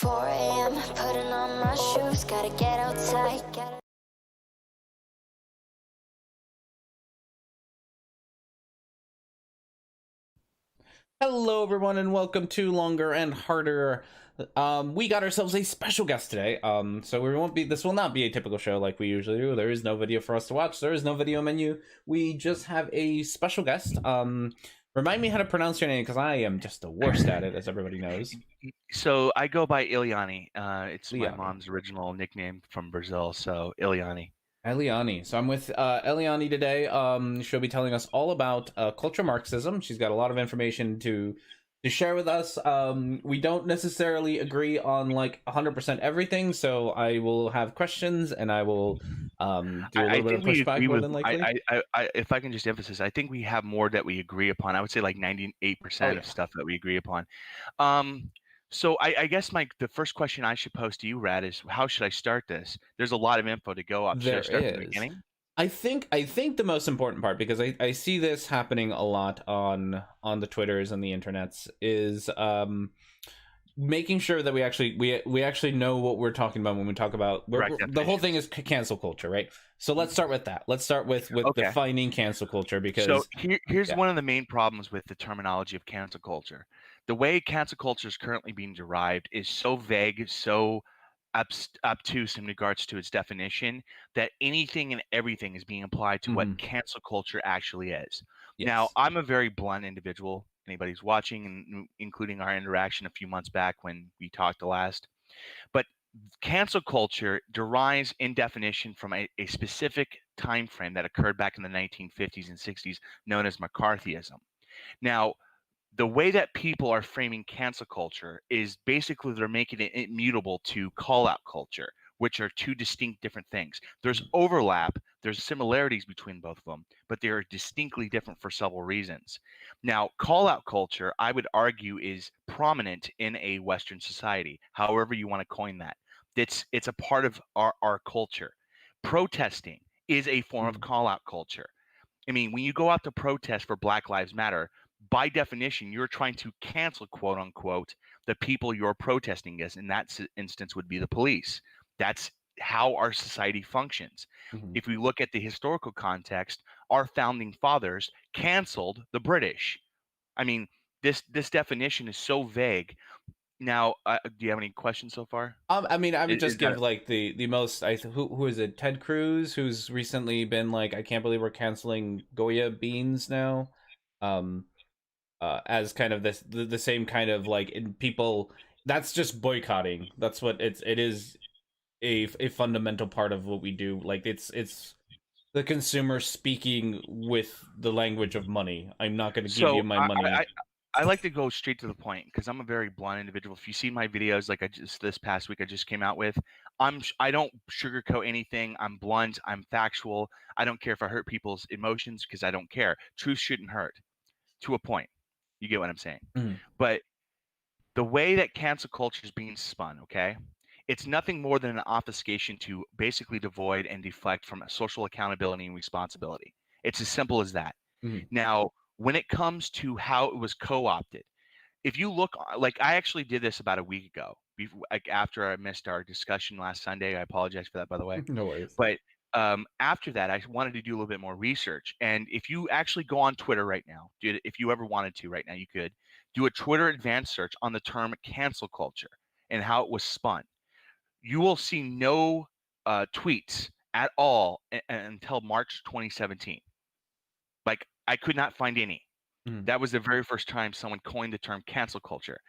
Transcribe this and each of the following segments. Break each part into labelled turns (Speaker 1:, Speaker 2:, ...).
Speaker 1: 4 a.m. putting on my shoes, gotta get outside.
Speaker 2: Hello, everyone, and welcome to Longer and Harder. We got ourselves a special guest today. So we won't be. This will not be a typical show like we usually do. There is no video for us to watch. There is no video menu. We just have a special guest. Remind me how to pronounce your name because I am just the worst at it, as everybody knows.
Speaker 3: So I go by Elliani. It's my
Speaker 2: Liani.
Speaker 3: mom's original nickname from Brazil. So Elliani.
Speaker 2: Eliani. So I'm with Eliani today. She'll be telling us all about cultural Marxism. She's got a lot of information to share with us. We don't necessarily agree on like 100% everything, so I will have questions and I will do a little bit of pushback more than likely.
Speaker 3: If I can just emphasize, I think we have more that we agree upon. I would say like 98% of stuff that we agree upon. So I guess the first question I should pose to you, Rad, is how should I start this? There's a lot of info to go up. Should I start from the beginning?
Speaker 2: I think the most important part, because I see this happening a lot on the Twitters and the internets, is making sure that we actually know what we're talking about when we talk about the whole thing is cancel culture, right? So let's start with that. Let's start with defining cancel culture, because
Speaker 3: so here's one of the main problems with the terminology of cancel culture. The way cancel culture is currently being derived is so vague, so obtuse in regards to its definition, that anything and everything is being applied to what cancel culture actually is. Yes. Now, I'm a very blunt individual. Anybody who's watching, and including our interaction a few months back when we talked the last. But cancel culture derives in definition from a specific time frame that occurred back in the 1950s and 60s, known as McCarthyism. Now, the way that people are framing cancel culture is basically they're making it immutable to call out culture, which are two distinct different things. There's overlap, there's similarities between both of them, but they are distinctly different for several reasons. Now, call out culture, I would argue, is prominent in a Western society, however you want to coin that. It's a part of our culture. Protesting is a form of call out culture. I mean, when you go out to protest for Black Lives Matter, by definition, you're trying to cancel, quote unquote, the people you're protesting against. In that instance, would be the police. That's how our society functions. If we look at the historical context, our founding fathers canceled the British. I mean, this definition is so vague. Now, do you have any questions so far?
Speaker 2: I mean, I would just give like the most. Who is it? Ted Cruz, who's recently been like, I can't believe we're canceling Goya beans now. As kind of the same kind of like in people, that's just boycotting. That's what it is, a fundamental part of what we do. Like it's the consumer speaking with the language of money. I'm not going to give you my money.
Speaker 3: I like to go straight to the point because I'm a very blunt individual. If you see my videos, like this past week I just came out with, I don't sugarcoat anything. I'm blunt. I'm factual. I don't care if I hurt people's emotions because I don't care. Truth shouldn't hurt, to a point. You get what I'm saying? But the way that cancel culture is being spun, okay, it's nothing more than an obfuscation to basically devoid and deflect from social accountability and responsibility. It's as simple as that. Now, when it comes to how it was co-opted, if you look, like I actually did this about a week ago, like after I missed our discussion last Sunday. I apologize for that, by the way.
Speaker 2: No worries.
Speaker 3: But after that, I wanted to do a little bit more research. And if you actually go on Twitter right now, if you ever wanted to right now, you could do a Twitter advanced search on the term cancel culture and how it was spun. You will see no tweets at all until March 2017. Like, I could not find any. That was the very first time someone coined the term cancel culture.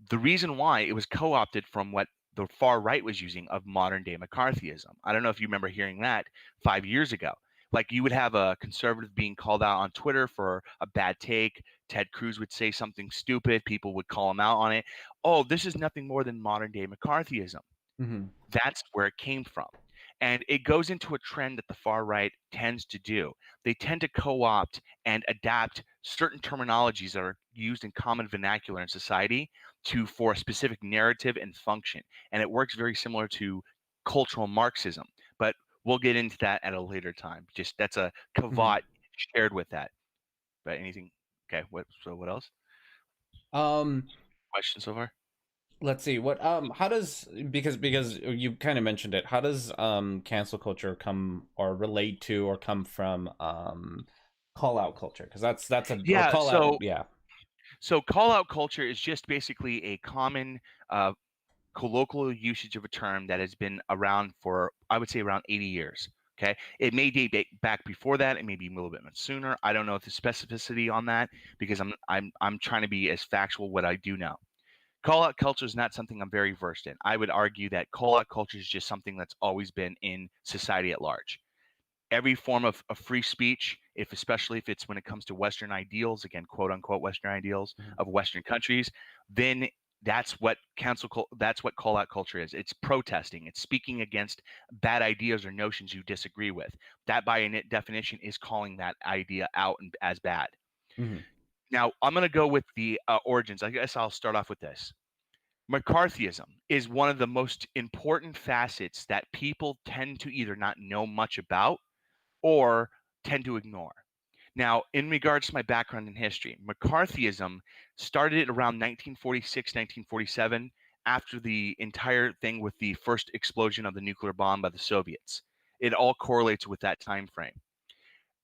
Speaker 3: The reason why, it was co-opted from what the far right was using of modern day McCarthyism. I don't know if you remember hearing that 5 years ago. Like, you would have a conservative being called out on Twitter for a bad take. Ted Cruz would say something stupid. People would call him out on it. Oh, this is nothing more than modern day McCarthyism. That's where it came from. And it goes into a trend that the far right tends to do. They tend to co-opt and adapt certain terminologies that are used in common vernacular in society for a specific narrative and function. And it works very similar to cultural Marxism. But we'll get into that at a later time. Just that's a caveat shared with that. But anything? Okay. What else? Questions so far?
Speaker 2: let's see what how does, because you kind of mentioned it, how does cancel culture come or relate to or come from call out culture? Because that's a or
Speaker 3: Yeah,
Speaker 2: call out,
Speaker 3: so
Speaker 2: yeah.
Speaker 3: so call out culture is just basically a common colloquial usage of a term that has been around for, I would say, around 80 years. Okay, it may date back before that. It may be a little bit much sooner. I don't know the specificity on that because I'm trying to be as factual what I do know. Call out culture is not something I'm very versed in. I would argue that call out culture is just something that's always been in society at large. Every form of free speech, if especially if it's when it comes to Western ideals, again, quote unquote Western ideals
Speaker 2: Mhm.
Speaker 3: of Western countries, then that's what call out culture is. It's protesting. It's speaking against bad ideas or notions you disagree with. That by definition is calling that idea out and as bad.
Speaker 2: Mhm.
Speaker 3: Now I'm going to go with the origins. I guess I'll start off with this. McCarthyism is one of the most important facets that people tend to either not know much about or tend to ignore. Now, in regards to my background in history, McCarthyism started around 1946, 1947, after the entire thing with the first explosion of the nuclear bomb by the Soviets. It all correlates with that time frame.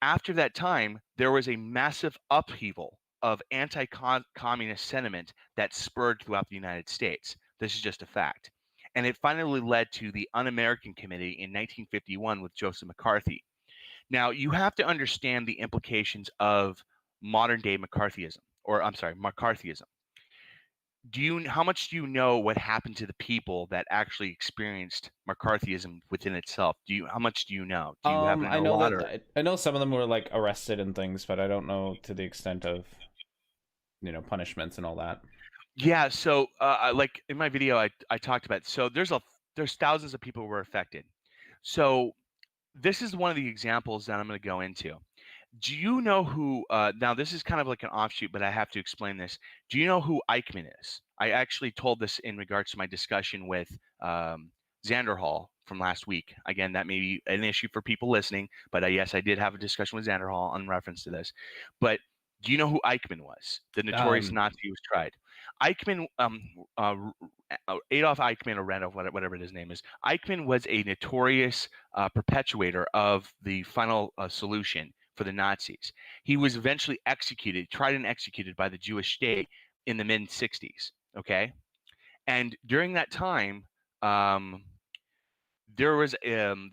Speaker 3: After that time, there was a massive upheaval of anti-communist sentiment that spurred throughout the United States. This is just a fact. And it finally led to the Un-American Committee in 1951 with Joseph McCarthy. Now, you have to understand the implications of modern day McCarthyism, or I'm sorry, McCarthyism. How much do you know what happened to the people that actually experienced McCarthyism within itself? How much do you know? Do you happen to
Speaker 2: I
Speaker 3: know a
Speaker 2: know
Speaker 3: lot,
Speaker 2: that
Speaker 3: or?
Speaker 2: I know some of them were like arrested and things, but I don't know to the extent of, punishments and all that.
Speaker 3: Yeah, so like in my video, I talked about. So there's thousands of people who were affected. So this is one of the examples that I'm going to go into. Do you know who? Now this is kind of like an offshoot, but I have to explain this. Do you know who Eichmann is? I actually told this in regards to my discussion with Xander Hall from last week. Again, that may be an issue for people listening, but yes, I did have a discussion with Xander Hall in reference to this. But do you know who Eichmann was? The notorious
Speaker 2: Um,
Speaker 3: Nazi who was tried. Eichmann, Adolf Eichmann or Randolph, whatever his name is. Eichmann was a notorious perpetuator of the final solution for the Nazis. He was eventually executed, tried and executed by the Jewish state in the mid 60s. Okay, and during that time, um, there was the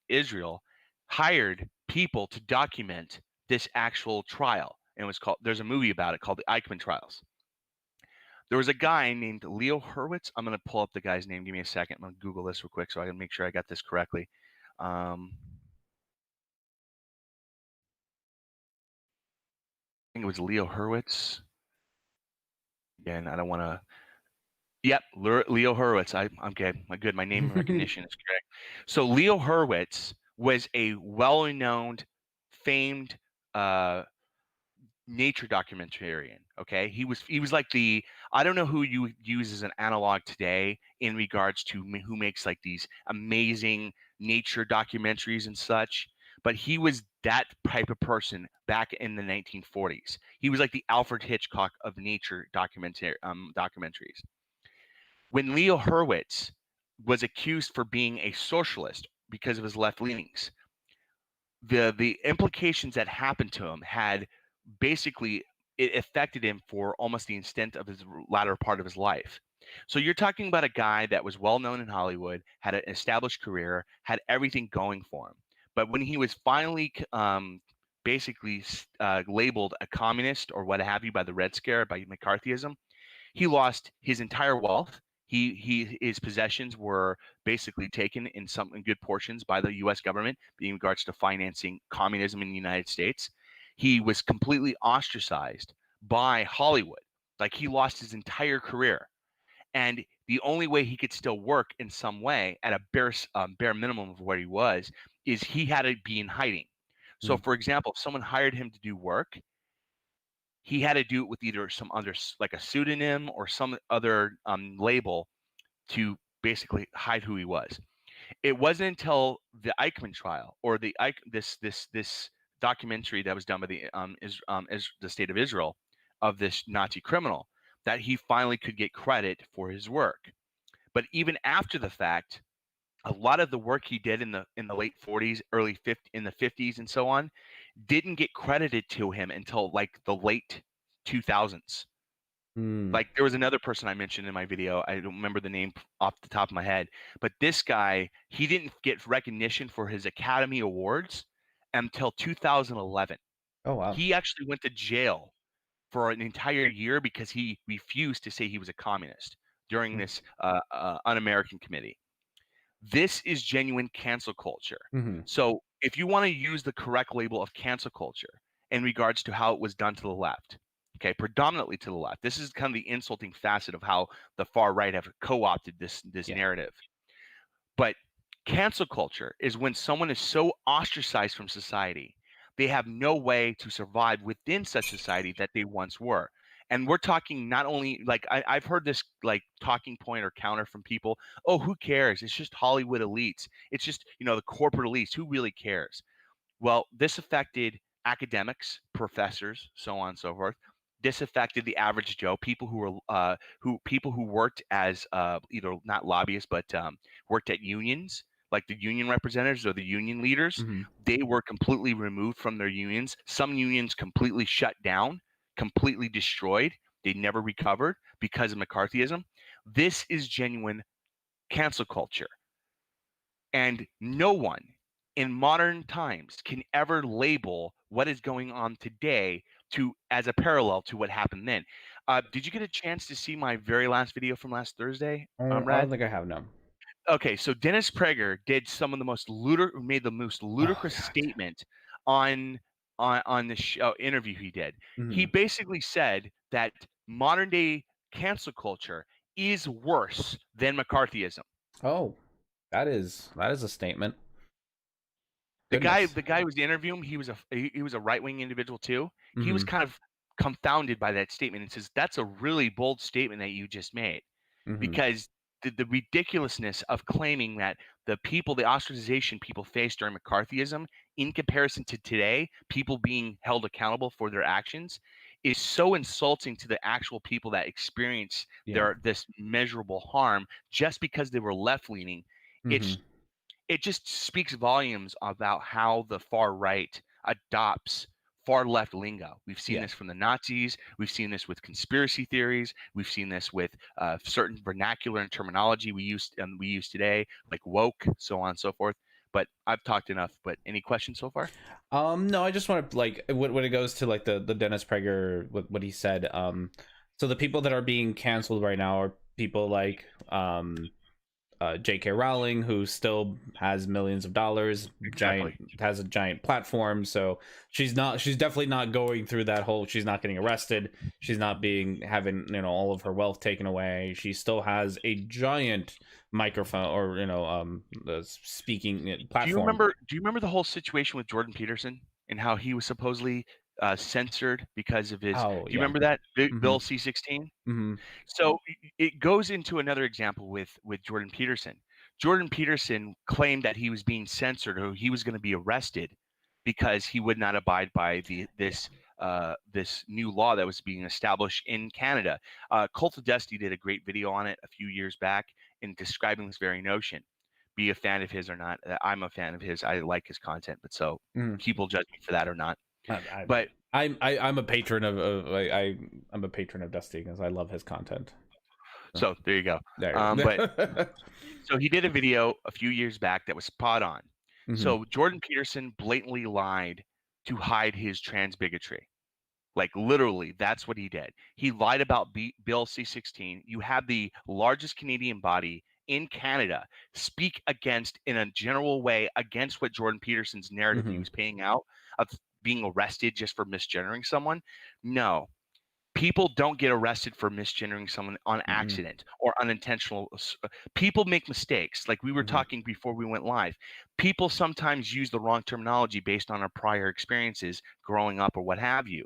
Speaker 3: Israel hired people to document this actual trial, and it was called. There's a movie about it called the Eichmann Trials. There was a guy named Leo Hurwitz. I'm going to pull up the guy's name. Give me a second. I'm going to Google this real quick so I can make sure I got this correctly. I think it was Leo Hurwitz. Again, I don't want to. Yep, Leo Hurwitz. I'm good. I'm good. My name recognition is correct. So Leo Hurwitz was a well-known, famed nature documentarian. Okay, he was like the, I don't know who you use as an analog today in regards to who makes like these amazing nature documentaries and such, but he was that type of person back in the 1940s. He was like the Alfred Hitchcock of nature documentaries. When Leo Hurwitz was accused for being a socialist because of his left leanings, the implications that happened to him had basically, it affected him for almost the extent of his latter part of his life. So you're talking about a guy that was well known in Hollywood, had an established career, had everything going for him. But when he was finally basically labeled a communist or what have you by the Red Scare, by McCarthyism, he lost his entire wealth. His possessions were basically taken in good portions by the U.S. government in regards to financing communism in the United States. He was completely ostracized by Hollywood. Like he lost his entire career, and the only way he could still work in some way at a bare minimum of where he was is he had to be in hiding. So, for example, if someone hired him to do work, he had to do it with either some other, like a pseudonym or some other label to basically hide who he was. It wasn't until the Eichmann trial or this documentary that was done by the the state of Israel of this Nazi criminal that he finally could get credit for his work. But even after the fact, a lot of the work he did in the late 40s, early 50s, in the 50s and so on, didn't get credited to him until like the late 2000s. Like there was another person I mentioned in my video. I don't remember the name off the top of my head, but this guy, he didn't get recognition for his Academy Awards until 2011.
Speaker 2: Oh wow.
Speaker 3: He actually went to jail for an entire year because he refused to say he was a communist during this un-American committee. This is genuine cancel culture.
Speaker 2: Mm-hmm.
Speaker 3: So if you want to use the correct label of cancel culture in regards to how it was done to the left, okay, predominantly to the left, this is kind of the insulting facet of how the far right have co-opted this
Speaker 2: Yeah.
Speaker 3: narrative. But cancel culture is when someone is so ostracized from society, they have no way to survive within such society that they once were. And we're talking not only like I've heard this like talking point or counter from people, oh, who cares? It's just Hollywood elites. It's just, the corporate elites. Who really cares? Well, this affected academics, professors, so on and so forth. This affected the average Joe, people who were people who worked as either not lobbyists but worked at unions, like the union representatives or the union leaders.
Speaker 2: Mm-hmm.
Speaker 3: They were completely removed from their unions. Some unions completely shut down, completely destroyed. They never recovered because of McCarthyism. This is genuine cancel culture. And no one in modern times can ever label what is going on today as a parallel to what happened then. Did you get a chance to see my very last video from last Thursday,
Speaker 2: I don't
Speaker 3: Rad?
Speaker 2: think I have, no.
Speaker 3: Okay, so Dennis Prager did some of the most made the most ludicrous
Speaker 2: God.
Speaker 3: statement on the show interview he did. He
Speaker 2: Mm-hmm.
Speaker 3: basically said that modern day cancel culture is worse than McCarthyism.
Speaker 2: Oh, that is a statement.
Speaker 3: The
Speaker 2: Goodness.
Speaker 3: guy who was interviewing him, he was a right wing individual too. He was
Speaker 2: Mm-hmm.
Speaker 3: kind of confounded by that statement and says, "That's a really bold statement that you just made,"
Speaker 2: Mm-hmm.
Speaker 3: because the ridiculousness of claiming that the ostracization people faced during McCarthyism, in comparison to today, people being held accountable for their actions, is so insulting to the actual people that experience
Speaker 2: Yeah.
Speaker 3: this measurable harm just because they were left leaning.
Speaker 2: Mm-hmm.
Speaker 3: It just speaks volumes about how the far right adopts far left lingo. We've seen
Speaker 2: Yeah.
Speaker 3: this from the Nazis. We've seen this with conspiracy theories. We've seen this with certain vernacular and terminology we use today, like woke, so on and so forth. But I've talked enough. But any questions so far?
Speaker 2: No, I just want to like when it goes to like the Dennis Prager what he said. So the people that are being canceled right now are people like J.K. Rowling, who still has millions of dollars, has a giant platform. So she's definitely not going through that whole. She's not getting arrested. She's not having all of her wealth taken away. She still has a giant microphone or the speaking platform.
Speaker 3: Do you remember the whole situation with Jordan Peterson and how he was supposedly censored because of his?
Speaker 2: Oh
Speaker 3: Do you
Speaker 2: yeah.
Speaker 3: remember that
Speaker 2: Mm-hmm.
Speaker 3: Bill C-16?
Speaker 2: Mm-hmm.
Speaker 3: So it goes into another example with Jordan Peterson. Jordan Peterson claimed that he was being censored or he was going to be arrested because he would not abide by this new law that was being established in Canada. Cult of Destiny did a great video on it a few years back in describing this very notion. Be a fan of his or not. I'm a fan of his. I like his content, but so people judge me for that or not. But
Speaker 2: I'm a patron of I'm a patron of Dusty because I love his content.
Speaker 3: So there you go.
Speaker 2: There you
Speaker 3: go. But so he did a video a few years back that was spot on.
Speaker 2: Mm-hmm.
Speaker 3: So Jordan Peterson blatantly lied to hide his trans bigotry. Like literally, that's what he did. He lied about Bill C-16. You have the largest Canadian body in Canada speak against, in a general way, against what Jordan Peterson's narrative he was paying out of being arrested just for misgendering someone. No, people don't get arrested for misgendering someone on accident or unintentional. People make mistakes. Like we were talking before we went live. People sometimes use the wrong terminology based on our prior experiences growing up or what have you.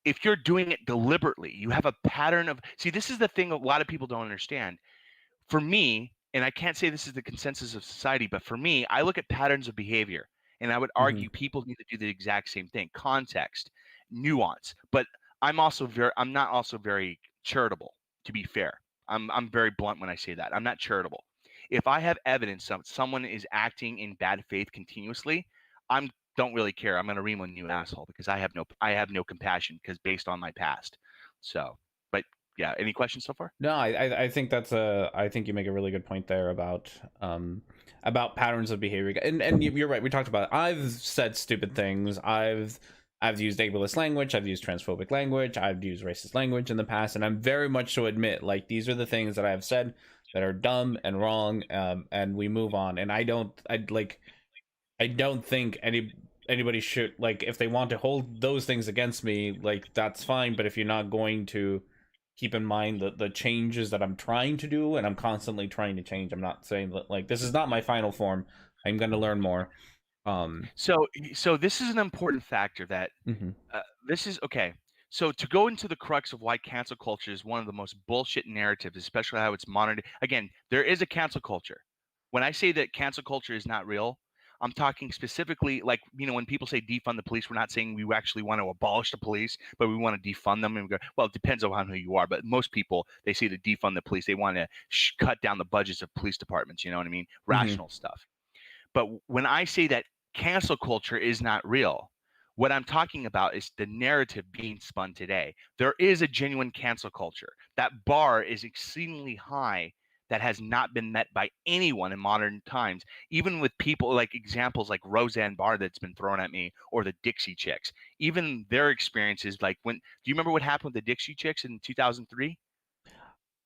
Speaker 3: If you're doing it deliberately, you have a pattern of, see, this is the thing a lot of people don't understand. For me, and I can't say this is the consensus of society, but for me, I look at patterns of behavior and I would argue people need to do the exact same thing. Context, nuance. But I'm not also very charitable, to be fair. I'm very blunt when I say that. I'm not charitable. If I have evidence that someone is acting in bad faith continuously, I'm don't really care. I'm gonna ream on you asshole because I have no compassion because based on my past. So, but yeah, any questions so far?
Speaker 2: No, I think I think you make a really good point there about patterns of behavior, and you're right. We talked about it. I've said stupid things. I've used ableist language. I've used transphobic language. I've used racist language in the past, and I'm very much so admit like these are the things that I have said that are dumb and wrong. And we move on. And I don't think anybody should, like, if they want to hold those things against me, like, that's fine. But if you're not going to keep in mind the changes that I'm trying to do, and I'm constantly trying to change, I'm not saying that, like, this is not my final form. I'm going to learn more.
Speaker 3: So this is an important factor that
Speaker 2: Mhm.
Speaker 3: this is okay. So to go into the crux of why cancel culture is one of the most bullshit narratives, especially how it's modern. Again, there is a cancel culture. When I say that cancel culture is not real, I'm talking specifically like, when people say defund the police, we're not saying we actually want to abolish the police, but we want to defund them. And we go, well, it depends on who you are. But most people, they say to defund the police, they want to cut down the budgets of police departments. You know what I mean? Rational stuff. But when I say that cancel culture is not real, what I'm talking about is the narrative being spun today. There is a genuine cancel culture. That bar is exceedingly high that has not been met by anyone in modern times, even with people like examples like Roseanne Barr that's been thrown at me, or the Dixie Chicks. Even their experiences, like do you remember what happened with the Dixie Chicks in 2003?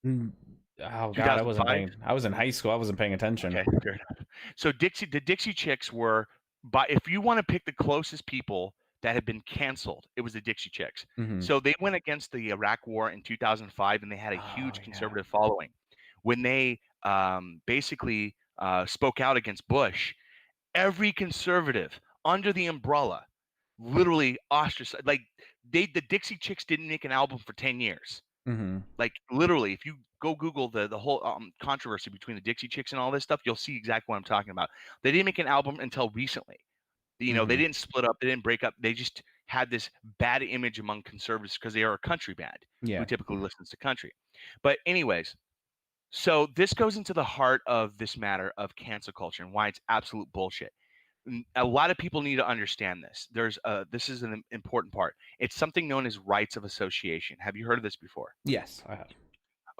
Speaker 2: Oh God,
Speaker 3: 2005?
Speaker 2: I was in high school. I wasn't paying attention.
Speaker 3: Okay, fair enough. So the Dixie Chicks were, if you want to pick the closest people that had been canceled, it was the Dixie Chicks.
Speaker 2: Mhm.
Speaker 3: So they went against the Iraq War in 2005, and they had a
Speaker 2: Oh
Speaker 3: huge
Speaker 2: yeah.
Speaker 3: conservative following. When they basically spoke out against Bush, every conservative under the umbrella literally ostracized. Like the Dixie Chicks didn't make an album for 10 years.
Speaker 2: Mhm.
Speaker 3: Like literally, if you go Google the whole controversy between the Dixie Chicks and all this stuff, you'll see exactly what I'm talking about. They didn't make an album until recently. They
Speaker 2: Mhm.
Speaker 3: didn't split up, they didn't break up. They just had this bad image among conservatives because they are a country band who
Speaker 2: Yeah.
Speaker 3: typically listens to country. But anyways, so this goes into the heart of this matter of cancel culture and why it's absolute bullshit. A lot of people need to understand this. This is an important part. It's something known as rights of association. Have you heard of this before?
Speaker 2: Yes, I have.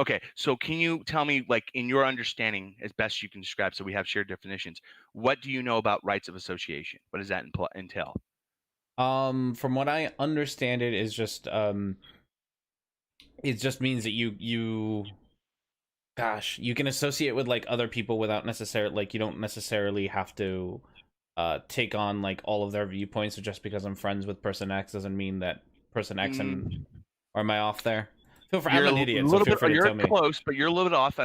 Speaker 3: Okay, so can you tell me, like, in your understanding, as best you can describe, so we have shared definitions, what do you know about rights of association? What does that entail?
Speaker 2: From what I understand, it just means that you can associate with like other people without necessarily, like, you don't necessarily have to take on like all of their viewpoints. So just because I'm friends with person X doesn't mean that person X and,
Speaker 3: Mm,
Speaker 2: or am I off there? I'm
Speaker 3: you're
Speaker 2: an
Speaker 3: a
Speaker 2: idiot, so
Speaker 3: little
Speaker 2: feel
Speaker 3: bit,
Speaker 2: free to
Speaker 3: you're
Speaker 2: tell me.
Speaker 3: close, but you're a little bit off.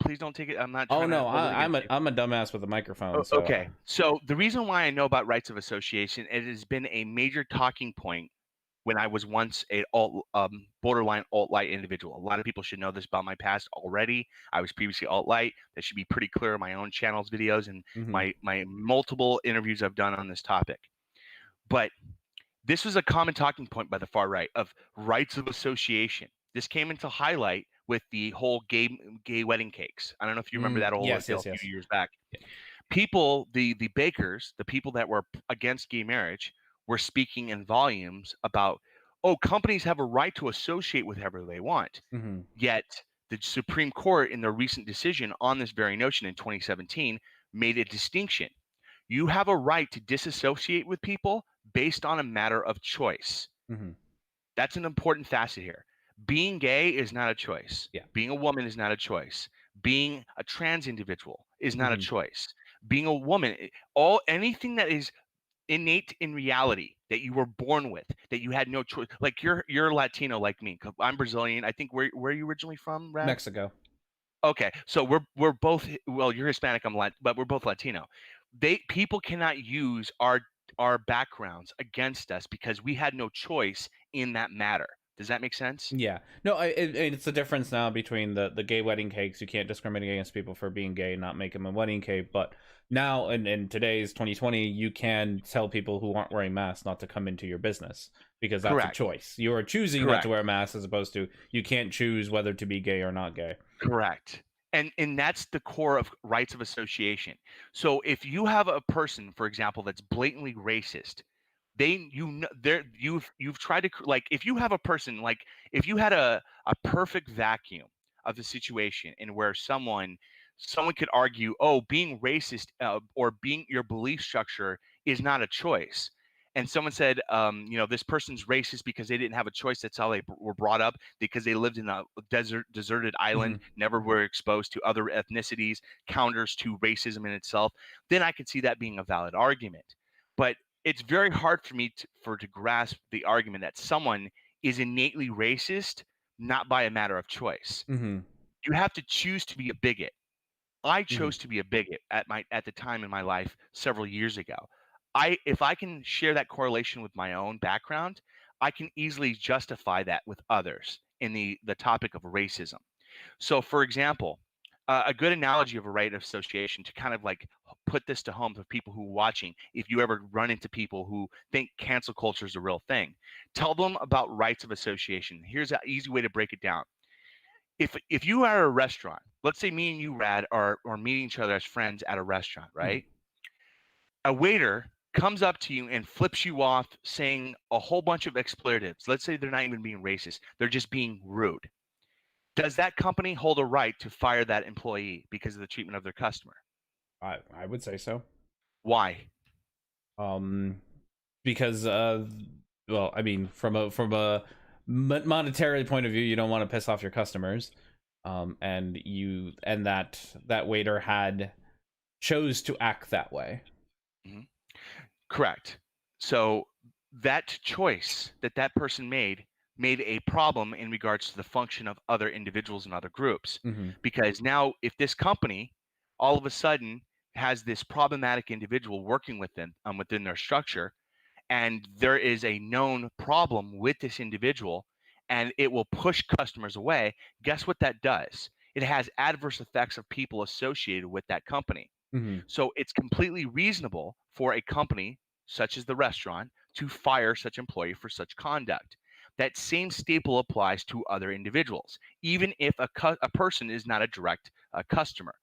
Speaker 3: Please don't take it. I'm not
Speaker 2: Oh
Speaker 3: trying to
Speaker 2: no,
Speaker 3: hold it against you.
Speaker 2: I'm a dumbass with a microphone, so
Speaker 3: Okay, so the reason why I know about rights of association, it has been a major talking point when I was once a borderline alt-right individual. A lot of people should know this about my past already. I was previously alt-right. That should be pretty clear in my own channel's videos and
Speaker 2: mhm.
Speaker 3: my multiple interviews I've done on this topic. But this was a common talking point by the far right of rights of association. This came into highlight with the whole gay wedding cakes. I don't know if you remember that whole
Speaker 2: Yes,
Speaker 3: ordeal
Speaker 2: yes,
Speaker 3: a few
Speaker 2: yes.
Speaker 3: years back.
Speaker 2: Yeah.
Speaker 3: People, the bakers, the people that were against gay marriage, were speaking in volumes about, oh, companies have a right to associate with whoever they want.
Speaker 2: Mhm.
Speaker 3: Yet the Supreme Court, in their recent decision on this very notion in 2017, made a distinction. You have a right to disassociate with people based on a matter of choice.
Speaker 2: Mhm.
Speaker 3: That's an important facet here. Being gay is not a choice.
Speaker 2: Yeah.
Speaker 3: Being a woman is not a choice. Being a trans individual is not a
Speaker 2: Mhm.
Speaker 3: choice. Being a woman, all anything that is innate in reality that you were born with, that you had no choice. Like you're Latino like me. I'm Brazilian. I think where are you originally from, Rad?
Speaker 2: Mexico.
Speaker 3: Okay, so we're both, well, you're Hispanic, I'm Latin, but we're both Latino. People cannot use our backgrounds against us because we had no choice in that matter. Does that make sense?
Speaker 2: Yeah. No, it's the difference now between the gay wedding cakes. You can't discriminate against people for being gay and not make them a wedding cake. But now, in today's 2020, you can tell people who aren't wearing masks not to come into your business because that's a
Speaker 3: Correct.
Speaker 2: choice. You are choosing not to wear a mask as opposed to you can't choose whether to be gay or not gay.
Speaker 3: Correct. And that's the core of rights of association. So if you have a person, for example, that's blatantly racist, you've tried to like if you have a person like if you had a perfect vacuum of the situation and where someone could argue, oh, being racist or being your belief structure is not a choice, and someone said, this person's racist because they didn't have a choice. That's how they were brought up, because they lived in a deserted island, never were exposed to other ethnicities, counters to racism in itself. Then I could see that being a valid argument. But it's very hard for me to grasp the argument that someone is innately racist, not by a matter of choice. You have to choose to be a bigot. I chose to be a bigot at the time in my life several years ago. If I can share that correlation with my own background, I can easily justify that with others in the topic of racism. So, for example, a good analogy of a right of association to kind of like put this to home for people who are watching, if you ever run into people who think cancel culture is a real thing, tell them about rights of association. Here's an easy way to break it down. If you are at a restaurant, let's say me and you, Rad, are meeting each other as friends at a restaurant, right? A waiter comes up to you and flips you off saying a whole bunch of expletives. Let's say they're not even being racist, they're just being rude. Does that company hold a right to fire that employee because of the treatment of their customer?
Speaker 2: I would say so.
Speaker 3: Why?
Speaker 2: Because well, I mean, from a monetary point of view, you don't want to piss off your customers, and that waiter had chose to act that way.
Speaker 3: Correct. So that choice that person made a problem in regards to the function of other individuals and other groups. Because now if this company all of a sudden has this problematic individual working within their structure, and there is a known problem with this individual and it will push customers away, guess what that does? It has adverse effects of people associated with that company. So it's completely reasonable for a company such as the restaurant to fire such employee for such conduct. That same staple applies to other individuals, even if a person is not a direct customer.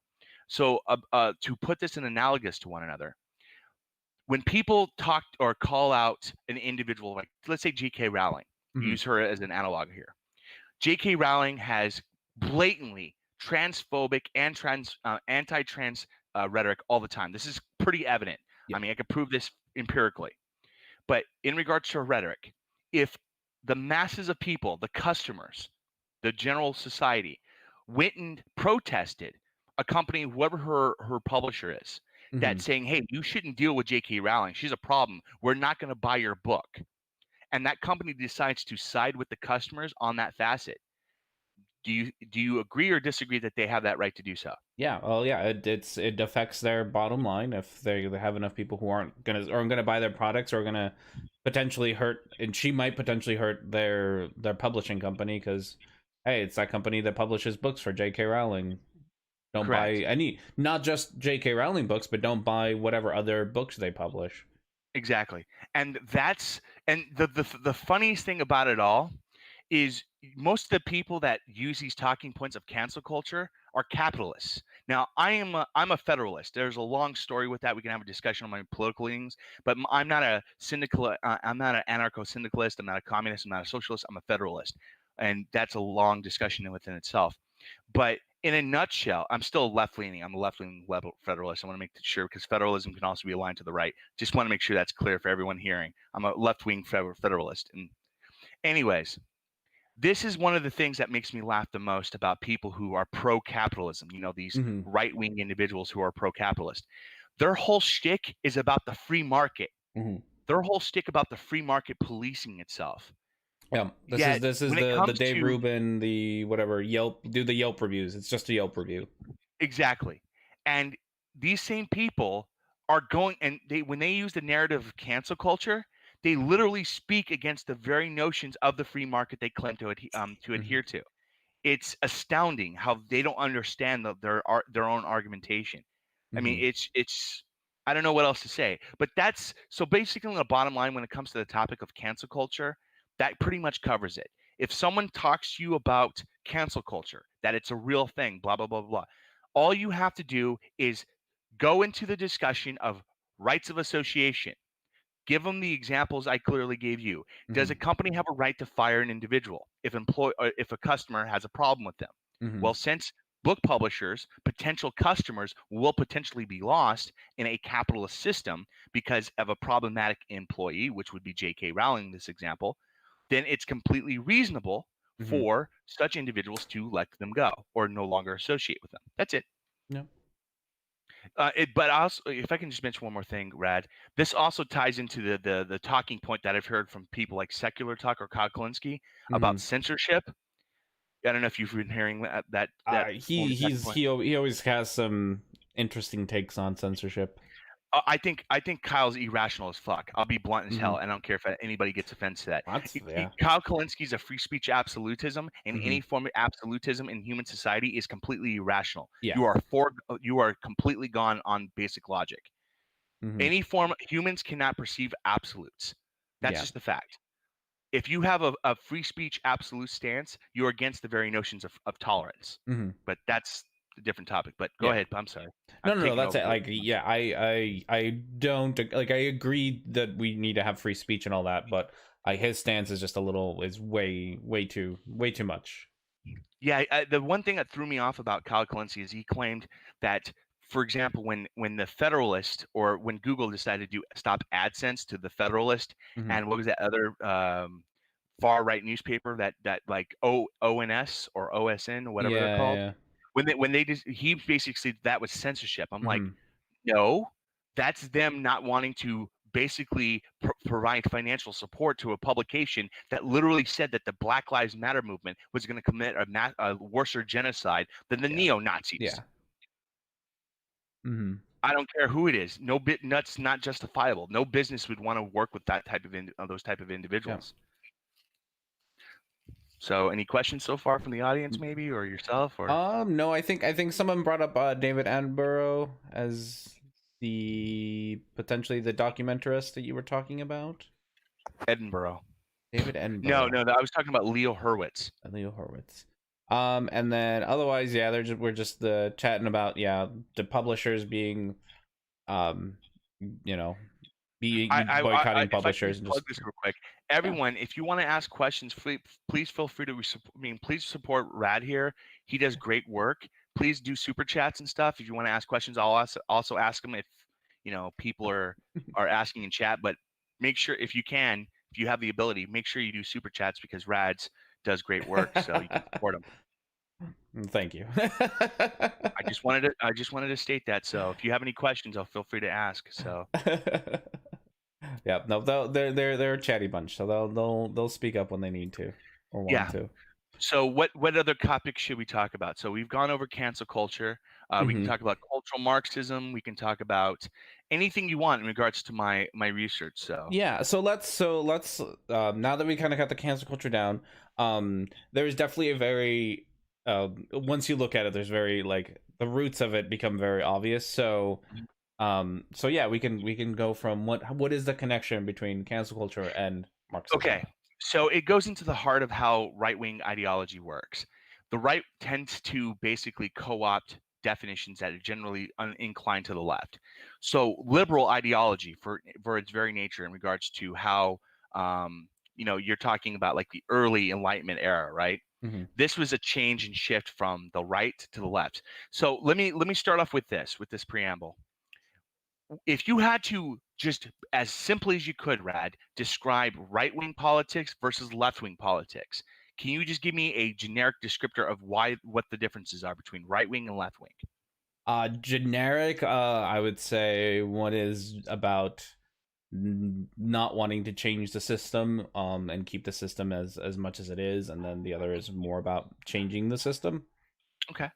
Speaker 3: So to put this in analogous to one another, when people talk or call out an individual, like let's say J.K. Rowling, use her as an analog here. J.K. Rowling has blatantly transphobic and anti-trans rhetoric all the time. This is pretty evident. I mean, I could prove this empirically. But in regards to her rhetoric, if the masses of people, the customers, the general society, went and protested a company, whoever her publisher is, that's saying, hey, you shouldn't deal with J.K. Rowling. She's a problem. We're not going to buy your book. And that company decides to side with the customers on that facet. Do you agree or disagree that they have that right to do so?
Speaker 2: Yeah, well, yeah, it affects their bottom line if they have enough people who aren't gonna buy their products or gonna potentially hurt, and she might potentially hurt their publishing company because, hey, it's that company that publishes books for J.K. Rowling. Don't
Speaker 3: Correct.
Speaker 2: buy not just J.K. Rowling books, but don't buy whatever other books they publish.
Speaker 3: Exactly. And the funniest thing about it all is most of the people that use these talking points of cancel culture are capitalists. Now, I'm a federalist. There's a long story with that. We can have a discussion on my political leanings, but I'm not a syndicalist. I'm not an anarcho-syndicalist. I'm not a communist. I'm not a socialist. I'm a federalist, and that's a long discussion within itself. But in a nutshell, I'm still left-leaning. I'm a left-leaning federalist. I want to make sure, because federalism can also be aligned to the right. Just want to make sure that's clear for everyone hearing. I'm a left-wing federalist. And anyways, this is one of the things that makes me laugh the most about people who are pro-capitalism. These right-wing individuals who are pro-capitalist. Their whole shtick is about the free market. Their whole shtick about the free market policing itself.
Speaker 2: Yeah, this is the Dave Rubin, the whatever Yelp, do the Yelp reviews. It's just a Yelp review.
Speaker 3: Exactly. And these same people are going, and when they use the narrative of cancel culture, they literally speak against the very notions of the free market they claim to adhere to. It's astounding how they don't understand their own argumentation. I mean, it's I don't know what else to say. But that's so basically on the bottom line when it comes to the topic of cancel culture. that pretty much covers it. If someone talks to you about cancel culture, that it's a real thing, blah, blah, blah, blah, all you have to do is go into the discussion of rights of association. Give them the examples I clearly gave you. Does a company have a right to fire an individual if if a customer has a problem with them? Well, since book publishers, potential customers will potentially be lost in a capitalist system because of a problematic employee, which would be J.K. Rowling in this example, then it's completely reasonable for such individuals to let them go or no longer associate with them. That's it.
Speaker 2: No.
Speaker 3: But also, if I can just mention one more thing, Rad, this also ties into the talking point that I've heard from people like Secular Talk or Kyle Kalinske about censorship. I don't know if you've been hearing that
Speaker 2: He always has some interesting takes on censorship.
Speaker 3: I think Kyle's irrational as fuck. I'll be blunt as hell, and I don't care if anybody gets offended to that. Kyle Kalinski's a free speech absolutism, and any form of absolutism in human society is completely irrational.
Speaker 2: Yeah.
Speaker 3: You are completely gone on basic logic. Any form humans cannot perceive absolutes. That's just the fact. If you have a free speech absolute stance, you're against the very notions of tolerance. But that's a different topic. But go ahead. I'm sorry.
Speaker 2: No, that's it. Like, yeah, I don't like. I agree that we need to have free speech and all that, but his stance is just way too much.
Speaker 3: Yeah, the one thing that threw me off about Kyle Kalinske is he claimed that, for example, when the Federalist or when Google decided to stop AdSense to the Federalist, and what was that other far right newspaper that like ONS or OSN or whatever they're called.
Speaker 2: Yeah.
Speaker 3: When they just he basically said that was censorship. I'm like, no, that's them not wanting to basically provide financial support to a publication that literally said that the Black Lives Matter movement was going to commit a worse genocide than the neo-Nazis.
Speaker 2: Yeah.
Speaker 3: I don't care who it is. That's not justifiable. No business would want to work with that type of those type of individuals. Yeah. So, any questions so far from the audience, maybe, or yourself, or?
Speaker 2: No. I think someone brought up David Attenborough as potentially the documentarist that you were talking about.
Speaker 3: Edinburgh.
Speaker 2: David Edinburgh.
Speaker 3: No. I was talking about Leo Hurwitz.
Speaker 2: And then otherwise, yeah, we're just chatting about the publishers being, boycotting publishers.
Speaker 3: And plug this real quick. Everyone, if you want to ask questions, please feel free to. Please support Rad here. He does great work. Please do super chats and stuff. If you want to ask questions, I'll also ask them if people are asking in chat. But make sure if you have the ability, make sure you do super chats because Rad's does great work, so you can support him.
Speaker 2: Thank you.
Speaker 3: I just wanted to state that. So if you have any questions, feel free to ask. So.
Speaker 2: Yeah, no, they're a chatty bunch, so they'll speak up when they need to or want to.
Speaker 3: So what other topics should we talk about? So we've gone over cancel culture. We can talk about cultural Marxism. We can talk about anything you want in regards to my research. So
Speaker 2: yeah, so let's now that we kind of got the cancel culture down, there's definitely a very once you look at it, there's very the roots of it become very obvious. So yeah, we can go from what is the connection between cancel culture and Marxism? Okay.
Speaker 3: So it goes into the heart of how right-wing ideology works. The right tends to basically co-opt definitions that are generally inclined to the left. So liberal ideology, for its very nature, in regards to how you're talking about like the early Enlightenment era, right? This was a change and shift from the right to the left. So let me start off with this preamble. If you had to just as simply as you could, Rad, describe right-wing politics versus left-wing politics, can you just give me a generic descriptor of what the differences are between right-wing and left-wing?
Speaker 2: Generic, I would say one is about not wanting to change the system and keep the system as much as it is, and then the other is more about changing the system.
Speaker 3: Okay.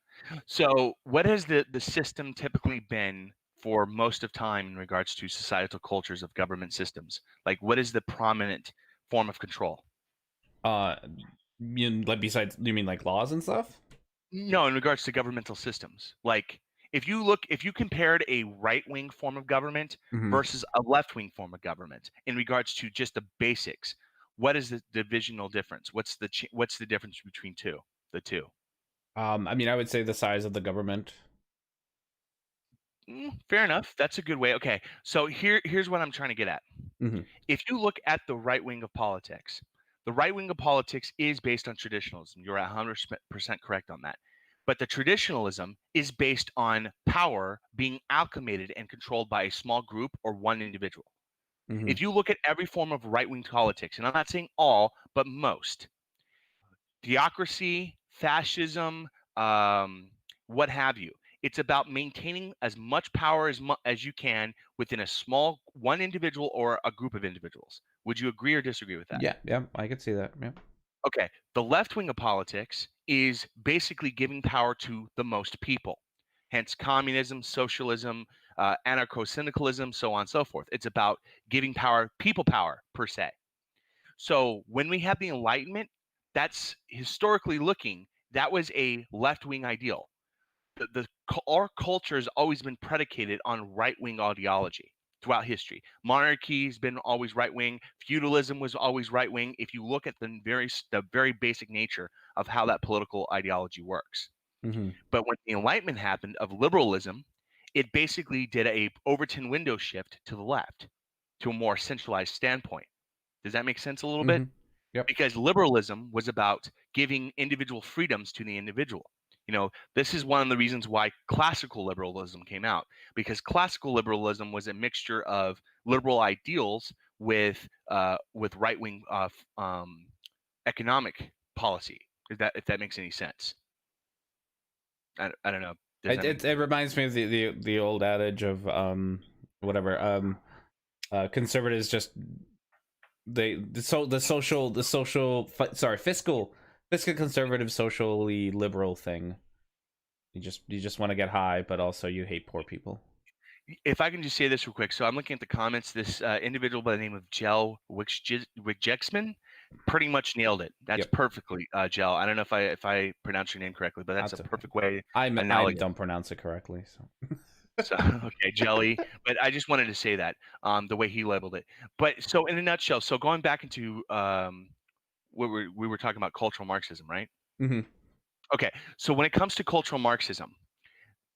Speaker 3: So what has the system typically been for most of time in regards to societal cultures of government systems? Like, what is the prominent form of control?
Speaker 2: You mean like laws and stuff?
Speaker 3: No, in regards to governmental systems. Like, if you compared a right-wing form of government versus a left-wing form of government in regards to just the basics, What is the divisional difference? What's the difference between the two?
Speaker 2: I mean, I would say the size of the government.
Speaker 3: Fair enough. That's a good way. Okay, so here's what I'm trying to get at.
Speaker 2: Hmm.
Speaker 3: If you look at the right wing of politics, the right wing of politics is based on traditionalism. You're 100% correct on that. But the traditionalism is based on power being acclimated and controlled by a small group or one individual.
Speaker 2: Hmm.
Speaker 3: If you look at every form of right wing politics, and I'm not saying all, but most, theocracy, fascism, what have you. It's about maintaining as much power as you can within a small one individual or a group of individuals. Would you agree or disagree with that?
Speaker 2: Yeah, yeah, I could see that. Yeah.
Speaker 3: Okay, the left wing of politics is basically giving power to the most people. Hence, communism, socialism, anarcho syndicalism, so on and so forth. It's about giving power, people power per se. So when we have the Enlightenment, that's historically looking, that was a left wing ideal. Our culture has always been predicated on right wing ideology throughout history. Monarchy has been always right wing. Feudalism was always right wing. If you look at the very basic nature of how that political ideology works.
Speaker 2: Hmm.
Speaker 3: But when the Enlightenment happened of liberalism, it basically did a Overton window shift to the left, to a more centralized standpoint. Does that make sense a little bit?
Speaker 2: Hmm. Yep.
Speaker 3: Because liberalism was about giving individual freedoms to the individual. This is one of the reasons why classical liberalism came out, because classical liberalism was a mixture of liberal ideals with right wing economic policy. If that makes any sense, I don't know. Does that
Speaker 2: It reminds me of the old adage of whatever conservatives just fiscal conservative socially liberal thing. You just want to get high, but also you hate poor people.
Speaker 3: If I can just say this real quick, so I'm looking at the comments. This individual by the name of Gel Wixjexman pretty much nailed it. That's
Speaker 2: Yep.
Speaker 3: perfectly, Gel. I don't know if I pronounced your name correctly, but that's a
Speaker 2: Okay.
Speaker 3: perfect way.
Speaker 2: I
Speaker 3: Analogy.
Speaker 2: don't pronounce it correctly, so.
Speaker 3: So okay, Jelly. But I just wanted to say that the way he labeled it. But so in a nutshell, so going back into what we were talking about cultural Marxism, right?
Speaker 2: Hmm.
Speaker 3: Okay, so when it comes to cultural Marxism,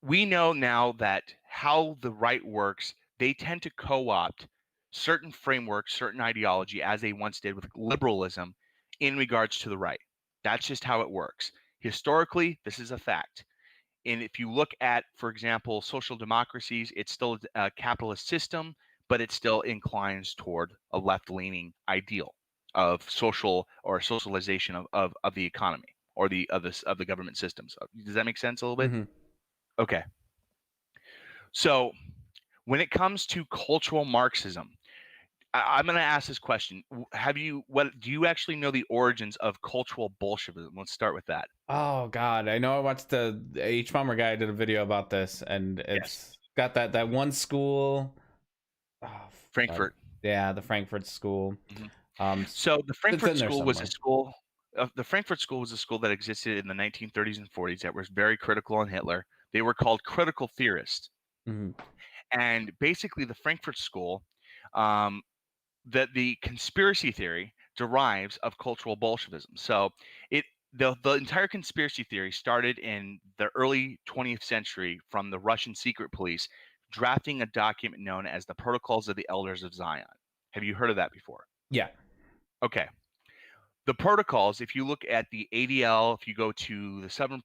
Speaker 3: we know now that how the right works, they tend to co-opt certain frameworks, certain ideology, as they once did with liberalism in regards to the right. That's just how it works. Historically, this is a fact. And if you look at, for example, social democracies, it's still a capitalist system, but it still inclines toward a left-leaning ideal of social or socialization of the economy or of the government systems. Does that make sense a little bit?
Speaker 2: Hmm.
Speaker 3: Okay. So when it comes to cultural Marxism, I'm going to ask this question: What do you actually know the origins of cultural Bolshevism? Let's start with that.
Speaker 2: Oh God, I know. I watched the H Bomber guy did a video about this, and
Speaker 3: Yes,
Speaker 2: it's got that one school. Oh, God.
Speaker 3: Frankfurt.
Speaker 2: Yeah, the Frankfurt School.
Speaker 3: Mhm.
Speaker 2: Um,
Speaker 3: So the
Speaker 2: it's
Speaker 3: Frankfurt
Speaker 2: in there
Speaker 3: School was a
Speaker 2: somewhere.
Speaker 3: school. The Frankfurt School was a school that existed in the 1930s and 40s that was very critical on Hitler. They were called critical theorists,
Speaker 2: Hmm.
Speaker 3: and basically the Frankfurt School, um, that the conspiracy theory derives of cultural Bolshevism. So it the entire conspiracy theory started in the early 20th century from the Russian secret police drafting a document known as the Protocols of the Elders of Zion. Have you heard of that before?
Speaker 2: Yeah.
Speaker 3: Okay. The protocols, if you look at the ADL, if you go to the Southern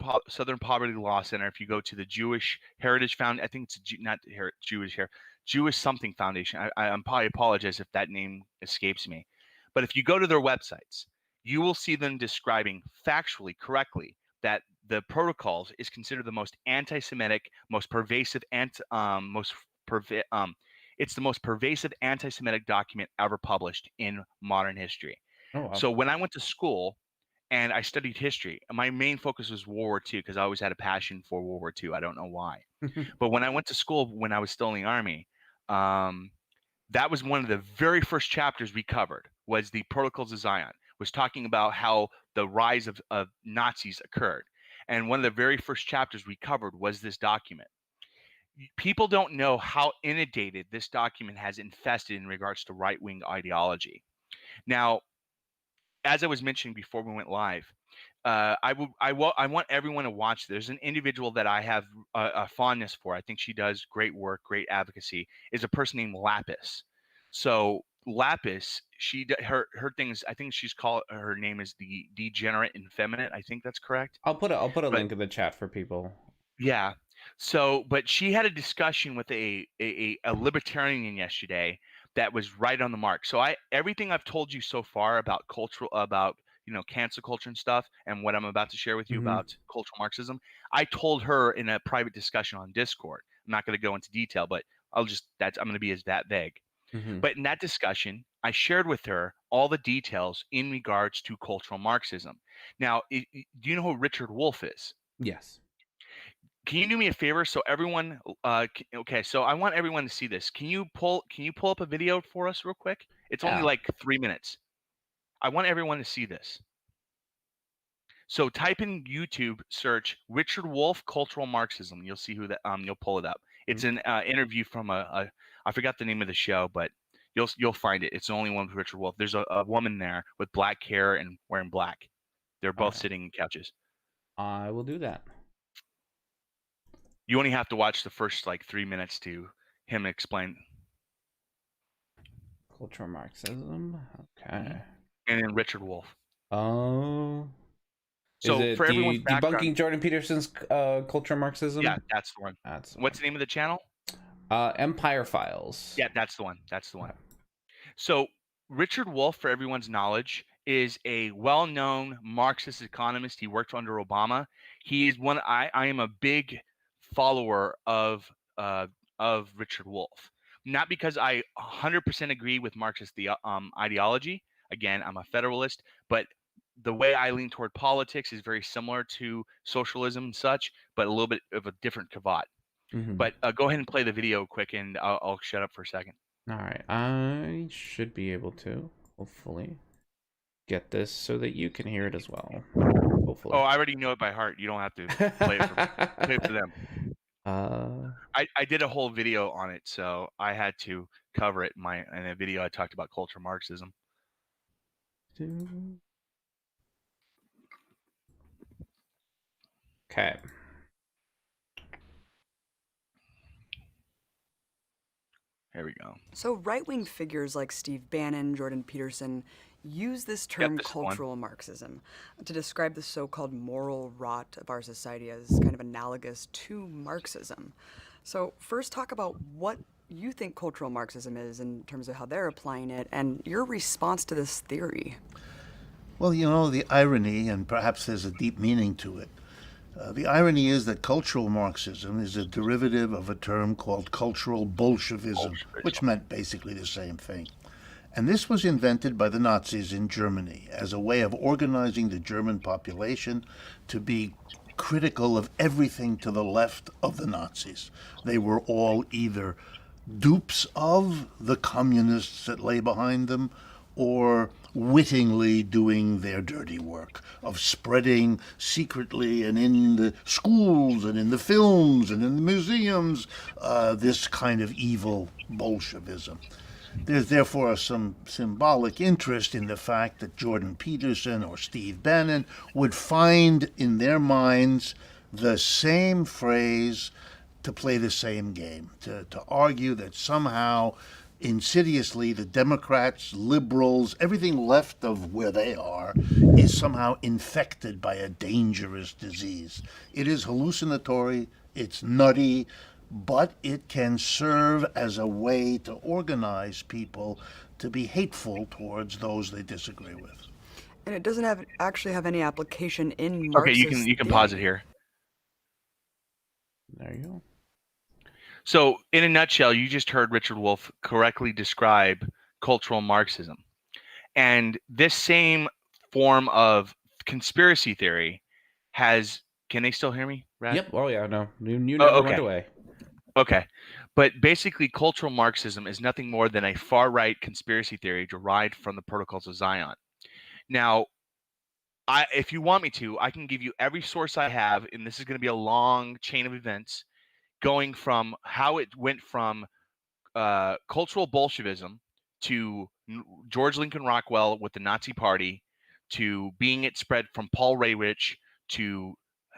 Speaker 3: Poverty Law Center, if you go to the Jewish Heritage Found, I think it's not Jewish here, Jewish something foundation. I probably apologize if that name escapes me. But if you go to their websites, you will see them describing factually correctly that the protocols is considered the most anti-Semitic, most pervasive, it's the most pervasive anti-Semitic document ever published in modern history.
Speaker 2: Oh wow.
Speaker 3: So when I went to school and I studied history, my main focus was World War II because I always had a passion for World War II. I don't know why. But when I went to school when I was still in the army, um, that was one of the very first chapters we covered was the Protocols of Zion, was talking about how the rise of Nazis occurred. And one of the very first chapters we covered was this document. People don't know how inundated this document has infested in regards to right-wing ideology. Now, as I was mentioning before we went live, I want everyone to watch. There's an individual that I have a fondness for. I think she does great work, great advocacy. Is a person named Lapis. So Lapis, her things. I think her name is the Degenerate and Feminine. I think that's correct.
Speaker 2: I'll put a
Speaker 3: But
Speaker 2: link in the chat for people.
Speaker 3: yeah. So, but she had a discussion with a libertarian yesterday that was right on the mark. So everything I've told you so far about cancel culture and stuff, and what I'm about to share with you
Speaker 2: Mhm.
Speaker 3: about cultural Marxism, I told her in a private discussion on Discord. I'm not going to go into detail, but I'm going to be as that vague.
Speaker 2: Mhm.
Speaker 3: But in that discussion, I shared with her all the details in regards to cultural Marxism. Now, do you know who Richard Wolff is?
Speaker 2: Yes.
Speaker 3: Can you do me a favor? So everyone, okay. So I want everyone to see this. Can you pull up a video for us real quick? It's only
Speaker 2: Yeah.
Speaker 3: like 3 minutes. I want everyone to see this. So type in YouTube, search Richard Wolff cultural Marxism. You'll see who that. You'll pull it up. It's an interview from I forgot the name of the show, but you'll find it. It's the only one with Richard Wolff. There's a woman there with black hair and wearing black. They're both
Speaker 2: Alright.
Speaker 3: sitting in couches.
Speaker 2: I will do that.
Speaker 3: You only have to watch the first like 3 minutes to him explain.
Speaker 2: Cultural Marxism. Okay.
Speaker 3: And then Richard Wolff.
Speaker 2: Oh.
Speaker 3: So
Speaker 2: Is it
Speaker 3: for everyone's
Speaker 2: debunking
Speaker 3: background,
Speaker 2: Jordan Peterson's cultural Marxism?
Speaker 3: yeah, that's the one.
Speaker 2: That's
Speaker 3: What's the name of the channel?
Speaker 2: Empire Files.
Speaker 3: Yeah, that's the one. That's the one. So Richard Wolff, for everyone's knowledge, is a well-known Marxist economist. He worked under Obama. He is one. I am a big follower of Richard Wolff, not because I 100% agree with Marxist ideology. Again, I'm a federalist, but the way I lean toward politics is very similar to socialism and such, but a little bit of a different cavat.
Speaker 2: Mm-hmm.
Speaker 3: But go ahead and play the video quick, and I'll shut up for a second.
Speaker 2: All right, I should be able to hopefully get this so that you can hear it as well. Hopefully.
Speaker 3: Oh, I already know it by heart. You don't have to play it for them. I did a whole video on it, so I had to cover it in a video. I talked about cultural Marxism.
Speaker 2: Okay.
Speaker 3: Here we go.
Speaker 4: So right-wing figures like Steve Bannon, Jordan Peterson use this term cultural Marxism to describe the so-called moral rot of our society as kind of analogous to Marxism. So first talk about what you think cultural Marxism is in terms of how they're applying it and your response to this theory.
Speaker 5: Well, you know, the irony, and perhaps there's a deep meaning to it, the irony is that cultural Marxism is a derivative of a term called cultural Bolshevism, which meant basically the same thing. And this was invented by the Nazis in Germany as a way of organizing the German population to be critical of everything to the left of the Nazis. They were all either dupes of the communists that lay behind them, or wittingly doing their dirty work of spreading secretly and in the schools and in the films and in the museums this kind of evil Bolshevism. There's therefore some symbolic interest in the fact that Jordan Peterson or Steve Bannon would find in their minds the same phrase to play the same game, to argue that somehow insidiously the Democrats, liberals, everything left of where they are is somehow infected by a dangerous disease. It is hallucinatory, it's nutty, but it can serve as a way to organize people to be hateful towards those they disagree with.
Speaker 4: And it doesn't actually have any application in Marxist.
Speaker 3: Okay, you can pause it here.
Speaker 2: There you go.
Speaker 3: So, in a nutshell, you just heard Richard Wolff correctly describe cultural Marxism. And this same form of conspiracy theory has... Can they still hear me, Brad?
Speaker 2: Yep. Oh, yeah, no. You never went away.
Speaker 3: Okay. But basically, cultural Marxism is nothing more than a far-right conspiracy theory derived from the Protocols of Zion. Now, if you want me to, I can give you every source I have, and this is going to be a long chain of events, going from how it went from cultural Bolshevism to George Lincoln Rockwell with the Nazi Party to being it spread from Paul Rayrich to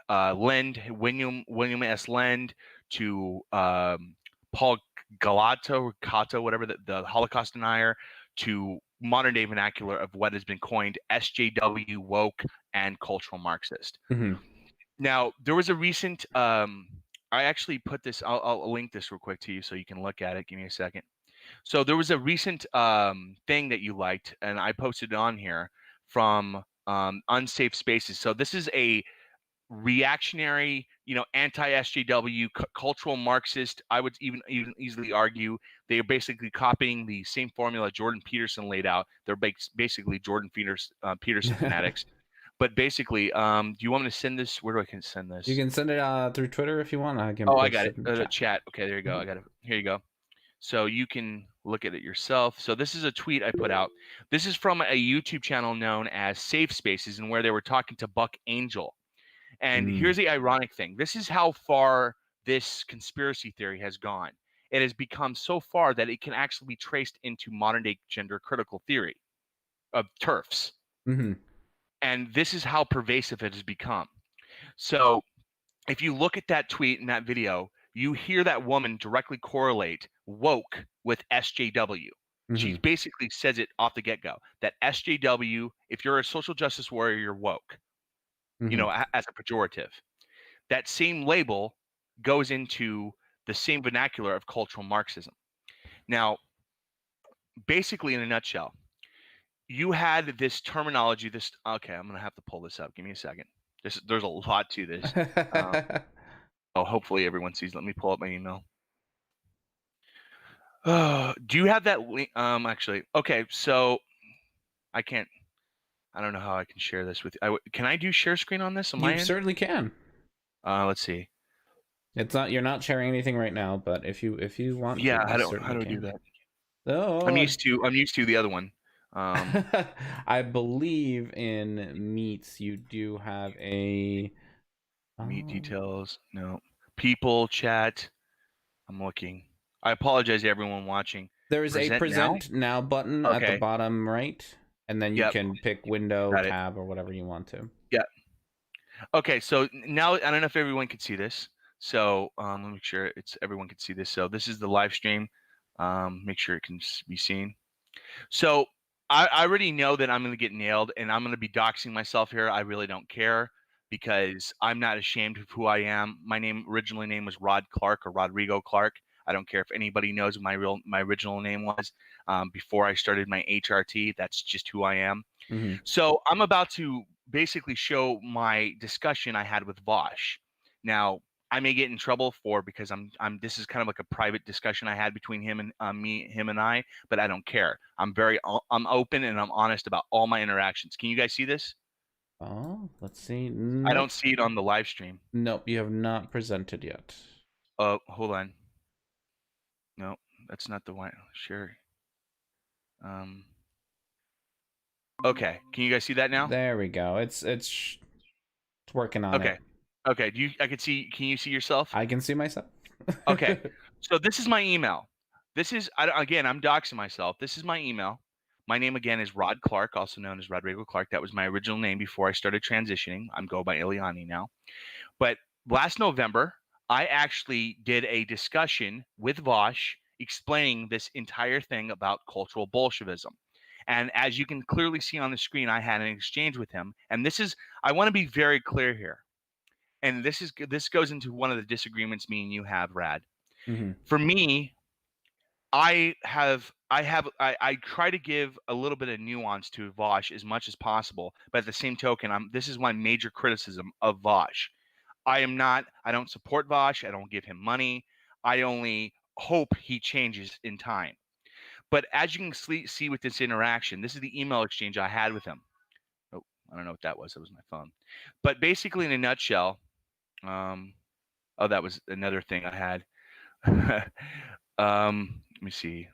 Speaker 3: William S. Lend to Paul Cato, whatever, the Holocaust denier, to modern day vernacular of what has been coined SJW, woke, and cultural Marxist.
Speaker 2: Mm-hmm.
Speaker 3: Now, there was a recent, I actually put this, I'll link this real quick to you so you can look at it. Give me a second. So there was a recent thing that you liked, and I posted it on here from Unsafe Spaces. So this is a reactionary, anti-SJW, cultural Marxist. I would even easily argue they are basically copying the same formula Jordan Peterson laid out. They're basically Jordan Peterson fanatics. But basically, do you want me to send this? Where do I can send this?
Speaker 2: You can send it through Twitter if you want. I can.
Speaker 3: I got it. Chat. Okay, there you go. I got it. Here you go. So you can look at it yourself. So this is a tweet I put out. This is from a YouTube channel known as Safe Spaces, and where they were talking to Buck Angel. And here's the ironic thing. This is how far this conspiracy theory has gone. It has become so far that it can actually be traced into modern day gender critical theory of TERFs.
Speaker 2: Mm-hmm.
Speaker 3: And this is how pervasive it has become. So if you look at that tweet and that video, you hear that woman directly correlate woke with SJW. Mm-hmm. She basically says it off the get-go, that SJW, if you're a social justice warrior, you're woke, as a pejorative. That same label goes into the same vernacular of cultural Marxism. Now, basically, in a nutshell, you had this terminology, okay, I'm going to have to pull this up. Give me a second. There's a lot to this. Hopefully everyone sees. Let me pull up my email. Do you have that link? Actually, okay, so I don't know how I can share this with you. Can I do share screen on this on my end?
Speaker 2: You certainly can.
Speaker 3: Let's see.
Speaker 2: You're not sharing anything right now, but if you want
Speaker 3: to, how do I do that?
Speaker 2: Oh,
Speaker 3: I'm used to the other one.
Speaker 2: I believe in Meets you do have a
Speaker 3: Meet details. No. People chat. I'm looking. I apologize to everyone watching.
Speaker 2: There is a present now button at the bottom right, and then you can pick window, tab, or whatever you want to.
Speaker 3: Yeah. Okay, so now I don't know if everyone can see this. So let me make sure everyone can see this. So this is the live stream. Make sure it can be seen. So I already know that I'm going to get nailed, and I'm going to be doxing myself here. I really don't care, because I'm not ashamed of who I am. My original name was Rod Clark, or Rodrigo Clark. I don't care if anybody knows what my original name was before I started my HRT. That's just who I am. Mm-hmm. So I'm about to basically show my discussion I had with Vosh. Now, I may get in trouble because this is kind of like a private discussion I had between him and him and I, but I don't care. I'm open and I'm honest about all my interactions. Can you guys see this?
Speaker 2: Oh, let's see. Nope.
Speaker 3: I don't see it on the live stream.
Speaker 2: Nope, you have not presented yet.
Speaker 3: Oh, hold on. No, that's not the one. Sure. Okay, can you guys see that now?
Speaker 2: There we go. It's working on it.
Speaker 3: Okay. Can you see yourself?
Speaker 2: I can see myself.
Speaker 3: Okay. So this is my email. I'm doxing myself. This is my email. My name again is Rod Clark, also known as Rodrigo Clark. That was my original name before I started transitioning. I'm go by Elliani now. But last November, I actually did a discussion with Vosh explaining this entire thing about cultural Bolshevism. And as you can clearly see on the screen, I had an exchange with him. And I want to be very clear here. And this goes into one of the disagreements me and you have, Rad. Mm-hmm. For me, I try to give a little bit of nuance to Vosh as much as possible, but at the same token, this is my major criticism of Vosh. I don't support Vosh. I don't give him money. I only hope he changes in time. But as you can see with this interaction, this is the email exchange I had with him. Oh, I don't know what that was. That was my phone. But basically, in a nutshell, that was another thing I had. Let me see.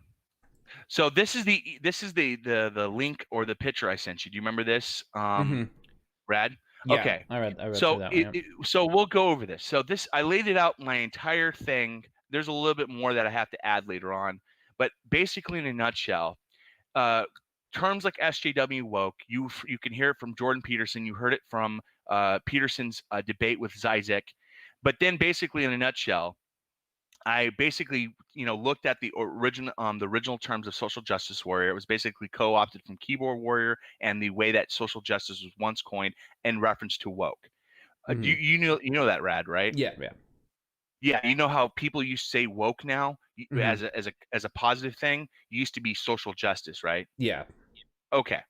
Speaker 3: So this is the link or the picture I sent you. Do you remember this, Brad?
Speaker 2: Yeah,
Speaker 3: okay.
Speaker 2: I read
Speaker 3: so
Speaker 2: that one,
Speaker 3: so we'll go over this. So I laid it out my entire thing. There's a little bit more that I have to add later on, but basically in a nutshell, terms like SJW woke, you can hear it from Jordan Peterson. You heard it from Peterson's debate with Zizek. But then basically in a nutshell, I basically, looked at the original terms of social justice warrior. It was basically co-opted from keyboard warrior and the way that social justice was once coined in reference to woke.
Speaker 2: Mm-hmm.
Speaker 3: You know that, Rad, right?
Speaker 2: Yeah.
Speaker 3: Yeah, you know how people used to say woke now
Speaker 2: Mm-hmm.
Speaker 3: as a positive thing? It used to be social justice, right?
Speaker 2: Yeah.
Speaker 3: Okay.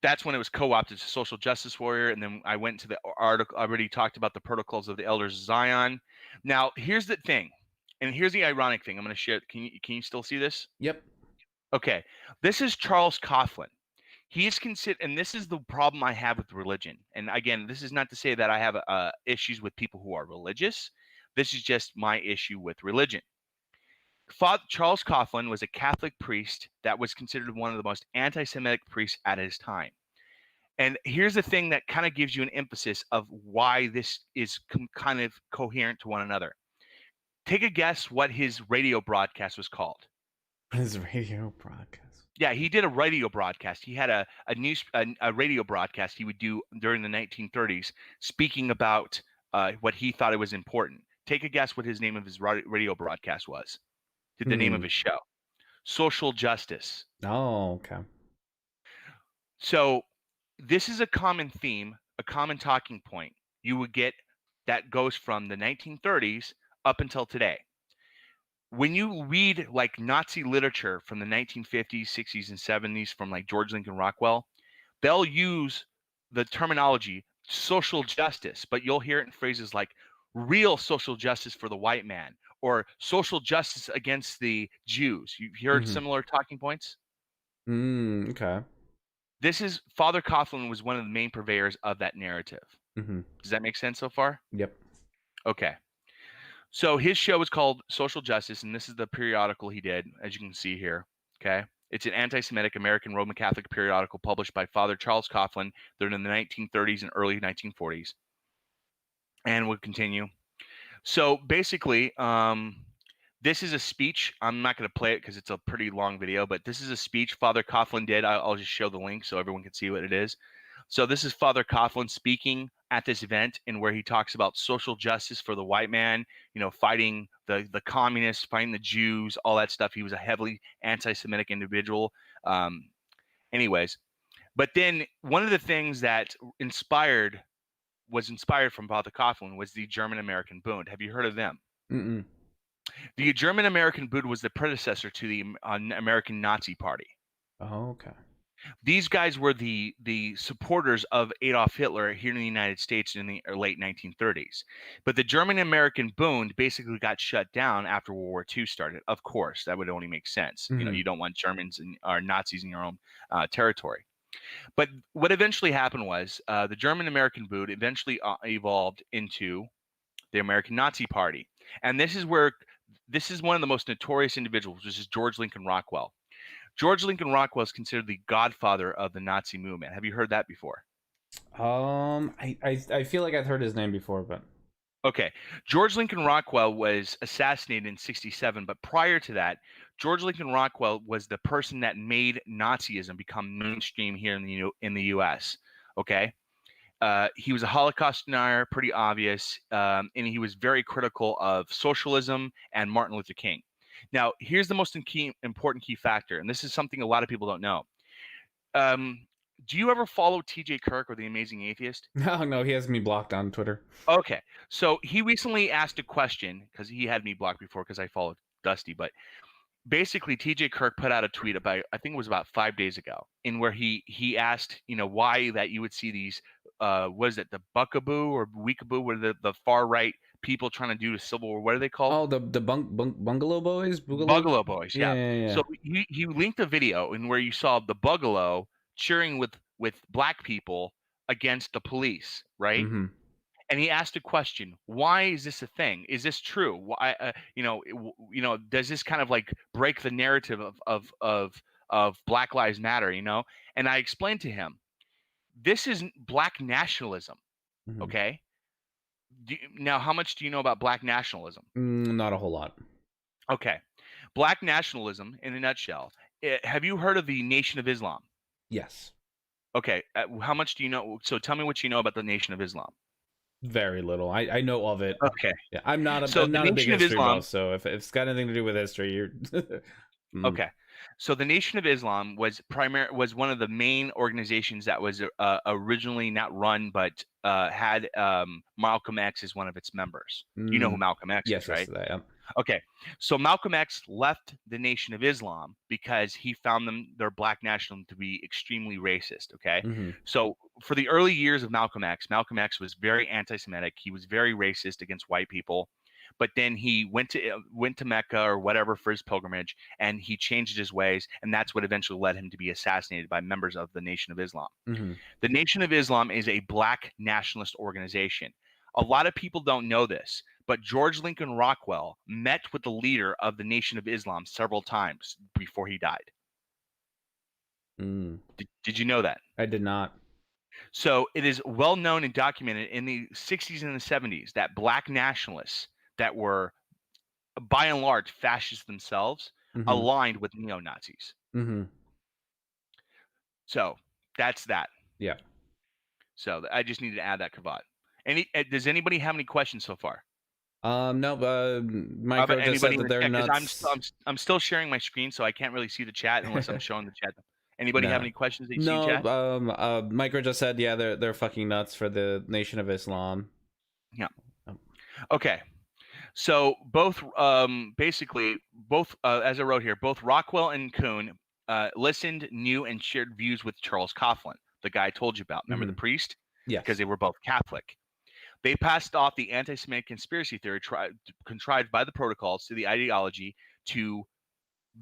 Speaker 3: That's when it was co-opted to social justice warrior, and then I went to the article. I already talked about the protocols of the elders of Zion. Now, here's the thing, and here's the ironic thing. I'm going to share. Can you still see this?
Speaker 2: Yep.
Speaker 3: Okay, this is Charles Coughlin. He is considered, and this is the problem I have with religion. And again, this is not to say that I have issues with people who are religious. This is just my issue with religion. Father Charles Coughlin was a Catholic priest that was considered one of the most anti-Semitic priests at his time. And here's the thing that kind of gives you an emphasis of why this is kind of coherent to one another. Take a guess what his radio broadcast was called.
Speaker 2: His radio broadcast.
Speaker 3: Yeah, he did a radio broadcast. He had a radio broadcast he would do during the 1930s, speaking about what he thought it was important. Take a guess what his name of his radio broadcast was. The name of his show, Social Justice.
Speaker 2: Oh, okay.
Speaker 3: So this is a common theme, a common talking point you would get that goes from the 1930s up until today. When you read like Nazi literature from the 1950s, 60s, and 70s from like George Lincoln Rockwell, they'll use the terminology social justice, but you'll hear it in phrases like real social justice for the white man or social justice against the Jews. You've heard similar talking points?
Speaker 2: Okay.
Speaker 3: This is Father Coughlin was one of the main purveyors of that narrative. Does that make sense so far?
Speaker 2: Yep.
Speaker 3: Okay. So his show is called Social Justice, and this is the periodical he did, as you can see here. Okay. It's an anti-Semitic American Roman Catholic periodical published by Father Charles Coughlin during the 1930s and early 1940s. And we'll continue. So basically, this is a speech. I'm not going to play it because it's a pretty long video, but this is a speech Father Coughlin did. I'll just show the link so everyone can see what it is. So this is Father Coughlin speaking at this event, and where he talks about social justice for the white man, fighting the communists, fighting the Jews, all that stuff. He was a heavily anti-Semitic individual. Anyways, but then one of the things that was inspired from Father Coughlin was the German American Bund. Have you heard of them?
Speaker 2: Mm-mm.
Speaker 3: The German American Bund was the predecessor to the American Nazi Party.
Speaker 2: Oh, okay.
Speaker 3: These guys were the supporters of Adolf Hitler here in the United States in the late 1930s. But the German American Bund basically got shut down after World War II started. Of course, that would only make sense. You don't want Germans or Nazis in your own territory. But what eventually happened was the German American Bund eventually evolved into the American Nazi Party. And this is one of the most notorious individuals, which is George Lincoln Rockwell. George Lincoln Rockwell is considered the godfather of the Nazi movement. Have you heard that before?
Speaker 2: I feel like I've heard his name before, but
Speaker 3: okay. George Lincoln Rockwell was assassinated in 1967, but prior to that, George Lincoln Rockwell was the person that made Nazism become mainstream here in the U.S. Okay. He was a Holocaust denier, pretty obvious, and he was very critical of socialism and Martin Luther King. Now, here's the most important key factor, and this is something a lot of people don't know. Do you ever follow TJ Kirk or The Amazing Atheist?
Speaker 2: No, he has me blocked on Twitter.
Speaker 3: Okay, so he recently asked a question, because he had me blocked before because I followed Dusty, but basically TJ Kirk put out a tweet about, I think it was about 5 days ago, in where he asked, why that you would see these, was it the Buckaboo or Weekaboo, where the far right people trying to do the Civil War? What are they called?
Speaker 2: Oh, the Bungalow Boys?
Speaker 3: Bungalow Boys, yeah.
Speaker 2: Yeah.
Speaker 3: So he linked a video in where you saw the Bungalow cheering with black people against the police, right? And he asked a question: why is this a thing? Is this true? Why, does this kind of like break the narrative of Black Lives Matter? And I explained to him, this is black nationalism. Okay. Now, how much do you know about black nationalism?
Speaker 2: Not a whole lot.
Speaker 3: Okay. Black nationalism, in a nutshell, have you heard of the Nation of Islam?
Speaker 2: Yes.
Speaker 3: Okay, how much do you know? So tell me what you know about the Nation of Islam.
Speaker 2: Very little. I know of it.
Speaker 3: Okay.
Speaker 2: Yeah, I'm not a
Speaker 3: So
Speaker 2: I'm
Speaker 3: the
Speaker 2: not a big
Speaker 3: Nation of
Speaker 2: history
Speaker 3: Islam.
Speaker 2: buff, so if it's got anything to do with history, you're
Speaker 3: Okay. So the Nation of Islam was one of the main organizations that was originally not run, but had Malcolm X as one of its members. You know who Malcolm X
Speaker 2: Yes,
Speaker 3: is, right?
Speaker 2: yes, I am.
Speaker 3: Okay. So Malcolm X left the Nation of Islam because he found their black nationalism to be extremely racist. Okay. So for the early years of Malcolm X was very anti-Semitic. He was very racist against white people. But then he went to Mecca or whatever for his pilgrimage, and he changed his ways, and that's what eventually led him to be assassinated by members of the Nation of Islam. The Nation of Islam is a black nationalist organization. A lot of people don't know this, but George Lincoln Rockwell met with the leader of the Nation of Islam several times before he died. Did you know that?
Speaker 2: I did not.
Speaker 3: So it is well known and documented in the 60s and the 70s that black nationalists that were, by and large, fascists themselves, aligned with neo-Nazis. So that's that.
Speaker 2: Yeah.
Speaker 3: So I just needed to add that, Kavat. Does anybody have any questions so far?
Speaker 2: No. Micro just said that they're nuts.
Speaker 3: I'm still sharing my screen, so I can't really see the chat unless I'm showing the chat. Anybody have any questions that you see in chat?
Speaker 2: No. Micro just said, yeah, they're fucking nuts for the Nation of Islam.
Speaker 3: Yeah. Okay. So both, basically, as I wrote here, both Rockwell and Kuhn listened, knew, and shared views with Charles Coughlin, the guy I told you about. Remember the priest?
Speaker 2: Yes.
Speaker 3: Because they were both Catholic. They passed off the anti-Semitic conspiracy theory contrived by the protocols to the ideology to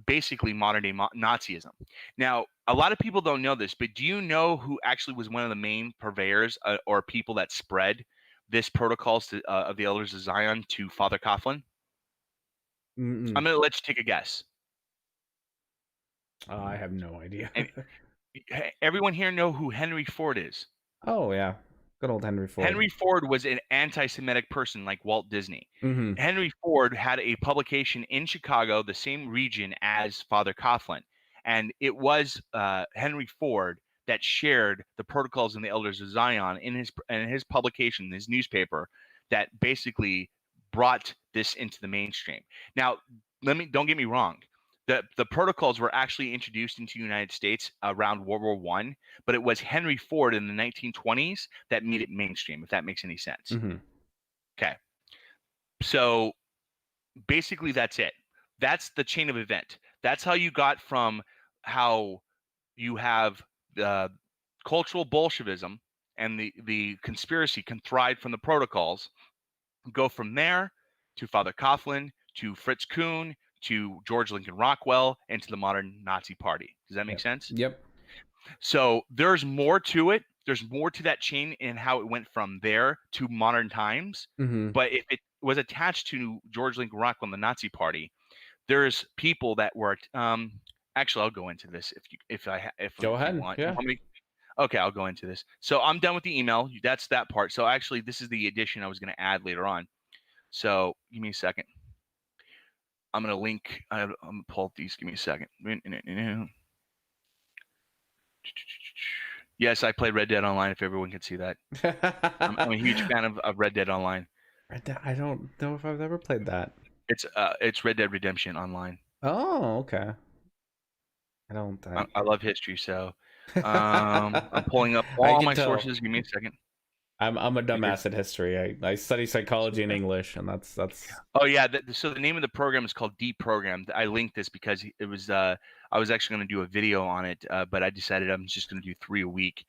Speaker 3: basically modern-day Nazism. Now, a lot of people don't know this, but do you know who actually was one of the main purveyors or people that spread this protocols of the Elders of Zion to Father Coughlin? I'm going to let you take a guess.
Speaker 2: I have no idea.
Speaker 3: Everyone here know who Henry Ford is?
Speaker 2: Oh, yeah. Good old Henry Ford.
Speaker 3: Henry Ford was an anti-Semitic person like Walt Disney. Henry Ford had a publication in Chicago, the same region as Father Coughlin. And it was Henry Ford that shared the protocols and the Elders of Zion in his publication, his newspaper, that basically brought this into the mainstream. Now, don't get me wrong. The protocols were actually introduced into the United States around World War I, but it was Henry Ford in the 1920s that made it mainstream, if that makes any sense. Okay. So basically that's it. That's the chain of event. That's how you got from how you have cultural Bolshevism and the conspiracy contrived from the protocols, go from there to Father Coughlin, to Fritz Kuhn, to George Lincoln Rockwell, and to the modern Nazi Party. Does that make sense?
Speaker 2: Yep.
Speaker 3: So there's more to it. There's more to that chain and how it went from there to modern times. But if it was attached to George Lincoln Rockwell and the Nazi Party, there's people that worked. Actually, I'll go into this if
Speaker 2: go ahead.
Speaker 3: You want.
Speaker 2: Yeah.
Speaker 3: Okay, I'll go into this. So I'm done with the email. That's that part. So actually, this is the addition I was going to add later on. So give me a second. I'm going to link. I'm going to pull up these. Give me a second. Yes, I played Red Dead Online, if everyone can see that. I'm a huge fan of Red Dead Online.
Speaker 2: Red Dead, I don't know if I've ever played that.
Speaker 3: It's Red Dead Redemption Online.
Speaker 2: Oh, okay.
Speaker 3: I love history, so I'm pulling up all my sources. Give me a second.
Speaker 2: I'm a dumbass at history. I study psychology and English, and that's.
Speaker 3: Oh yeah, so the name of the program is called Deprogram. I linked this because it was I was actually going to do a video on it, but I decided I'm just going to do 3 a week.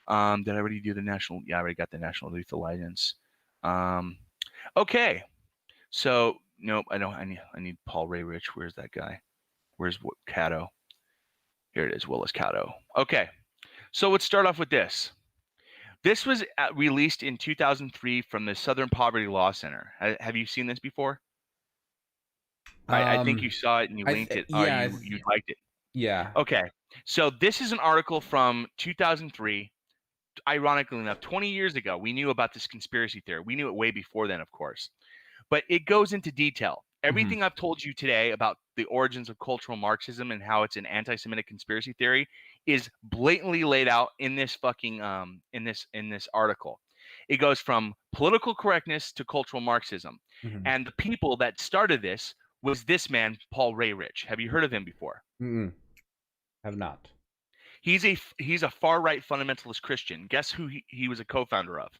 Speaker 3: Did I already do the national? Yeah, I already got the National Lethal License. Okay, so nope, I don't. I need Paul Ray Rich. Where's that guy? Where's Cato? Here it is, Willis Cato. Okay, so let's start off with this. This was released in 2003 from the Southern Poverty Law Center. Have you seen this before? I think you saw it and you linked it. Yeah, you liked it.
Speaker 2: Yeah.
Speaker 3: Okay. So this is an article from 2003. Ironically enough, 20 years ago, we knew about this conspiracy theory. We knew it way before then, of course. But it goes into detail. Everything I've told you today about the origins of cultural Marxism and how it's an anti-Semitic conspiracy theory is blatantly laid out in this fucking in this article. It goes from political correctness to cultural Marxism.
Speaker 2: Mhm.
Speaker 3: And the people that started this was this man, Paul Rayridge. Have you heard of him before?
Speaker 2: Mm-mm. Have not.
Speaker 3: He's a far right fundamentalist Christian. Guess who he was a co-founder of?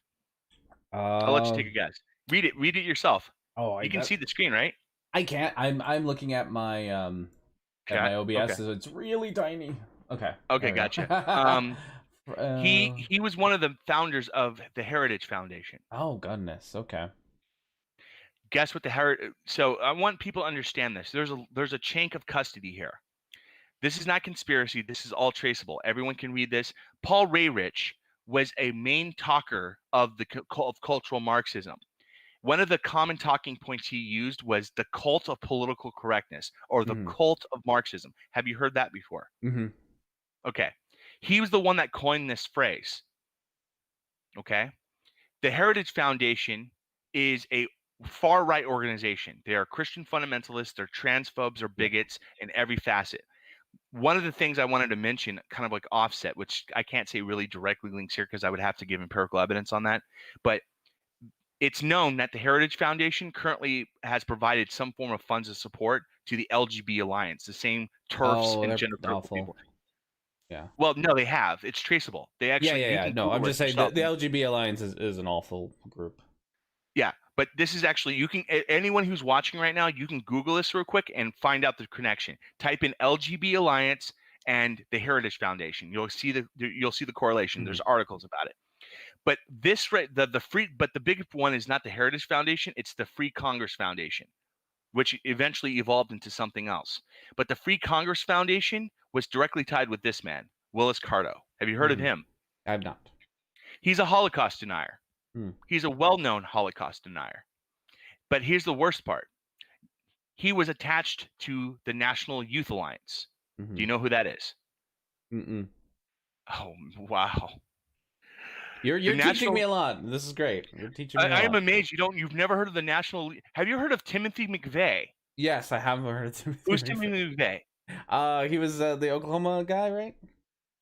Speaker 3: I'll let you take a guess. Read it yourself. You can see the screen, right?
Speaker 2: I can't. I'm looking at my OBS,
Speaker 3: Okay.
Speaker 2: so it's really tiny. Okay.
Speaker 3: Okay,
Speaker 2: there we go.
Speaker 3: gotcha. He was one of the founders of the Heritage Foundation.
Speaker 2: Oh goodness. Okay.
Speaker 3: Guess what the Heritage? So I want people to understand this. There's a chain of custody here. This is not conspiracy. This is all traceable. Everyone can read this. Paul Rayridge was a main talker of cultural Marxism. One of the common talking points he used was the cult of political correctness, or the cult of Marxism. Have you heard that before?
Speaker 2: Mm-hmm.
Speaker 3: Okay. He was the one that coined this phrase. Okay. The Heritage Foundation is a far right organization. They are Christian fundamentalists, they're transphobes or bigots in every facet. One of the things I wanted to mention, kind of like offset, which I can't say really directly links here because I would have to give empirical evidence on that, but it's known that the Heritage Foundation currently has provided some form of funds of support to the LGBT Alliance, the same TERFs and gender critical people.
Speaker 2: Yeah.
Speaker 3: Well, no, they have. It's traceable. They actually.
Speaker 2: Yeah. No, I'm just saying that the LGBT Alliance is an awful group.
Speaker 3: Yeah, but this is actually, you can, anyone who's watching right now, you can Google this real quick and find out the connection. Type in LGBT Alliance and the Heritage Foundation. You'll see the correlation. There's articles about it. But this the big one is not the Heritage Foundation, it's the Free Congress Foundation, which eventually evolved into something else. But the Free Congress Foundation was directly tied with this man, Willis Carto. Have you heard of him?
Speaker 2: I have not.
Speaker 3: He's a Holocaust denier. He's a well-known Holocaust denier. But here's the worst part. He was attached to the National Youth Alliance. Do you know who that is?
Speaker 2: Mm-mm.
Speaker 3: Oh, wow.
Speaker 2: You're teaching me a lot. This is great. You're teaching me a lot.
Speaker 3: I am amazed you've never heard of the National. Have you heard of Timothy McVeigh?
Speaker 2: Yes, I have heard of Timothy.
Speaker 3: Who's Timothy McVeigh?
Speaker 2: He was the Oklahoma guy, right?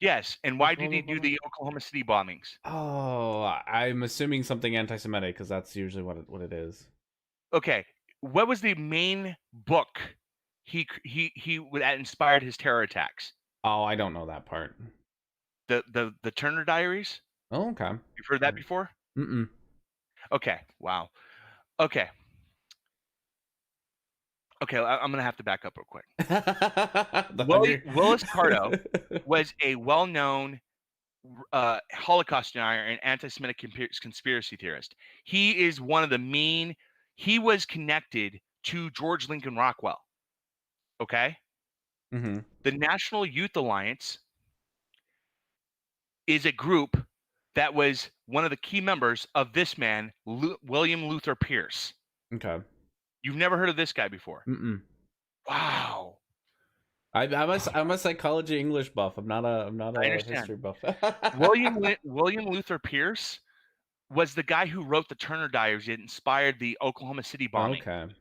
Speaker 3: Yes, and why did he do the Oklahoma City bombings?
Speaker 2: Oh, I'm assuming something anti-Semitic because that's usually what it is.
Speaker 3: Okay, what was the main book that inspired his terror attacks?
Speaker 2: Oh, I don't know that part.
Speaker 3: The Turner Diaries.
Speaker 2: Oh, okay.
Speaker 3: You've heard that before?
Speaker 2: Mm-mm.
Speaker 3: Okay. Wow. Okay. I'm gonna have to back up real quick. Willis Carto was a well-known Holocaust denier and anti-Semitic conspiracy theorist. He is one of the main. He was connected to George Lincoln Rockwell. Okay. The National Youth Alliance is a group that was one of the key members of this man, William Luther Pierce.
Speaker 2: Okay.
Speaker 3: You've never heard of this guy before?
Speaker 2: Mm-mm.
Speaker 3: Wow.
Speaker 2: I'm a psychology English buff. I'm not a history buff.
Speaker 3: William Luther Pierce was the guy who wrote the Turner Diaries that inspired the Oklahoma City bombing.
Speaker 2: Okay.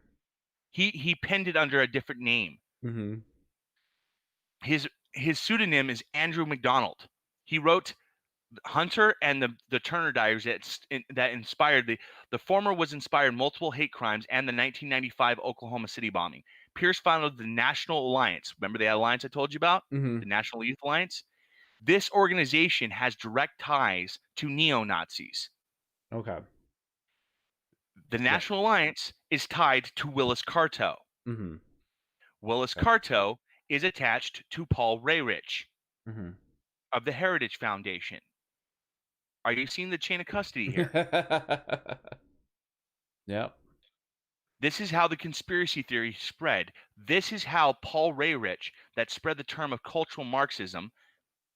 Speaker 2: He
Speaker 3: penned it under a different name. His pseudonym is Andrew McDonald. He wrote Hunter and the Turner Diaries that inspired the former was inspired multiple hate crimes and the 1995 Oklahoma City bombing. Pierce founded the National Alliance. Remember the alliance I told you about? The National Youth Alliance? This organization has direct ties to neo-Nazis.
Speaker 2: Okay.
Speaker 3: The National Alliance is tied to Willis Carto. Willis Carto is attached to Paul Rayridge of the Heritage Foundation. Are you seeing the chain of custody here?
Speaker 2: Yep.
Speaker 3: This is how the conspiracy theory spread. This is how Paul Rayridge, that spread the term of cultural Marxism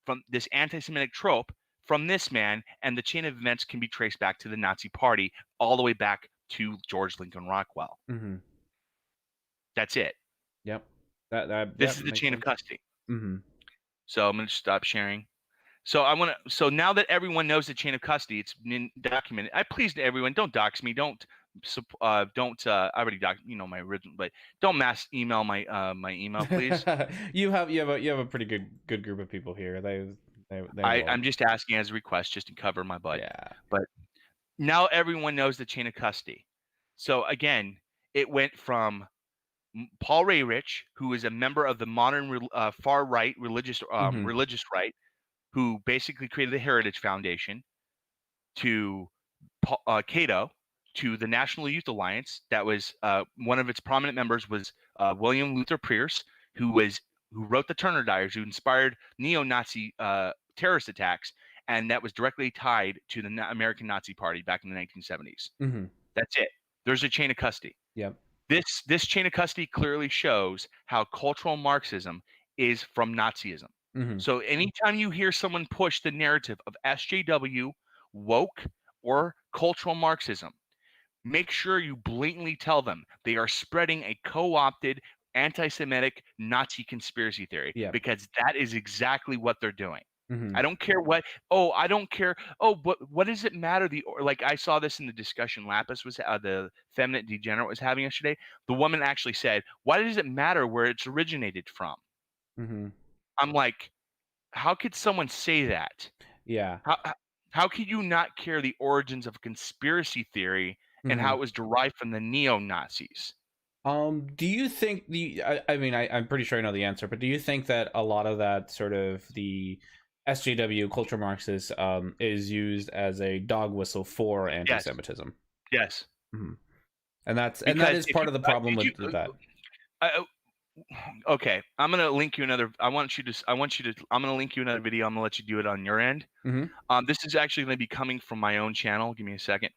Speaker 3: from this anti-Semitic trope, from this man, and the chain of events can be traced back to the Nazi Party, all the way back to George Lincoln Rockwell. That's it.
Speaker 2: Yep.
Speaker 3: This is the chain of custody. So I'm going to stop sharing. So now that everyone knows the chain of custody, it's been documented. I please to everyone, don't dox me. Don't don't. I already my original, but don't mass email my my email, please.
Speaker 2: you have a pretty good group of people here.
Speaker 3: I'm just asking as a request, just to cover my butt.
Speaker 2: Yeah.
Speaker 3: But now everyone knows the chain of custody. So again, it went from Paul Rayridge, who is a member of the modern far right religious right, who basically created the Heritage Foundation, to Cato, to the National Youth Alliance. That was one of its prominent members was William Luther Pierce, who wrote the Turner Diaries, who inspired neo-Nazi terrorist attacks, and that was directly tied to the American Nazi Party back in the 1970s.
Speaker 2: Mm-hmm.
Speaker 3: That's it. There's a chain of custody.
Speaker 2: Yep.
Speaker 3: This chain of custody clearly shows how cultural Marxism is from Nazism.
Speaker 2: Mm-hmm.
Speaker 3: So anytime you hear someone push the narrative of SJW, woke, or cultural Marxism, make sure you blatantly tell them they are spreading a co-opted anti-Semitic Nazi conspiracy theory, because that is exactly what they're doing.
Speaker 2: Mm-hmm.
Speaker 3: I don't care what. Oh, I don't care. Oh, what does it matter? Like I saw this in the discussion Lapis was the feminine degenerate was having yesterday. The woman actually said, "Why does it matter where it's originated from?"
Speaker 2: Mm-hmm.
Speaker 3: I'm like, how could someone say that?
Speaker 2: Yeah.
Speaker 3: How could you not care the origins of a conspiracy theory and how it was derived from the neo-Nazis?
Speaker 2: Do you think I'm pretty sure I know the answer, but do you think that a lot of that sort of the SJW cultural Marxist is used as a dog whistle for anti-Semitism?
Speaker 3: Yes.
Speaker 2: Mm-hmm. And that is part of the problem with that.
Speaker 3: Okay, I'm gonna link you another. I'm gonna link you another video. I'm gonna let you do it on your end.
Speaker 2: Mm-hmm.
Speaker 3: This is actually gonna be coming from my own channel. Give me a second.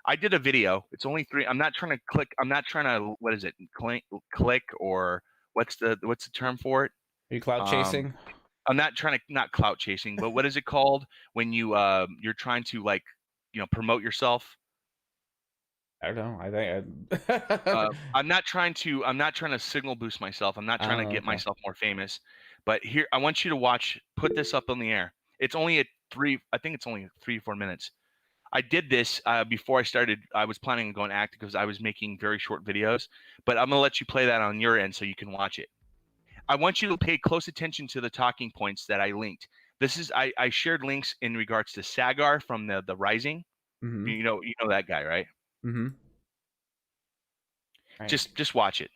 Speaker 3: I did a video. It's only 3. I'm not trying to click. I'm not trying to. What is it? Click or what's the term for it?
Speaker 2: Are you clout chasing?
Speaker 3: I'm not trying to not clout chasing, but what is it called when you're trying to promote yourself?
Speaker 2: I don't know. I think
Speaker 3: I'm not trying to signal boost myself. I'm not trying to get myself more famous. But here, I want you to watch. Put this up on the air. It's only I think it's only 3-4 minutes. I did this before I started. I was planning on going active because I was making very short videos. But I'm gonna let you play that on your end so you can watch it. I want you to pay close attention to the talking points that I linked. This is I shared links in regards to Sagar from the Rising.
Speaker 2: Mm-hmm.
Speaker 3: You know that guy, right?
Speaker 2: Mm-hmm. Right.
Speaker 3: Just watch it.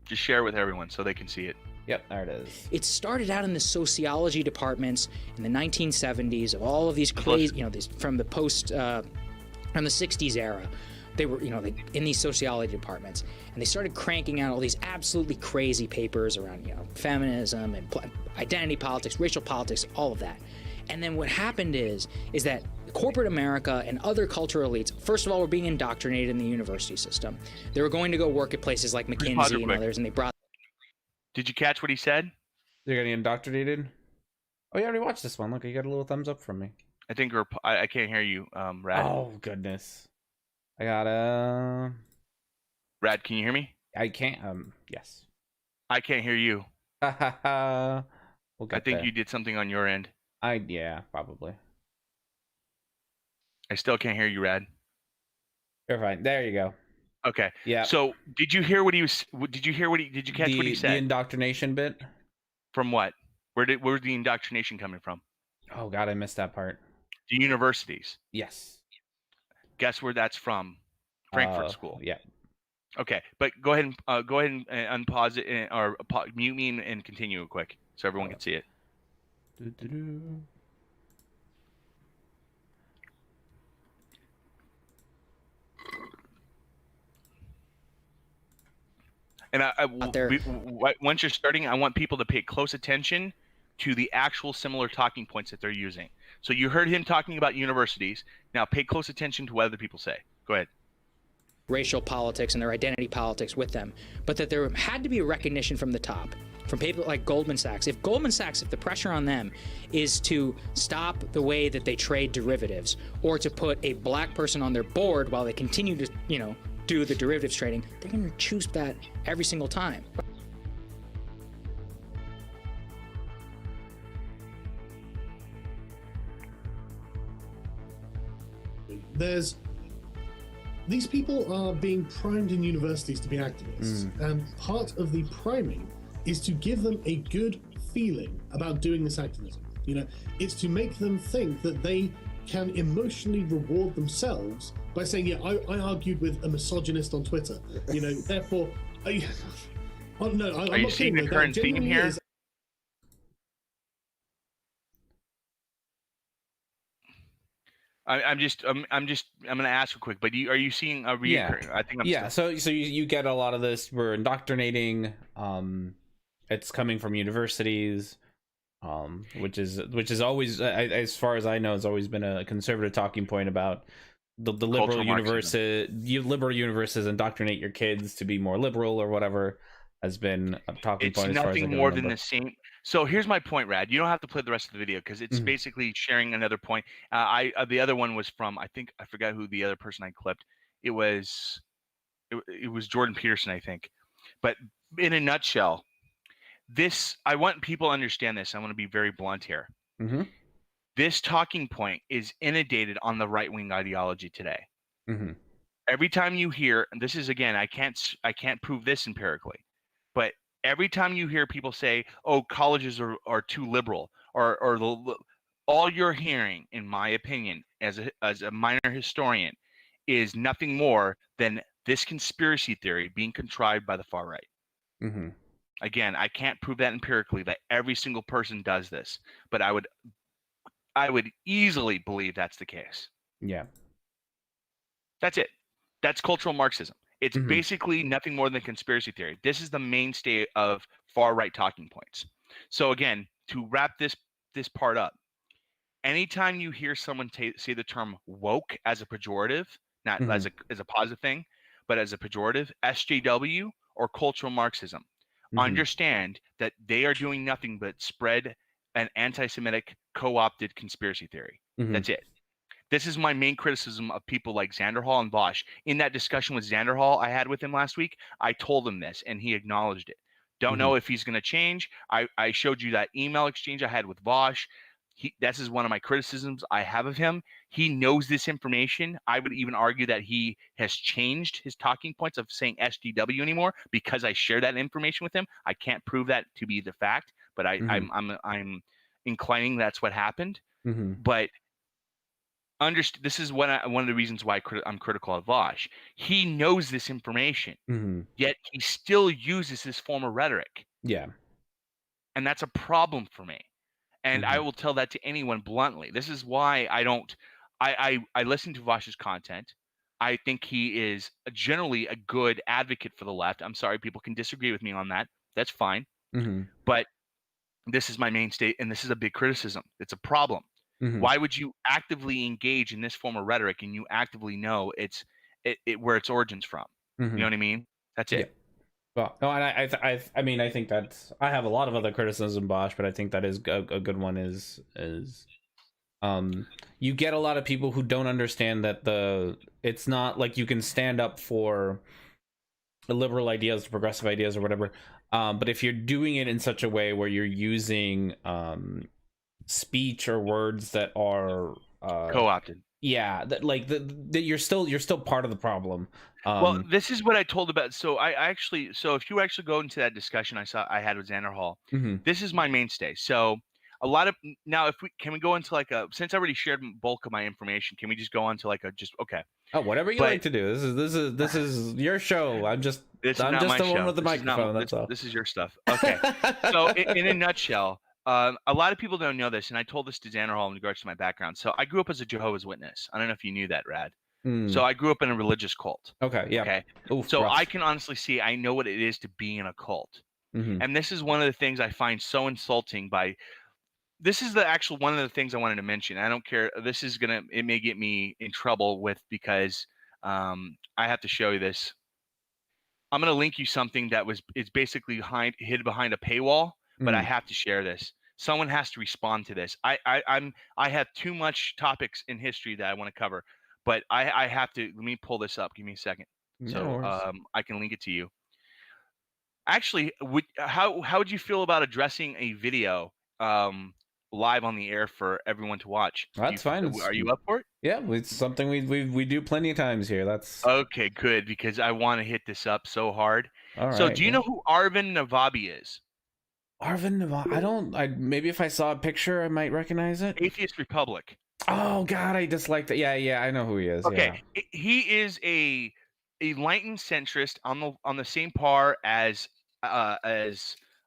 Speaker 3: Just share it with everyone so they can see it.
Speaker 2: Yep, there it is.
Speaker 6: It started out in the sociology departments in the 1970s of all of these crazy, from the from the 60s era. They were, in these sociology departments, and they started cranking out all these absolutely crazy papers around, feminism and identity politics, racial politics, all of that. And then what happened is that corporate America and other cultural elites, first of all, were being indoctrinated in the university system. They were going to go work at places like McKinsey and others, and they brought.
Speaker 3: Did you catch what he said?
Speaker 2: They're getting indoctrinated. Oh, you already watched this one. Look, you got a little thumbs up from me.
Speaker 3: I think I can't hear you, Rad.
Speaker 2: Oh goodness, I got
Speaker 3: Rad, can you hear me?
Speaker 2: I can't. Yes.
Speaker 3: I can't hear you.
Speaker 2: We'll
Speaker 3: I think
Speaker 2: there.
Speaker 3: you did something on your end.
Speaker 2: Yeah, probably.
Speaker 3: I still can't hear you, Rad.
Speaker 2: You're fine. There you go.
Speaker 3: Okay.
Speaker 2: Yeah.
Speaker 3: So did you hear what he was? Did you catch what he said?
Speaker 2: The indoctrination bit.
Speaker 3: From what? Where's the indoctrination coming from?
Speaker 2: Oh God, I missed that part.
Speaker 3: The universities.
Speaker 2: Yes.
Speaker 3: Guess where that's from? Frankfurt School.
Speaker 2: Yeah.
Speaker 3: Okay, but go ahead and unpause it or mute me and continue quick so everyone can see it. And once you're starting, I want people to pay close attention to the actual similar talking points that they're using. So you heard him talking about universities. Now pay close attention to what other people say. Go ahead.
Speaker 6: Racial politics and their identity politics with them, but that there had to be a recognition from the top, from people like Goldman Sachs. If the pressure on them is to stop the way that they trade derivatives or to put a black person on their board while they continue to, do the derivatives trading, they're going to choose that every single time.
Speaker 7: There's these people are being primed in universities to be activists, and part of the priming is to give them a good feeling about doing this activism. You know, it's to make them think that they can emotionally reward themselves by saying, yeah, I argued with a misogynist on Twitter, you know, therefore I'm
Speaker 3: Are you seeing the current theme here? I'm going to ask you quick, but are you seeing a reoccurring?
Speaker 2: Yeah.
Speaker 3: I think I'm
Speaker 2: yeah. So you get a lot of this. We're indoctrinating. It's coming from universities, which is always, as far as I know, has always been a conservative talking point about the liberal liberal universes indoctrinate your kids to be more liberal or whatever has been a talking point.
Speaker 3: It's
Speaker 2: as far as I
Speaker 3: nothing
Speaker 2: can
Speaker 3: more
Speaker 2: remember.
Speaker 3: than the same. So here's my point, Rad. You don't have to play the rest of the video because it's basically sharing another point. The other one was from, I forgot who the other person I clipped. It was Jordan Peterson, I think. But in a nutshell, I want people to understand this. I want to be very blunt here. This talking point is inundated on the right-wing ideology today. Every time you hear, and this is, again, I can't prove this empirically, but every time you hear people say, "Oh, colleges are too liberal," or all you're hearing, in my opinion, as a minor historian, is nothing more than this conspiracy theory being contrived by the far right. Again, I can't prove that empirically that every single person does this, but I would easily believe that's the case.
Speaker 2: Yeah.
Speaker 3: That's it. That's cultural Marxism. It's basically nothing more than conspiracy theory. This is the mainstay of far right talking points. So again, to wrap this part up, anytime you hear someone say the term woke as a pejorative, not as a positive thing, but as a pejorative, SJW or cultural Marxism, understand that they are doing nothing but spread an anti-Semitic co-opted conspiracy theory. That's it. This is my main criticism of people like Xander Hall and Vosh. In that discussion with Xander Hall I had with him last week, I told him this, and he acknowledged it. Don't know if he's going to change. I showed you that email exchange I had with Vosh. This is one of my criticisms I have of him. He knows this information. I would even argue that he has changed his talking points of saying SDW anymore because I share that information with him. I can't prove that to be the fact, but I'm inclining that's what happened. But this is one of the reasons why I'm critical of Vosh. He knows this information, yet he still uses this form of rhetoric.
Speaker 2: Yeah.
Speaker 3: And that's a problem for me. And I will tell that to anyone bluntly. This is why I listen to Vosh's content. I think he is generally a good advocate for the left. I'm sorry, people can disagree with me on that. That's fine. But this is my mainstay, and this is a big criticism. It's a problem. Why would you actively engage in this form of rhetoric and you actively know where its origins from? You know what I mean? That's it.
Speaker 2: Yeah. Well, no, and I mean, I think I have a lot of other criticism, Bosch, but I think that is a good one. Is you get a lot of people who don't understand that it's not like you can stand up for the liberal ideas, the progressive ideas, or whatever. But if you're doing it in such a way where you're using speech or words that are
Speaker 3: co-opted,
Speaker 2: that you're still part of the problem.
Speaker 3: Well, this is what I told about. So if you actually go into that discussion I had with Xander Hall, this is my mainstay. So a lot of now, can we go into since I already shared bulk of my information, can we just go on to okay?
Speaker 2: Oh, whatever you like to do. This is your show. I'm just the one with the microphone. That's all.
Speaker 3: This is your stuff. Okay. So in a nutshell, a lot of people don't know this, and I told this to Xander Hall in regards to my background. So I grew up as a Jehovah's Witness. I don't know if you knew that, Rad. So I grew up in a religious cult.
Speaker 2: Okay, yeah.
Speaker 3: Okay.
Speaker 2: Oof,
Speaker 3: so
Speaker 2: rough.
Speaker 3: I can honestly see I know what it is to be in a cult. And this is one of the things I find so insulting this is one of the things I wanted to mention. I don't care. It may get me in trouble because I have to show you this. I'm going to link you something that is basically hid behind a paywall, but I have to share this. Someone has to respond to this. I have too much topics in history that I want to cover, but I have to. Let me pull this up. Give me a second, I can link it to you. Actually, how would you feel about addressing a video live on the air for everyone to watch.
Speaker 2: That's fine.
Speaker 3: Are you up for it?
Speaker 2: Yeah, it's something we do plenty of times here. That's
Speaker 3: okay. Good, because I want to hit this up so hard.
Speaker 2: all right.
Speaker 3: So, do you know who Arvind Navabi is?
Speaker 2: Arvind Navabi? Maybe if I saw a picture, I might recognize it.
Speaker 3: Atheist Republic.
Speaker 2: Oh God, I dislike that. Yeah, I know who he is.
Speaker 3: Okay,
Speaker 2: yeah.
Speaker 3: He is a enlightened centrist on the same par as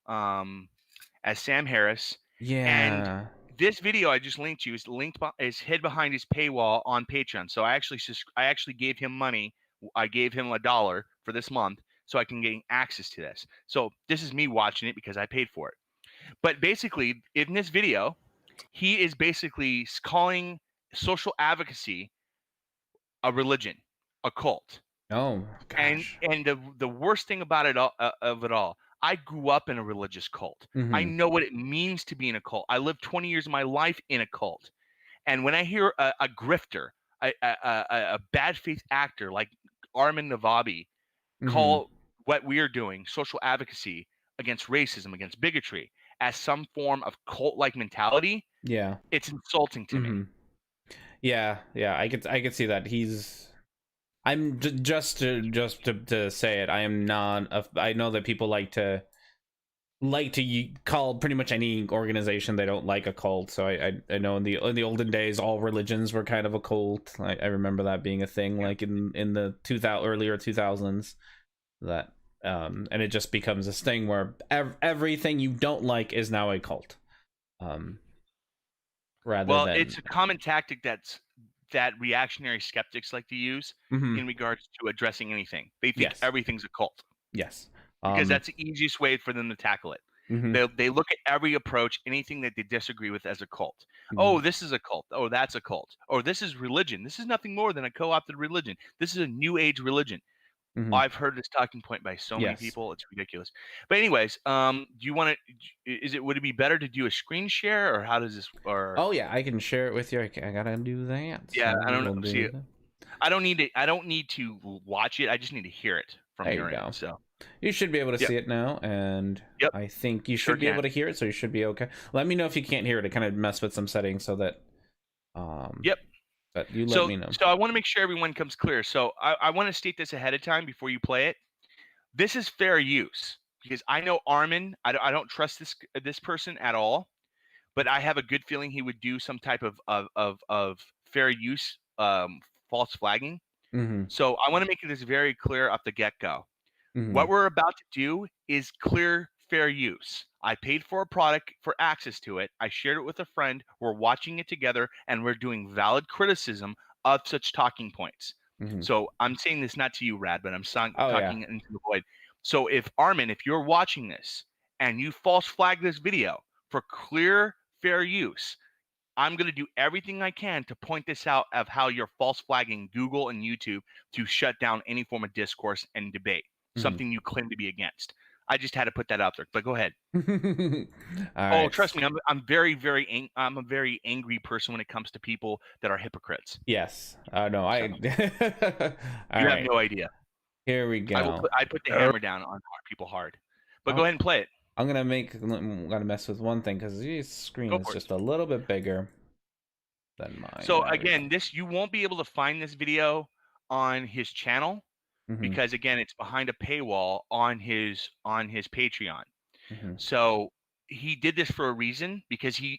Speaker 3: Sam Harris.
Speaker 2: Yeah.
Speaker 3: And this video I just linked you is hid behind his paywall on Patreon. So I actually gave him money. I gave him $1 for this month so I can gain access to this. So this is me watching it because I paid for it. But basically, in this video, he is basically calling social advocacy a religion, a cult.
Speaker 2: Oh gosh.
Speaker 3: And the worst thing about it all, I grew up in a religious cult.
Speaker 2: Mm-hmm.
Speaker 3: I know what it means to be in a cult. I lived 20 years of my life in a cult. And when I hear a grifter, a bad faith actor like Armin Navabi call what we are doing, social advocacy against racism, against bigotry, as some form of cult-like mentality,
Speaker 2: yeah,
Speaker 3: it's insulting to me.
Speaker 2: Yeah, I could see that. I'm just to say it. I am not. I know that people like to call pretty much any organization they don't like a cult. So I know in the olden days all religions were kind of a cult. I remember that being a thing, like in the earlier 2000s. That and it just becomes this thing where everything you don't like is now a cult.
Speaker 3: It's a common tactic that reactionary skeptics like to use in regards to addressing anything. They think everything's a cult.
Speaker 2: Yes.
Speaker 3: Because that's the easiest way for them to tackle it. They look at every approach, anything that they disagree with, as a cult. Oh, this is a cult. Oh, that's a cult. Or this is religion. This is nothing more than a co-opted religion. This is a new age religion. I've heard this talking point by so many people. It's ridiculous. But anyways, do you want to? Would it be better to do a screen share, or how does this? Or
Speaker 2: oh yeah, I can share it with you. I gotta do that.
Speaker 3: Yeah, so I don't know. See, I don't need to watch it. I just need to hear it from your end. So
Speaker 2: you should be able to see it now, and I think you should be able to hear it. So you should be okay. Let me know if you can't hear it. I kind of mess with some settings so that. But you let me know.
Speaker 3: So I want to make sure everyone comes clear. So I want to state this ahead of time before you play it. This is fair use, because I know Armin. I don't trust this person at all, but I have a good feeling he would do some type of fair use false flagging. So I want to make this very clear off the get-go. What we're about to do is clear fair use. I paid for a product for access to it. I shared it with a friend. We're watching it together, and we're doing valid criticism of such talking points. So I'm saying this not to you, Rad, but I'm talking into the void. So if Armin, if you're watching this and you false flag this video for clear fair use, I'm going to do everything I can to point this out of how you're false flagging Google and YouTube to shut down any form of discourse and debate, something you claim to be against. I just had to put that out there, but go ahead.
Speaker 2: Right.
Speaker 3: Trust me, I'm I'm a very angry person when it comes to people that are hypocrites.
Speaker 2: Yes. No, I.
Speaker 3: You have no idea.
Speaker 2: Here we go.
Speaker 3: I put the hammer down on people hard. But go ahead and play it.
Speaker 2: I'm gonna mess with one thing because the screen is just a little bit bigger than mine.
Speaker 3: So again, you won't be able to find this video on his channel. Because again, it's behind a paywall on his Patreon. So he did this for a reason, because he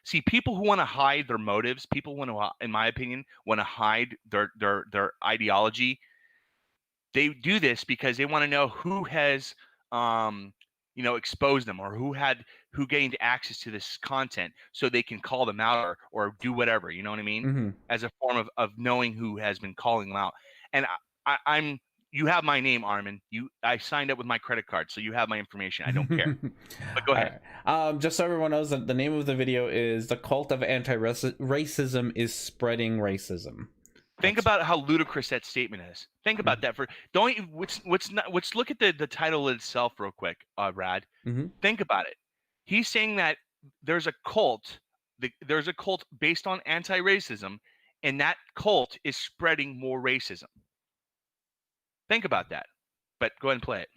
Speaker 3: see people who want to hide their motives, people want to, in my opinion, want to hide their ideology. They do this because they want to know who has exposed them, or who gained access to this content, so they can call them out or do whatever, you know what I mean? As a form of knowing who has been calling them out. And you have my name, Armin. I signed up with my credit card, so you have my information. I don't care. But go ahead.
Speaker 2: Just so everyone knows, that the name of the video is "The Cult of Anti-Racism is Spreading Racism."
Speaker 3: Think about how ludicrous that statement is. Think about that. Let's look at the title itself real quick, Rad. Think about it. He's saying that there's a cult. There's a cult based on anti-racism, and that cult is spreading more racism. Think about that. But go ahead and play it.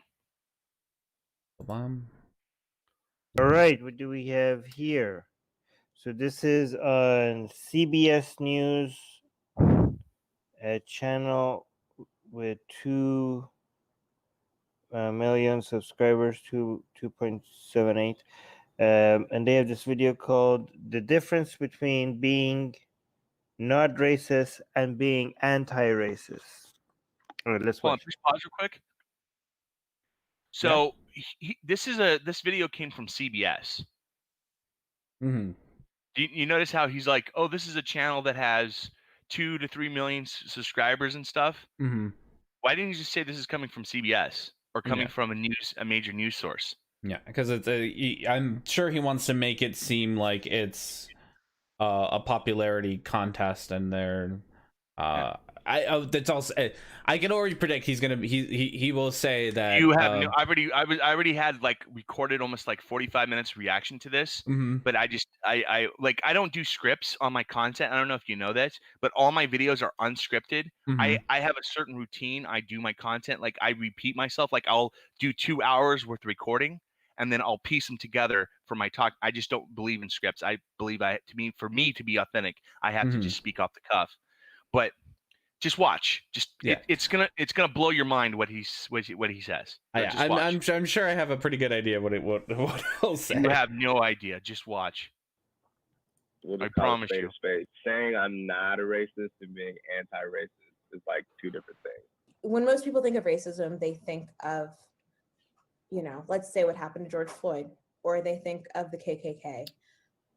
Speaker 8: All right, what do we have here? So this is on CBS News, a channel with 2 million subscribers, 2.78, and they have this video called "The Difference Between Being Not Racist and Being Anti-Racist." All right, let's
Speaker 3: Hold on,
Speaker 8: watch.
Speaker 3: please pause real quick. So this video came from CBS.
Speaker 2: Mm-hmm.
Speaker 3: You notice how he's like, oh, this is a channel that has 2 to 3 million subscribers and stuff.
Speaker 2: Mm-hmm.
Speaker 3: Why didn't you just say this is coming from CBS or coming
Speaker 2: Yeah.
Speaker 3: from a major news source?
Speaker 2: Yeah, because I'm sure he wants to make it seem like it's a popularity contest, and they're that's also I can already predict he will say that
Speaker 3: You have no. I already had like recorded almost like 45 minutes reaction to this,
Speaker 2: mm-hmm.
Speaker 3: but I don't do scripts on my content. I don't know if you know that, but all my videos are unscripted.
Speaker 2: Mm-hmm.
Speaker 3: I have a certain routine. I do my content, like I repeat myself. Like I'll do 2 hours worth of recording, and then I'll piece them together for my talk. I just don't believe in scripts. I believe for me to be authentic, I have to just speak off the cuff. But just watch. It's gonna blow your mind what he says.
Speaker 2: I'm sure I have a pretty good idea what he'll say.
Speaker 3: You have no idea. Just watch.
Speaker 9: We'll
Speaker 3: I promise you.
Speaker 9: Saying I'm not a racist and being anti-racist is like 2 different things.
Speaker 10: When most people think of racism, they think of, let's say what happened to George Floyd, or they think of the KKK,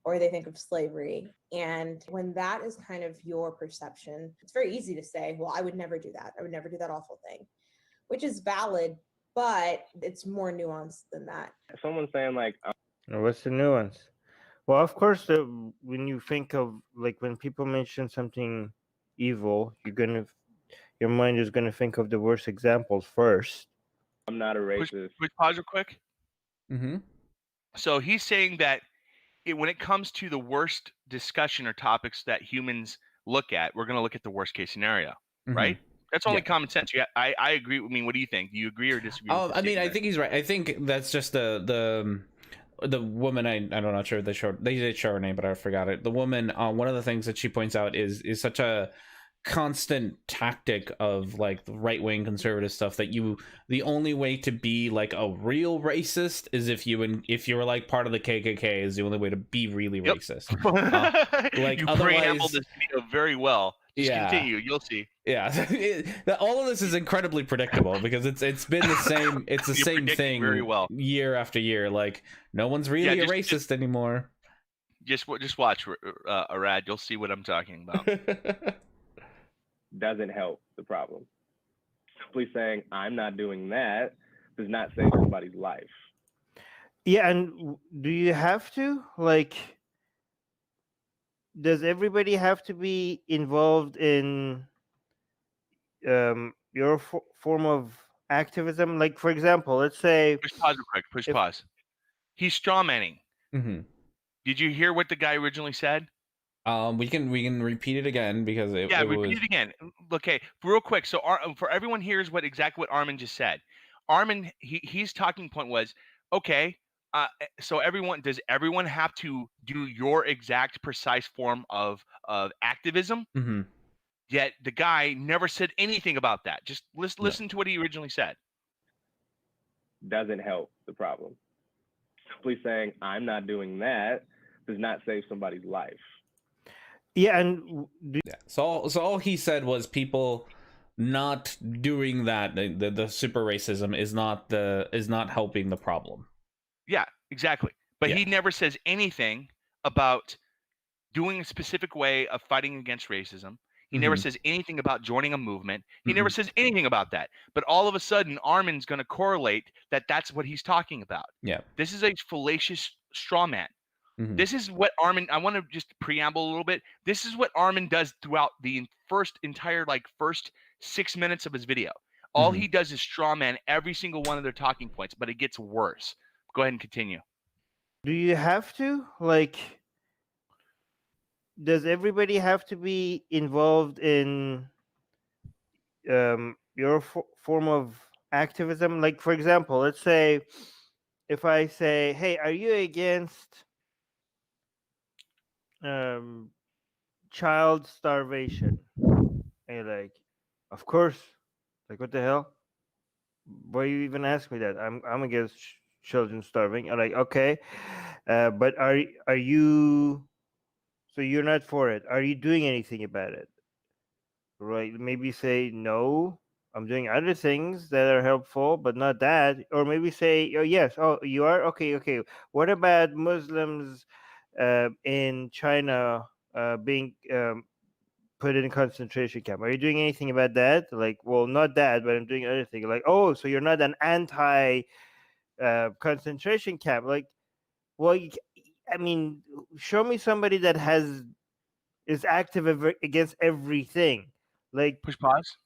Speaker 10: or they think of slavery. And when that is kind of your perception, it's very easy to say, well, I would never do that. I would never do that awful thing, which is valid, but it's more nuanced than that.
Speaker 9: Someone saying like,
Speaker 8: what's the nuance? Well, of course, when you think of, like, when people mention something evil, your mind is gonna think of the worst examples first.
Speaker 9: I'm not a racist.
Speaker 3: Push pause real quick.
Speaker 2: Mm-hmm.
Speaker 3: So he's saying that when it comes to the worst discussion or topics that humans look at, we're going to look at the worst case scenario, right? That's only common sense. Yeah, I agree. I mean, what do you think? Do you agree or disagree?
Speaker 2: I mean, I think he's right. I think that's just the woman. I'm not sure they did show her name, but I forgot it. The woman. One of the things that she points out is such a constant tactic of like the right-wing conservative stuff that the only way to be like a real racist is if you were like part of the KKK is the only way to be really racist.
Speaker 3: Like you preambled this video very well. Just continue, you'll see.
Speaker 2: Yeah, all of this is incredibly predictable because it's been the same. It's the same thing
Speaker 3: very well.
Speaker 2: Year after year. Like no one's really a racist anymore.
Speaker 3: Just watch, Arad. You'll see what I'm talking about.
Speaker 9: Doesn't help the problem. Simply saying I'm not doing that does not save somebody's life.
Speaker 8: Yeah, and do you have to? Like, does everybody have to be involved in your form of activism? Like, for example, let's say...
Speaker 3: Push pause real quick. Pause. He's strawmanning.
Speaker 2: Mm-hmm.
Speaker 3: Did you hear what the guy originally said?
Speaker 2: We can repeat it again because
Speaker 3: repeat it again. Okay, real quick. So for everyone, here's exactly what Armin just said. Armin, his talking point was, okay, so does everyone have to do your exact precise form of activism?
Speaker 2: Mm-hmm.
Speaker 3: Yet the guy never said anything about that. Just listen to what he originally said.
Speaker 9: Doesn't help the problem. Simply saying I'm not doing that does not save somebody's life.
Speaker 8: Yeah, and
Speaker 2: so all he said was people not doing that. The super racism is not helping the problem.
Speaker 3: Yeah, exactly. But he never says anything about doing a specific way of fighting against racism. He never says anything about joining a movement. He never says anything about that. But all of a sudden, Armin's going to correlate that that's what he's talking about.
Speaker 2: Yeah.
Speaker 3: This is a fallacious straw man. This is what Armin, I want to just preamble a little bit. This is what Armin does throughout the first 6 minutes of his video. All he does is straw man every single one of their talking points, but it gets worse. Go ahead and continue.
Speaker 8: Do you have to? Like, does everybody have to be involved in your form of activism? Like, for example, let's say if I say, "Hey, are you against child starvation?" And you're like, "Of course." Like, what the hell? Why you even ask me that? I'm against children starving. I'm like, okay, but are you? So you're not for it? Are you doing anything about it? Right? Maybe say no. I'm doing other things that are helpful, but not that. Or maybe say, oh yes, oh you are okay, okay. What about Muslims in China being put in concentration camp? Are you doing anything about that? Like, well, not that, but I'm doing other things. Like, oh, so you're not an anti concentration camp? Like, well, I mean, show me somebody that is active against everything. Like,
Speaker 3: Push pause.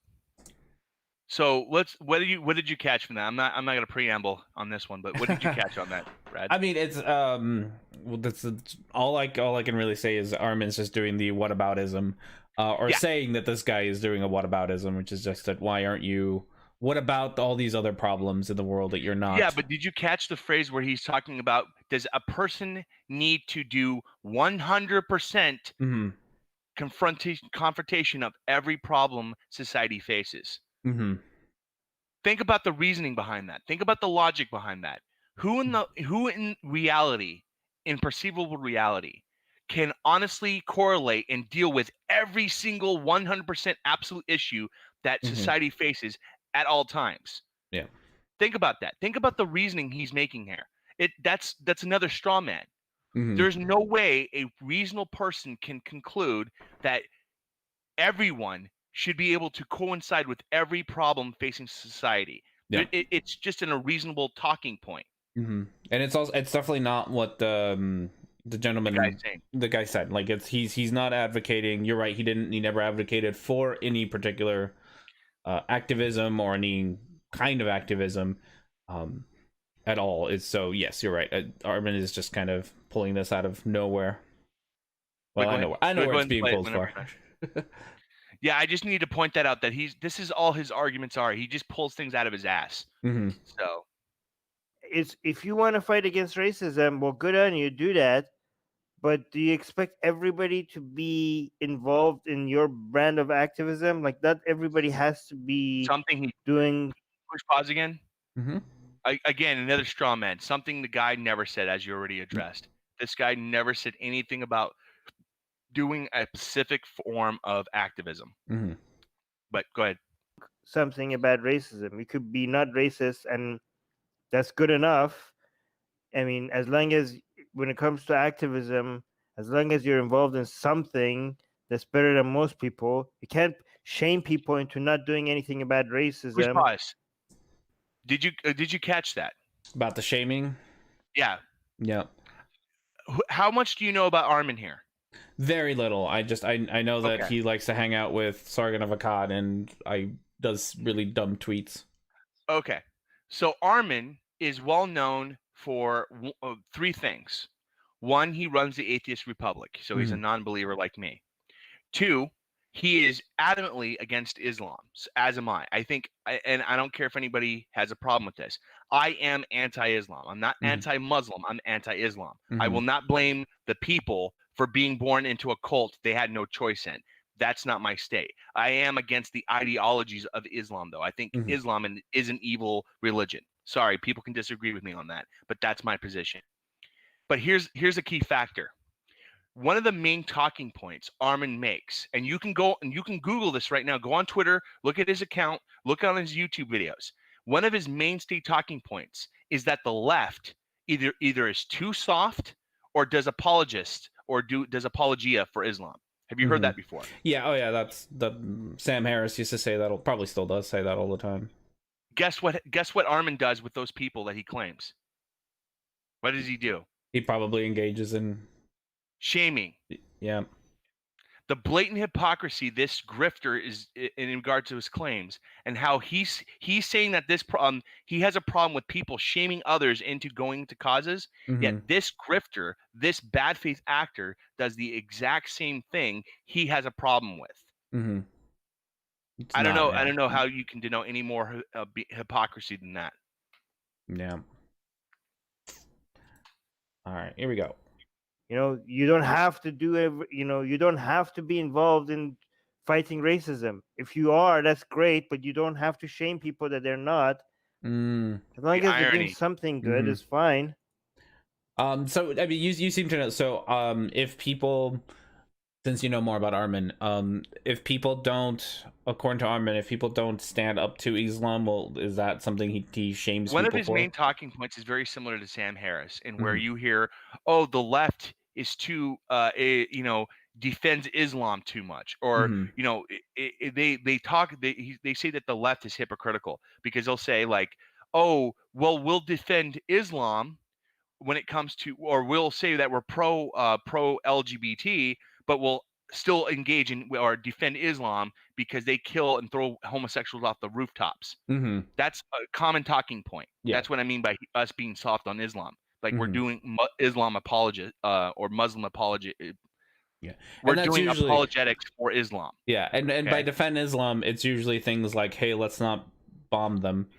Speaker 3: So what did you catch from that? I'm not gonna preamble on this one, but what did you catch on that, Brad?
Speaker 2: I mean, it's well, that's all I can really say is Armin's just doing the whataboutism, or saying that this guy is doing a whataboutism, which is just that why aren't you? What about all these other problems in the world that you're not?
Speaker 3: Yeah, but did you catch the phrase where he's talking about does a person need to do 100% confrontation of every problem society faces? Think about the reasoning behind that. Think about the logic behind that. Who in reality, in perceivable reality, can honestly correlate and deal with every single 100% absolute issue that society faces at all times?
Speaker 2: Yeah.
Speaker 3: Think about that. Think about the reasoning he's making here. That's another straw man. There's no way a reasonable person can conclude that everyone should be able to coincide with every problem facing society.
Speaker 2: Yeah.
Speaker 3: It's just in a reasonable talking point.
Speaker 2: And it's definitely not what the gentleman, the guy said. Like, he's not advocating. You're right. He never advocated for any particular activism or any kind of activism at all. It's so yes, you're right. Armin is just kind of pulling this out of nowhere. Well, I know where it's being pulled for.
Speaker 3: Yeah, I just need to point that out that this is all his arguments are. He just pulls things out of his ass. So
Speaker 8: it's if you want to fight against racism, well, good on you, do that. But do you expect everybody to be involved in your brand of activism? Like, not everybody has to be
Speaker 3: something he
Speaker 8: doing.
Speaker 3: Push pause again. Again, another straw man. Something the guy never said, as you already addressed. This guy never said anything about doing a specific form of activism. But go ahead.
Speaker 8: Something about racism. You could be not racist, and that's good enough. I mean, as long as when it comes to activism, as long as you're involved in something that's better than most people, you can't shame people into not doing anything about racism.
Speaker 3: Push pause. Did you catch that
Speaker 2: about the shaming?
Speaker 3: Yeah.
Speaker 2: Yeah.
Speaker 3: How much do you know about Armin here?
Speaker 2: Very little. I know that he likes to hang out with Sargon of Akkad and does really dumb tweets.
Speaker 3: Okay. So Armin is well known for three things. One, he runs the Atheist Republic, so he's a non-believer like me. Two, he is adamantly against Islam, as am I. I think, and I don't care if anybody has a problem with this. I am anti-Islam. I'm not anti-Muslim. I'm anti-Islam. I will not blame the people for being born into a cult they had no choice in. That's not my state. I am against the ideologies of Islam, though. I think Islam is an evil religion. Sorry, people can disagree with me on that, but that's my position. But here's a key factor. One of the main talking points Armin makes, and you can go and you can Google this right now. Go on Twitter, look at his account, look on his YouTube videos. One of his mainstay talking points is that the left either is too soft or does apologia for Islam. Have you heard that before?
Speaker 2: Yeah. Oh, yeah. That's Sam Harris used to say that. Probably still does say that all the time.
Speaker 3: Guess what Armin does with those people that he claims? What does he do?
Speaker 2: He probably engages in
Speaker 3: shaming.
Speaker 2: Yeah.
Speaker 3: The blatant hypocrisy this grifter is in regard to his claims, and how he's saying that he has a problem with people shaming others into going to causes. Yet this grifter, this bad faith actor, does the exact same thing he has a problem with. I don't know. I don't know how you can denote any more hypocrisy than that.
Speaker 2: Yeah. All right, here we go.
Speaker 8: You don't have to do you don't have to be involved in fighting racism. If you are, that's great, but you don't have to shame people that they're not. As long as they're doing something good, it's fine.
Speaker 2: So I mean, you seem to know. So if people, since you know more about Armin, if people don't, according to Armin, if people don't stand up to Islam, well, is that something he shames
Speaker 3: One
Speaker 2: people
Speaker 3: of his
Speaker 2: for?
Speaker 3: main talking points is very similar to Sam Harris, in where you hear, "Oh, the left is too, defends Islam too much," or they say that the left is hypocritical because they'll say like, "Oh, well, we'll defend Islam when it comes to, or we'll say that we're pro LGBT, but we'll still engage in or defend Islam because they kill and throw homosexuals off the rooftops." That's a common talking point. That's what I mean by us being soft on Islam. Like we're doing Islam apology or Muslim apology.
Speaker 2: Yeah,
Speaker 3: we're
Speaker 2: and that's
Speaker 3: doing
Speaker 2: usually
Speaker 3: apologetics for Islam.
Speaker 2: Yeah, and
Speaker 3: Okay?
Speaker 2: by defend Islam, it's usually things like, "Hey, let's not bomb them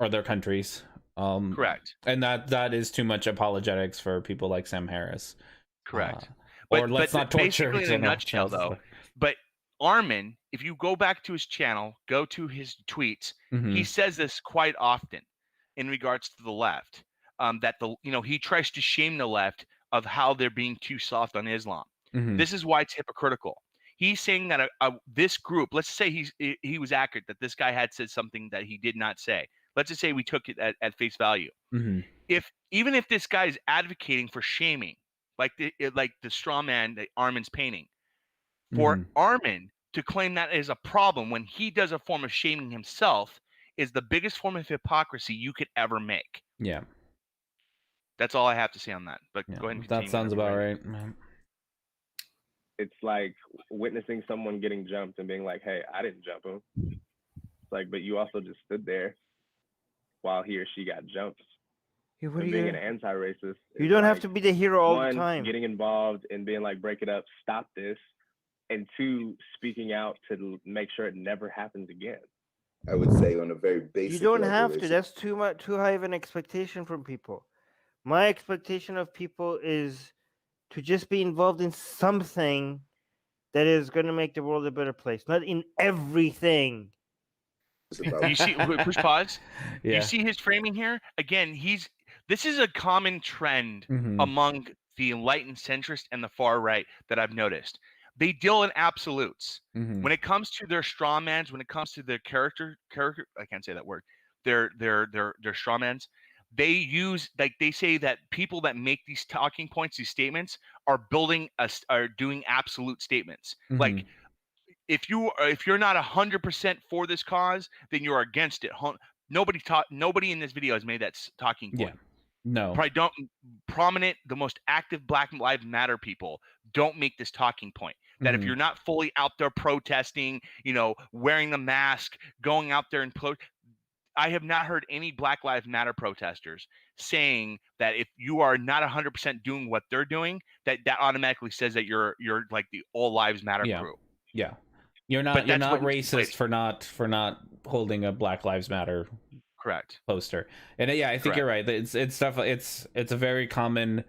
Speaker 2: or their countries."
Speaker 3: Correct.
Speaker 2: And that is too much apologetics for people like Sam Harris.
Speaker 3: Correct.
Speaker 2: Or let's not torture.
Speaker 3: Basically, in a nutshell, though. But Armin, if you go back to his channel, go to his tweets, he says this quite often in regards to the left. That he tries to shame the left of how they're being too soft on Islam. This is why it's hypocritical. He's saying that this group, let's say he was accurate, that this guy had said something that he did not say. Let's just say we took it at face value. Even if this guy is advocating for shaming, like the straw man that Armin's painting, for Armin to claim that is a problem when he does a form of shaming himself is the biggest form of hypocrisy you could ever make.
Speaker 2: Yeah.
Speaker 3: That's all I have to say on that. But go ahead and continue.
Speaker 2: That sounds about right.
Speaker 9: It's like witnessing someone getting jumped and being like, "Hey, I didn't jump him." It's like, but you also just stood there while he or she got jumped.
Speaker 8: Yeah,
Speaker 9: being an anti-racist,
Speaker 8: you don't have to be the hero all the time.
Speaker 9: Getting involved and being like, break it up, stop this, and 2, speaking out to make sure it never happens again.
Speaker 11: I would say on a very basic
Speaker 8: You don't
Speaker 11: level,
Speaker 8: have to. That's too high of an expectation from people. My expectation of people is to just be involved in something that is going to make the world a better place, not in everything.
Speaker 3: You see, push pause.
Speaker 2: Yeah.
Speaker 3: You see his framing here again. This is a common trend among the enlightened centrist and the far right that I've noticed. They deal in absolutes when it comes to their strawmans. When it comes to their character, I can't say that word. Their strawmans. They use, like, they say that people that make these talking points, these statements, are doing absolute statements. Like, if you're not 100% for this cause, then you're against it. Nobody in this video has made that talking point.
Speaker 2: Yeah. No.
Speaker 3: Probably prominent, the most active Black Lives Matter people don't make this talking point. That if you're not fully out there protesting, wearing the mask, going out there and I have not heard any Black Lives Matter protesters saying that if you are not 100% doing what they're doing, that automatically says that you're like the All Lives Matter crew.
Speaker 2: Yeah. You're not racist for not holding a Black Lives Matter poster. And yeah, I think you're right. It's stuff. It's a very common.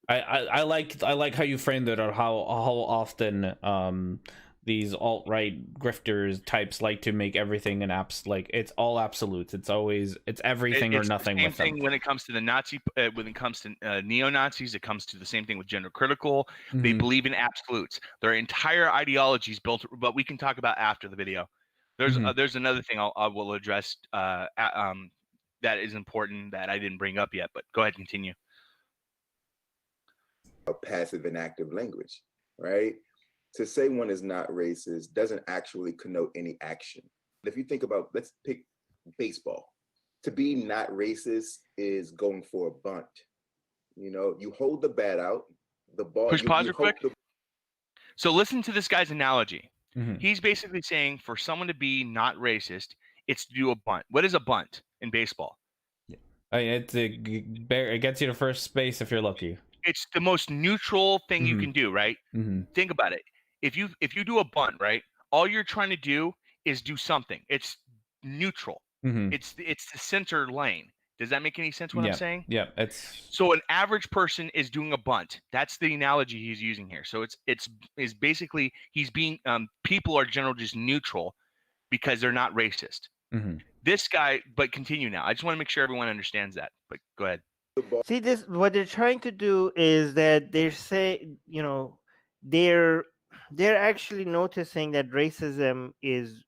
Speaker 2: I like how you framed it, or how often these alt-right grifters types like to make everything an like it's all absolutes. It's always everything or nothing.
Speaker 3: Same
Speaker 2: with
Speaker 3: thing
Speaker 2: them.
Speaker 3: When it comes to the Nazi, when it comes to neo-Nazis, it comes to the same thing with gender critical. They believe in absolutes. Their entire ideology is built, but we can talk about after the video. There's another thing I will address that is important that I didn't bring up yet, but go ahead, continue.
Speaker 11: A passive and active language, right? To say one is not racist doesn't actually connote any action. If you think about, let's pick baseball. To be not racist is going for a bunt. You hold the bat out, the ball.
Speaker 3: Push pause real quick. So listen to this guy's analogy. He's basically saying for someone to be not racist, it's to do a bunt. What is a bunt in baseball?
Speaker 2: It gets you to first base if you're lucky.
Speaker 3: It's the most neutral thing you can do, right? Think about it. If you do a bunt, right, all you're trying to do is do something. It's neutral. It's the center lane. Does that make any sense what I'm saying?
Speaker 2: Yeah, it's
Speaker 3: so an average person is doing a bunt. That's the analogy he's using here. So it's basically he's being people are generally just neutral because they're not racist. This guy, but continue now. I just want to make sure everyone understands that. But go ahead.
Speaker 8: See, this what they're trying to do is that they're saying, you know, they're actually noticing that racism is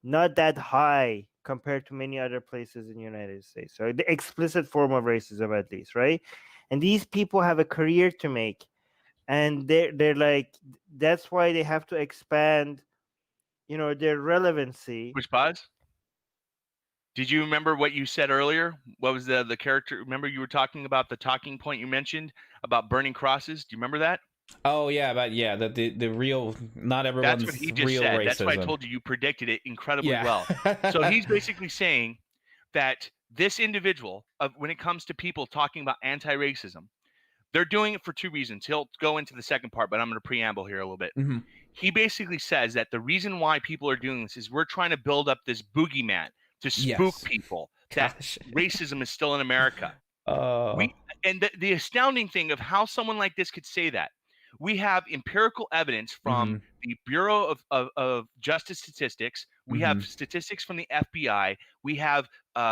Speaker 8: not that high compared to many other places in the United States. So the explicit form of racism, at least, right? And these people have a career to make, and they're like, that's why they have to expand, you know, their relevancy.
Speaker 3: Which pause? Did you remember what you said earlier? What was the character? Remember you were talking about the talking point you mentioned about burning crosses? Do you remember that?
Speaker 2: Oh yeah, but yeah, that the real, not everyone's
Speaker 3: That's what he just
Speaker 2: real
Speaker 3: said.
Speaker 2: racism.
Speaker 3: That's why I told you you predicted it incredibly well. So he's basically saying that this individual, when it comes to people talking about anti-racism, they're doing it for two reasons. He'll go into the second part, but I'm going to preamble here a little bit. He basically says that the reason why people are doing this is we're trying to build up this boogeyman to spook people that racism is still in America. And the astounding thing of how someone like this could say that, we have empirical evidence from the Bureau of Justice Statistics. We have statistics from the FBI. We have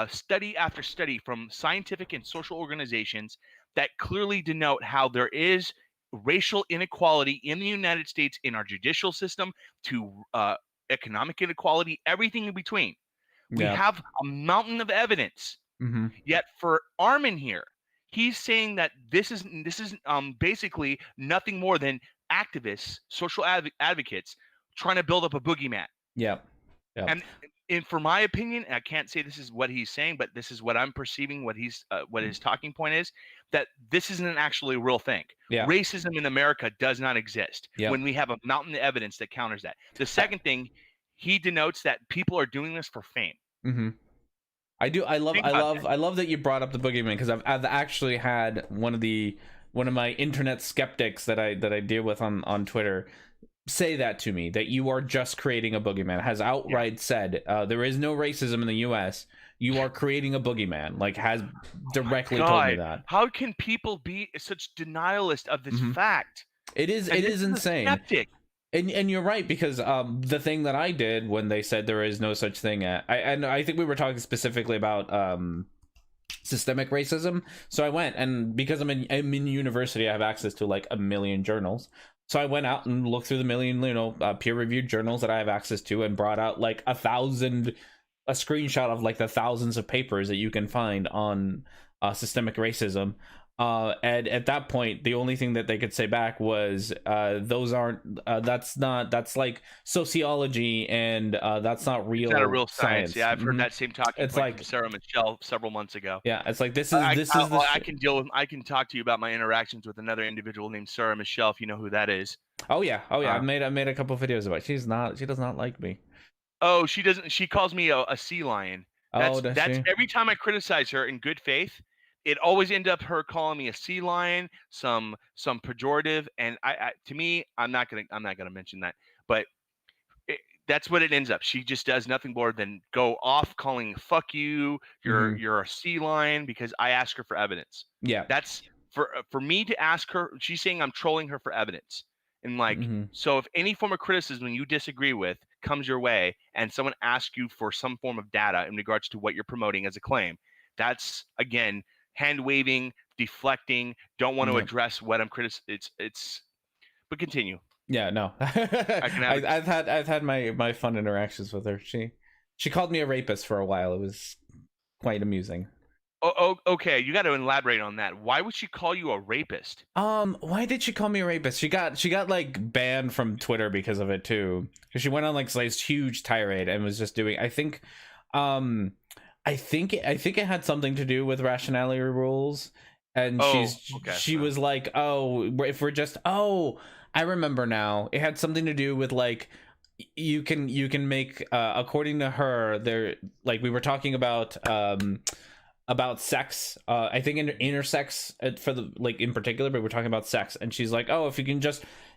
Speaker 3: study after study from scientific and social organizations that clearly denote how there is racial inequality in the United States, in our judicial system, to economic inequality, everything in between. We have a mountain of evidence. Yet for Armin here, he's saying that this is basically nothing more than activists, social advocates trying to build up a boogeyman. And for my opinion, I can't say this is what he's saying, but this is what I'm perceiving, what his talking point is, that this isn't actually a real thing. Racism in America does not exist when we have a mountain of evidence that counters that. The second thing, he denotes that people are doing this for fame.
Speaker 2: I love that you brought up the boogeyman, because I've actually had one of my internet skeptics that I deal with on Twitter say that to me, that you are just creating a boogeyman. Has outright said there is no racism in the US. You are creating a boogeyman. Like, has directly told me that.
Speaker 3: How can people be such denialist of this fact?
Speaker 2: It is insane.
Speaker 3: Skeptic.
Speaker 2: And you're right, because the thing that I did when they said there is no such thing I think we were talking specifically about systemic racism. So I went, and because I'm in university, I have access to like 1 million journals. So I went out and looked through the million, peer-reviewed journals that I have access to, and brought out like a screenshot of like the thousands of papers that you can find on systemic racism. And at that point, the only thing that they could say back was, that's like sociology, and that's not real.
Speaker 3: It's not a real science. Yeah, I've heard that same talking
Speaker 2: it's
Speaker 3: point
Speaker 2: like
Speaker 3: from Sarah Michelle several months ago.
Speaker 2: Yeah, it's like
Speaker 3: I can talk to you about my interactions with another individual named Sarah Michelle, if you know who that is.
Speaker 2: Oh yeah. I made a couple of videos about it. She does not like me.
Speaker 3: Oh, she doesn't. She calls me a sea lion. That's every time I criticize her in good faith, it always ends up her calling me a sea lion, some pejorative, and to me, I'm not gonna mention that, but that's what it ends up. She just does nothing more than go off calling "fuck you," you're a sea lion, because I ask her for evidence.
Speaker 2: Yeah,
Speaker 3: that's for me to ask her. She's saying I'm trolling her for evidence, and like, so if any form of criticism you disagree with comes your way, and someone asks you for some form of data in regards to what you're promoting as a claim, that's again hand waving, deflecting, don't want to address what I'm criticizing. It's but continue.
Speaker 2: Yeah, no. I've had my fun interactions with her. She called me a rapist for a while. It was quite amusing.
Speaker 3: Oh, okay. You got to elaborate on that. Why would she call you a rapist?
Speaker 2: Why did she call me a rapist? She got like banned from Twitter because of it too. Because she went on like this huge tirade and was just doing, I think it had something to do with rationality rules, and she was like, if we're just I remember now. It had something to do with like you can make according to her, there, like we were talking about about sex. I think intersex for the like in particular, but we're talking about sex. And she's like, oh,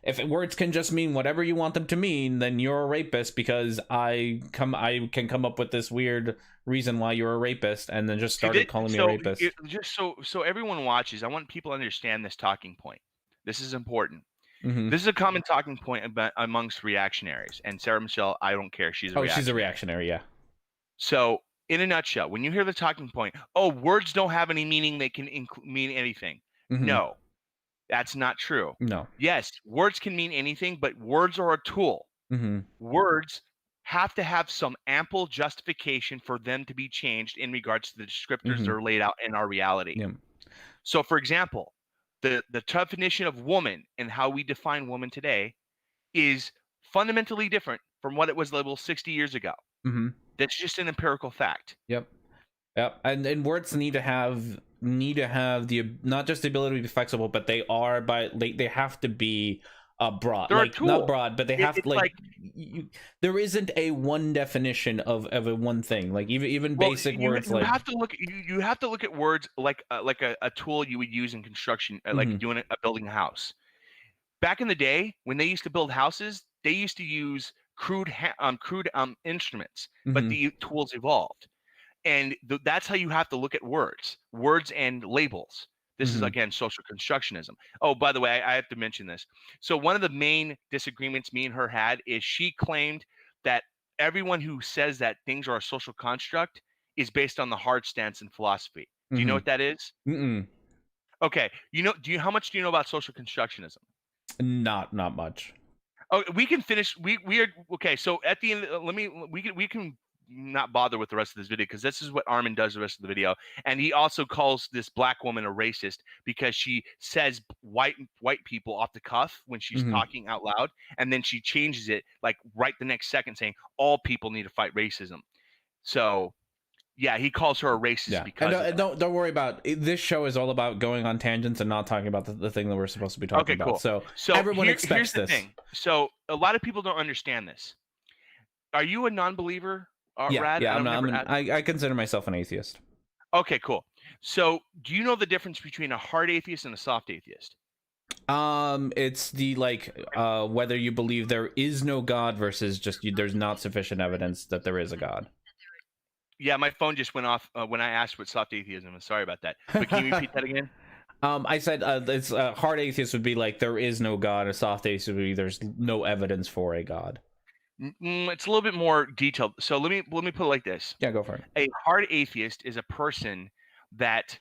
Speaker 2: if words can just mean whatever you want them to mean, then you're a rapist because I can come up with this weird reason why you're a rapist, and then just started calling me a rapist.
Speaker 3: Just so everyone watches, I want people to understand this talking point. This is important. This is a common talking point amongst reactionaries. And Sarah Michelle, I don't care. She's a
Speaker 2: reactionary, yeah.
Speaker 3: So, in a nutshell, when you hear the talking point, oh, words don't have any meaning, they can mean anything. No, that's not true.
Speaker 2: No.
Speaker 3: Yes, words can mean anything, but words are a tool. Words have to have some ample justification for them to be changed in regards to the descriptors that are laid out in our reality.
Speaker 2: Yeah.
Speaker 3: So, for example, the definition of woman and how we define woman today is fundamentally different from what it was labeled 60 years ago. That's just an empirical fact.
Speaker 2: Yep. And words need to have the not just the ability to be flexible, but they have to be broad.
Speaker 3: They're
Speaker 2: like not broad, but they have to there isn't a one definition of a one thing. Like even basic words
Speaker 3: you have to look at words like a tool you would use in construction, like building a house. Back in the day, when they used to build houses, they used to use crude instruments, but the tools evolved, and that's how you have to look at words and labels. This is again social constructionism. Oh, by the way, I have to mention this. So one of the main disagreements me and her had is she claimed that everyone who says that things are a social construct is based on the hard stance in philosophy. Do you know what that is? Okay, how much do you know about social constructionism?
Speaker 2: Not much.
Speaker 3: Oh, we can finish. We are okay. So at the end, we can not bother with the rest of this video because this is what Armin does the rest of the video, and he also calls this black woman a racist because she says white people off the cuff when she's talking out loud, and then she changes it like right the next second, saying all people need to fight racism. So yeah, he calls her a racist because
Speaker 2: don't worry about it. This show is all about going on tangents and not talking about the thing that we're supposed to be talking about.
Speaker 3: Cool.
Speaker 2: So everyone expects
Speaker 3: here's the
Speaker 2: this.
Speaker 3: thing. So a lot of people don't understand this. Are you a non-believer, Rad?
Speaker 2: I consider myself an atheist.
Speaker 3: Okay, cool. So do you know the difference between a hard atheist and a soft atheist?
Speaker 2: It's the whether you believe there is no God versus just there's not sufficient evidence that there is a God.
Speaker 3: Yeah, my phone just went off when I asked what soft atheism is. Sorry about that. But can you repeat that again?
Speaker 2: I said it's hard atheist would be like there is no God. A soft atheist would be there's no evidence for a God.
Speaker 3: It's a little bit more detailed. So let me put it like this.
Speaker 2: Yeah, go for it.
Speaker 3: A hard atheist is a person that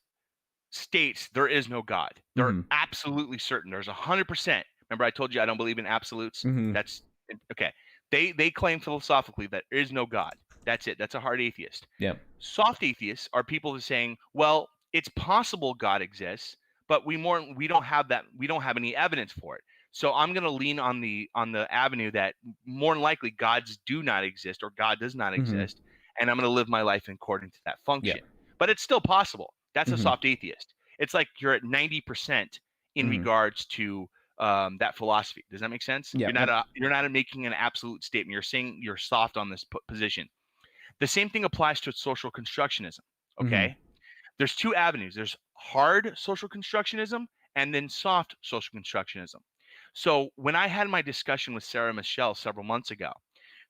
Speaker 3: states there is no God. They're absolutely certain. There's 100%. Remember, I told you I don't believe in absolutes. That's okay. They claim philosophically that there is no God. That's it. That's a hard atheist.
Speaker 2: Yeah.
Speaker 3: Soft atheists are people who are saying, well, it's possible God exists, but we don't have that. We don't have any evidence for it. So I'm going to lean on the avenue that more than likely gods do not exist or God does not exist, and I'm going to live my life according to that function. Yeah. But it's still possible. That's a soft atheist. It's like you're at 90% in regards to that philosophy. Does that make sense?
Speaker 2: Yeah.
Speaker 3: You're not making an absolute statement. You're saying you're soft on this position. The same thing applies to social constructionism. Okay. There's two avenues. There's hard social constructionism and then soft social constructionism. So when I had my discussion with Sarah Michelle several months ago,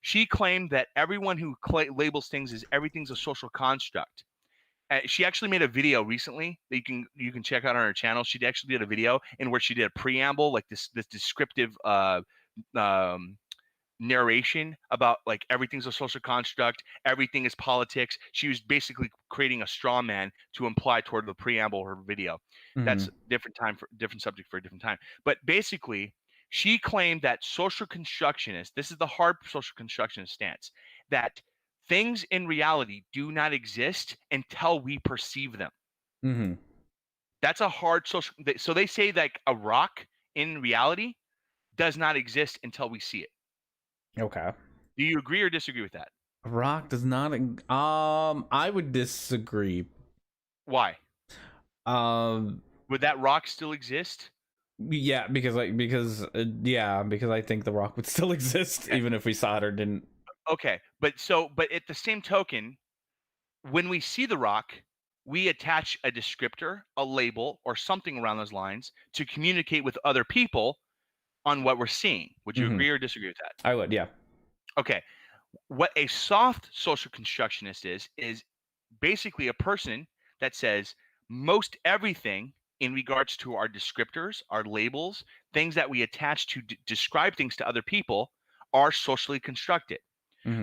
Speaker 3: she claimed that everyone who labels things as everything's a social construct. She actually made a video recently that you can check out on her channel. She actually did a video in where she did a preamble, like this descriptive narration about like everything's a social construct, everything is politics. She was basically creating a straw man to imply toward the preamble of her video. That's different subject for a different time. But basically, she claimed that social constructionists, this is the hard social constructionist stance, that things in reality do not exist until we perceive them. That's a hard social. So they say like a rock in reality does not exist until we see it.
Speaker 2: Okay.
Speaker 3: Do you agree or disagree with that?
Speaker 2: A rock does not. I would disagree.
Speaker 3: Why? Would that rock still exist?
Speaker 2: Yeah, because I think the rock would still exist even if we saw it or didn't.
Speaker 3: Okay, but at the same token, when we see the rock, we attach a descriptor, a label, or something around those lines to communicate with other people on what we're seeing. Would you agree or disagree with that?
Speaker 2: I would, yeah.
Speaker 3: Okay. What a soft social constructionist is basically a person that says most everything in regards to our descriptors, our labels, things that we attach to describe things to other people are socially constructed.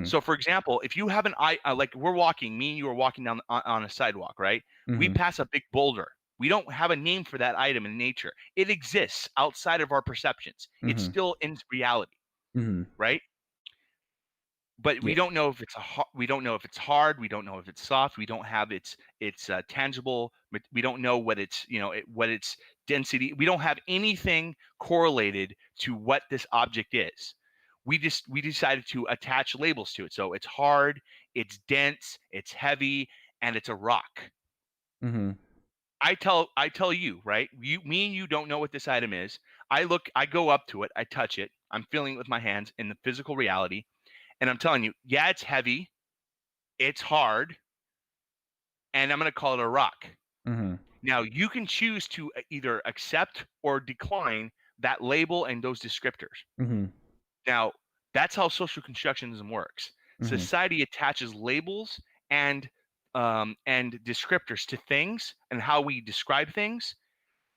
Speaker 3: So, for example, if you have an eye, like we're walking, me and you are walking down on a sidewalk, right? We pass a big boulder. We don't have a name for that item in nature. It exists outside of our perceptions. It's still in reality, right? But we don't know if it's we don't know if it's hard. We don't know if it's soft. We don't have its tangible. We don't know what its what its density. We don't have anything correlated to what this object is. We decided to attach labels to it. So it's hard, it's dense, it's heavy, and it's a rock. I tell you, right? Me and you don't know what this item is. I go up to it, I touch it, I'm feeling it with my hands in the physical reality. And I'm telling you, yeah, it's heavy, it's hard, and I'm going to call it a rock. Now, you can choose to either accept or decline that label and those descriptors. Now, that's how social constructionism works. Society attaches labels and descriptors to things and how we describe things,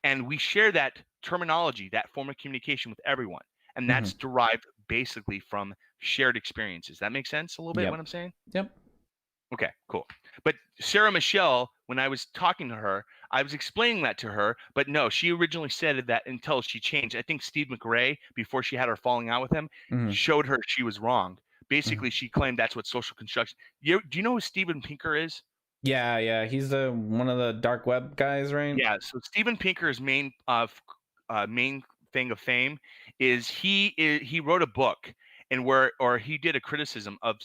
Speaker 3: and we share that terminology, that form of communication with everyone, and that's derived basically from shared experiences. That makes sense a little bit what I'm saying?
Speaker 2: Yep.
Speaker 3: Okay, cool. But Sarah Michelle, when I was talking to her, I was explaining that to her, but no, she originally said that until she changed. I think Steve McRae, before she had her falling out with him, showed her she was wrong. Basically, she claimed that's what social construction. Do you know who Steven Pinker is?
Speaker 2: Yeah. He's the one of the dark web guys, right?
Speaker 3: Yeah. So Steven Pinker's main thing of fame is he wrote a book and he did a criticism of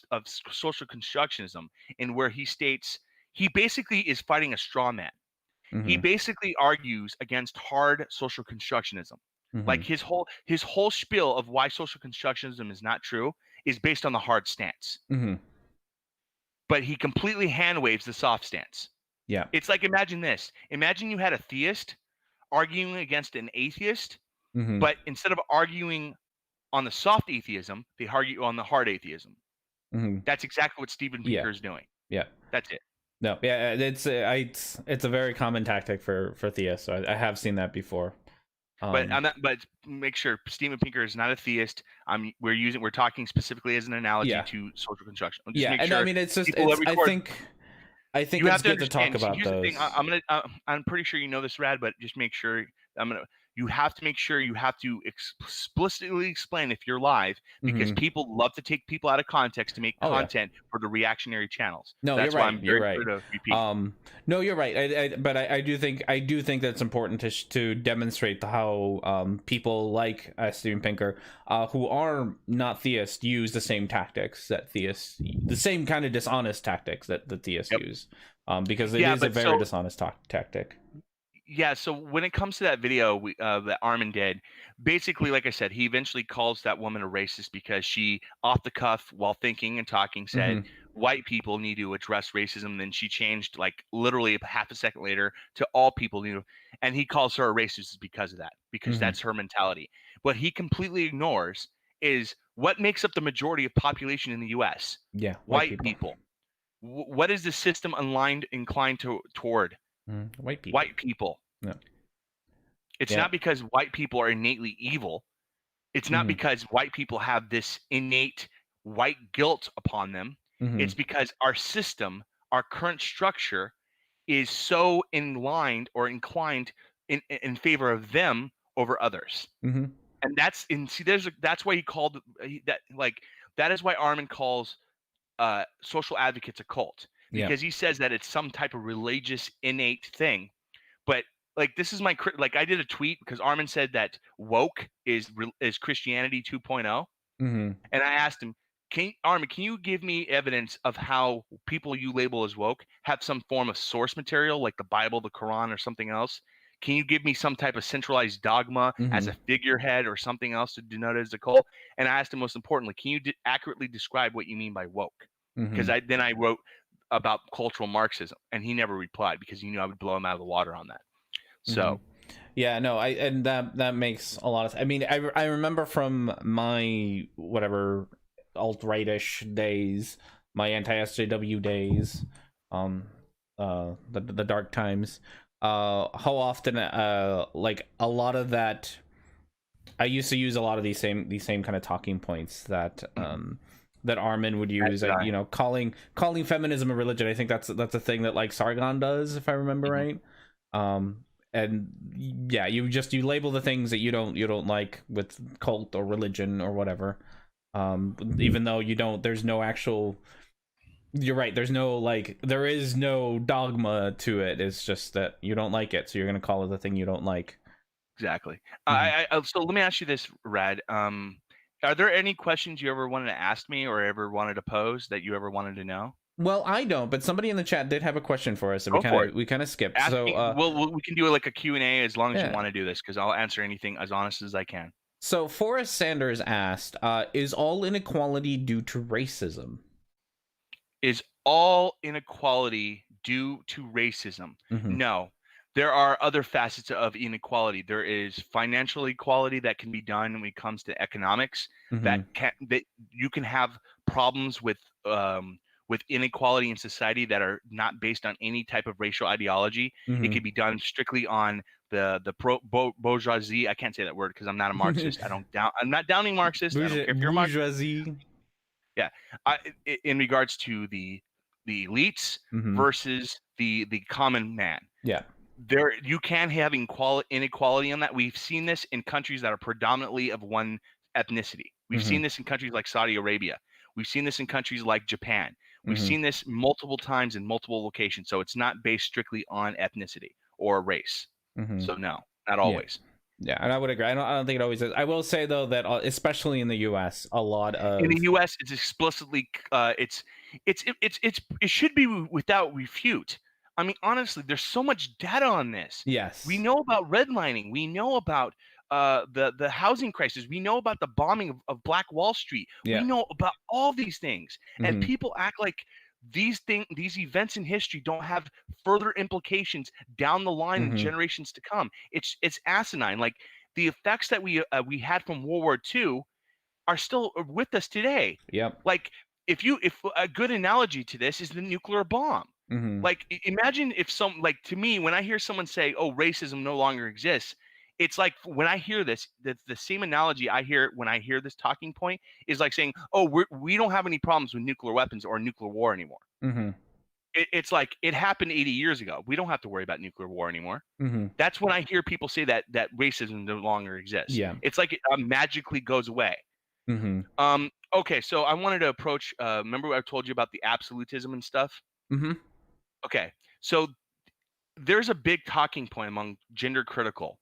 Speaker 3: social constructionism, and where he states he basically is fighting a straw man. He basically argues against hard social constructionism. Like his whole spiel of why social constructionism is not true is based on the hard stance. But he completely hand waves the soft stance.
Speaker 2: Yeah.
Speaker 3: It's like, imagine this. Imagine you had a theist arguing against an atheist, but instead of arguing on the soft atheism, they argue on the hard atheism. That's exactly what Steven Pinker is doing.
Speaker 2: Yeah.
Speaker 3: That's it.
Speaker 2: No, yeah, it's a very common tactic for theists. So I have seen that before.
Speaker 3: But make sure Steven Pinker is not a theist. We're talking specifically as an analogy to social construction.
Speaker 2: And I mean, it's just I think
Speaker 3: you
Speaker 2: it's
Speaker 3: have to
Speaker 2: good to talk about
Speaker 3: those.
Speaker 2: those.
Speaker 3: I'm pretty sure you know this, Rad, but just make sure you have to make sure you have to explicitly explain if you're live, because people love to take people out of context to make content for the reactionary channels.
Speaker 2: No,
Speaker 3: that's
Speaker 2: you're
Speaker 3: why
Speaker 2: right.
Speaker 3: I'm very
Speaker 2: You're right.
Speaker 3: clear to repeat.
Speaker 2: No, you're right. But I do think that's important to demonstrate how people like Steven Pinker, who are not theists, use the same tactics that theists, the same kind of dishonest tactics that the theists use, because it is a very dishonest tactic.
Speaker 3: Yeah, so when it comes to that video that Armin did, basically, like I said, he eventually calls that woman a racist because she, off the cuff, while thinking and talking, said white people need to address racism. Then she changed, like, literally half a second later to all people need to, and he calls her a racist because of that, because that's her mentality. What he completely ignores is what makes up the majority of population in the U.S.
Speaker 2: Yeah,
Speaker 3: white people. What is the system inclined toward?
Speaker 2: White people.
Speaker 3: White people.
Speaker 2: No.
Speaker 3: It's not because white people are innately evil. It's not because white people have this innate white guilt upon them. It's because our system, our current structure, is so inclined in favor of them over others. And that's why he called that, like, that is why Armin calls social advocates a cult. Because he says that it's some type of religious innate thing. But like, this is I did a tweet because Armin said that woke is Christianity 2.0. And I asked him, Armin, can you give me evidence of how people you label as woke have some form of source material, like the Bible, the Quran, or something else? Can you give me some type of centralized dogma as a figurehead or something else to denote it as a cult? And I asked him, most importantly, can you accurately describe what you mean by woke? Because I wrote, about cultural Marxism, and he never replied because he knew I would blow him out of the water on that. So,
Speaker 2: yeah, no, and that makes a lot of. I mean, I remember from my whatever alt-right-ish days, my anti-SJW days, the dark times, how often like a lot of that. I used to use a lot of these same kind of talking points that that Armin would use, like, you know, calling feminism a religion. I think that's a thing that like Sargon does, if I remember right. And yeah, you label the things that you don't like with cult or religion or whatever. Even though there's no actual. You're right. There is no dogma to it. It's just that you don't like it, so you're gonna call it the thing you don't like.
Speaker 3: Exactly. So let me ask you this, Rad. Are there any questions you ever wanted to ask me or ever wanted to pose that you ever wanted to know?
Speaker 2: Well, I don't, but somebody in the chat did have a question for us, and we kind of skipped.
Speaker 3: Ask
Speaker 2: so
Speaker 3: me, we can do like a Q&A as long as you want to do this, because I'll answer anything as honest as I can.
Speaker 2: So Forrest Sanders asked, is all inequality due to racism?
Speaker 3: Is all inequality due to racism? No. There are other facets of inequality. There is financial equality that can be done when it comes to economics. That you can have problems with inequality in society that are not based on any type of racial ideology. It can be done strictly on the bourgeoisie. I can't say that word because I'm not a Marxist. I'm not downing Marxists. I don't care if you're a
Speaker 2: bourgeoisie.
Speaker 3: Yeah, in regards to the elites versus the common man.
Speaker 2: Yeah.
Speaker 3: There, you can have inequality on that. We've seen this in countries that are predominantly of one ethnicity. We've seen this in countries like Saudi Arabia. We've seen this in countries like Japan. We've seen this multiple times in multiple locations. So it's not based strictly on ethnicity or race. So no, not always.
Speaker 2: Yeah, and I would agree. I don't think it always is. I will say though that especially in the U.S., a lot of
Speaker 3: in the U.S. it's explicitly it should be without refute. I mean, honestly, there's so much data on this.
Speaker 2: Yes.
Speaker 3: We know about redlining. We know about the housing crisis. We know about the bombing of Black Wall Street.
Speaker 2: Yeah.
Speaker 3: We know about all these things. And people act like these events in history don't have further implications down the line in generations to come. It's asinine. Like the effects that we had from World War II are still with us today.
Speaker 2: Yep.
Speaker 3: Like if a good analogy to this is the nuclear bomb. Like imagine if to me, when I hear someone say, "Oh, racism no longer exists," it's like when I hear this, the same analogy I hear when I hear this talking point is like saying, "Oh, we don't have any problems with nuclear weapons or nuclear war anymore." It's like it happened 80 years ago. We don't have to worry about nuclear war anymore. That's when I hear people say that racism no longer exists.
Speaker 2: Yeah.
Speaker 3: It's like it magically goes away. Okay, so I wanted to approach. Remember I told you about the absolutism and stuff. Okay, so there's a big talking point among gender critical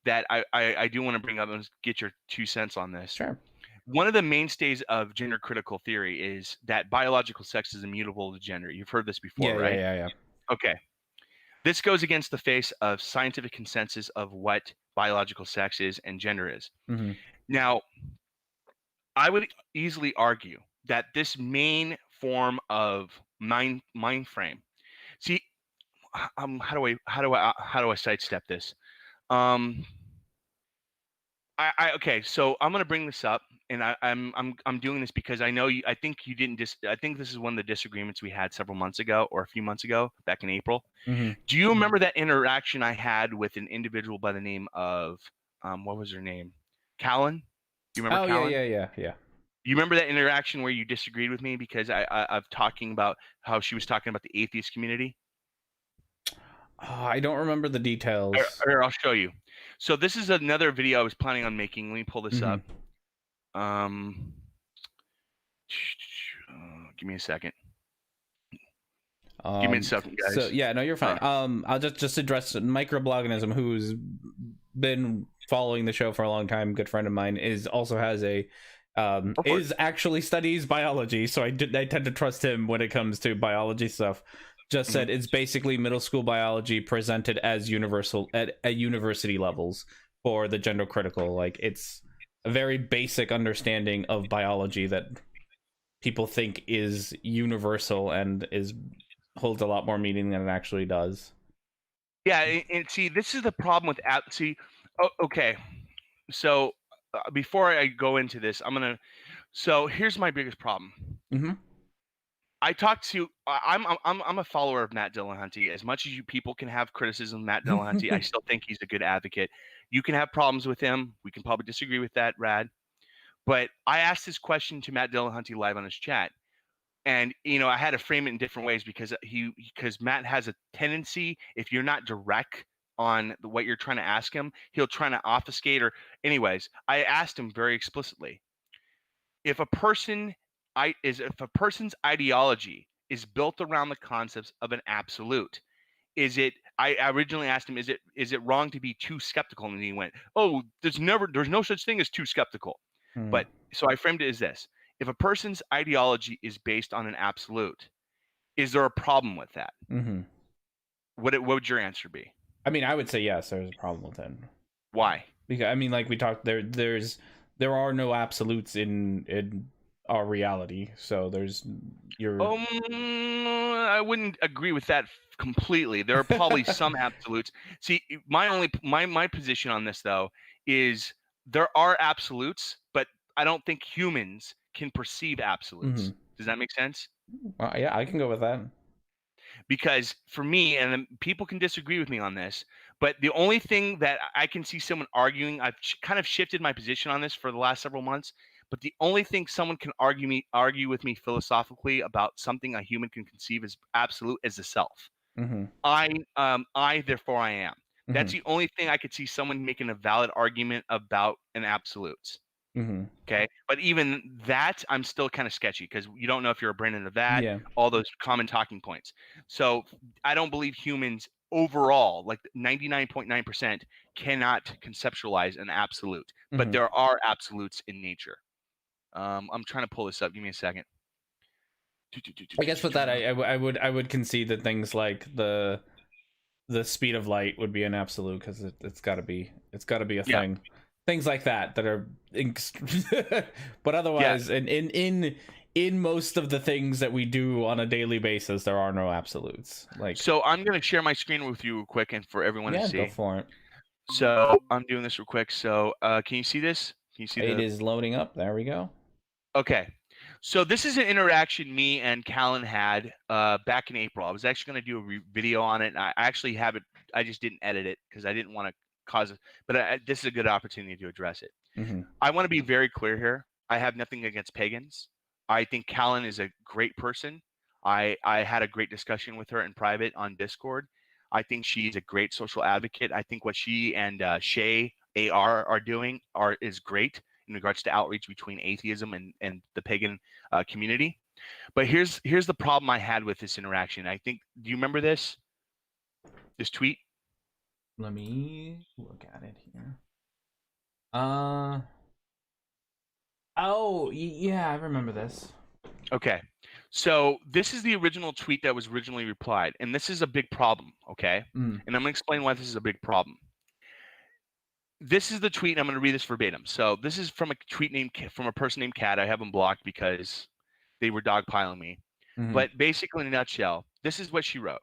Speaker 3: that I do want to bring up and get your 2 cents on this.
Speaker 2: Sure.
Speaker 3: One of the mainstays of gender critical theory is that biological sex is immutable to gender. You've heard this before, right?
Speaker 2: Yeah.
Speaker 3: Okay. This goes against the face of scientific consensus of what biological sex is and gender is. Now, I would easily argue that this main form of mind frame. See, how do I sidestep this? Okay, so I'm gonna bring this up, and I'm doing this because I know you. I think you didn't I think this is one of the disagreements we had several months ago or a few months ago, back in April. Do you remember that interaction I had with an individual by the name of what was her name? Callan? Do you remember Callan?
Speaker 2: Yeah.
Speaker 3: You remember that interaction where you disagreed with me because I'm talking about how she was talking about the atheist community?
Speaker 2: I don't remember the details.
Speaker 3: Or I'll show you. So this is another video I was planning on making. Let me pull this up. Give me a second. Give me a second, guys.
Speaker 2: So yeah, no, you're fine. I'll just address microbloganism, who's been following the show for a long time. Good friend of mine also has a actually studies biology, so I tend to trust him when it comes to biology stuff. Just said it's basically middle school biology presented as universal at university levels for the gender critical. Like it's a very basic understanding of biology that people think is universal and is holds a lot more meaning than it actually does.
Speaker 3: Yeah, and see, this is the problem with okay. So before I go into this, so here's my biggest problem.
Speaker 2: Mm-hmm.
Speaker 3: I'm a follower of Matt Dillahunty. As much as you people can have criticism of Matt Dillahunty, I still think he's a good advocate. You can have problems with him. We can probably disagree with that, Rad. But I asked this question to Matt Dillahunty live on his chat. And I had to frame it in different ways because Matt has a tendency, if you're not direct on what you're trying to ask him, he'll try to obfuscate. Or anyways, I asked him very explicitly, if a person's ideology is built around the concepts of an absolute, I originally asked him, is it wrong to be too skeptical? And he went, oh, there's no such thing as too skeptical. But so I framed it as this: if a person's ideology is based on an absolute, is there a problem with that?
Speaker 2: Mm-hmm.
Speaker 3: What would your answer be?
Speaker 2: I mean, I would say yes, there's a problem with it.
Speaker 3: Why?
Speaker 2: Because I mean, like we talked, there are no absolutes in our reality. So
Speaker 3: I wouldn't agree with that completely. There are probably some absolutes. See, my position on this though is there are absolutes, but I don't think humans can perceive absolutes. Mm-hmm. Does that make sense?
Speaker 2: Yeah, I can go with that.
Speaker 3: Because for me, and people can disagree with me on this, but the only thing that I can see someone arguing, I've kind of shifted my position on this for the last several months, but the only thing someone can argue with me philosophically about something a human can conceive as absolute is the self.
Speaker 2: Mm-hmm.
Speaker 3: I, therefore I am. Mm-hmm. That's the only thing I could see someone making a valid argument about an absolute.
Speaker 2: Mm-hmm.
Speaker 3: Okay, but even that, I'm still kind of sketchy because you don't know if you're a brain of that. Yeah. All those common talking points. So I don't believe humans overall, like 99.9%, cannot conceptualize an absolute. Mm-hmm. But there are absolutes in nature. I'm trying to pull this up. Give me a second.
Speaker 2: I guess with that, I would concede that things like the speed of light would be an absolute because it's got to be a thing. Things like that are, but otherwise, yeah. in most of the things that we do on a daily basis, there are no absolutes.
Speaker 3: So I'm gonna share my screen with you real quick and for everyone to see.
Speaker 2: Go for it.
Speaker 3: So I'm doing this real quick. So can you see this? Can you see
Speaker 2: it? Is loading up. There we go.
Speaker 3: Okay. So this is an interaction me and Callan had back in April. I was actually going to do a video on it. And I actually have it. I just didn't edit it because I didn't want to cause it. But this is a good opportunity to address it.
Speaker 2: Mm-hmm.
Speaker 3: I want to be very clear here. I have nothing against pagans. I think Callan is a great person. I had a great discussion with her in private on Discord. I think she's a great social advocate. I think what she and Shay AR are doing is great in regards to outreach between atheism and the pagan community. But here's the problem I had with this interaction. I think, do you remember this tweet?
Speaker 2: Let me look at it here. Oh, yeah, I remember this.
Speaker 3: Okay. So this is the original tweet that was originally replied, and this is a big problem, okay? And I'm going to explain why this is a big problem. This is the tweet, and I'm going to read this verbatim. So this is from a tweet from a person named Kat. I have them blocked because they were dogpiling me. Mm-hmm. But basically, in a nutshell, this is what she wrote.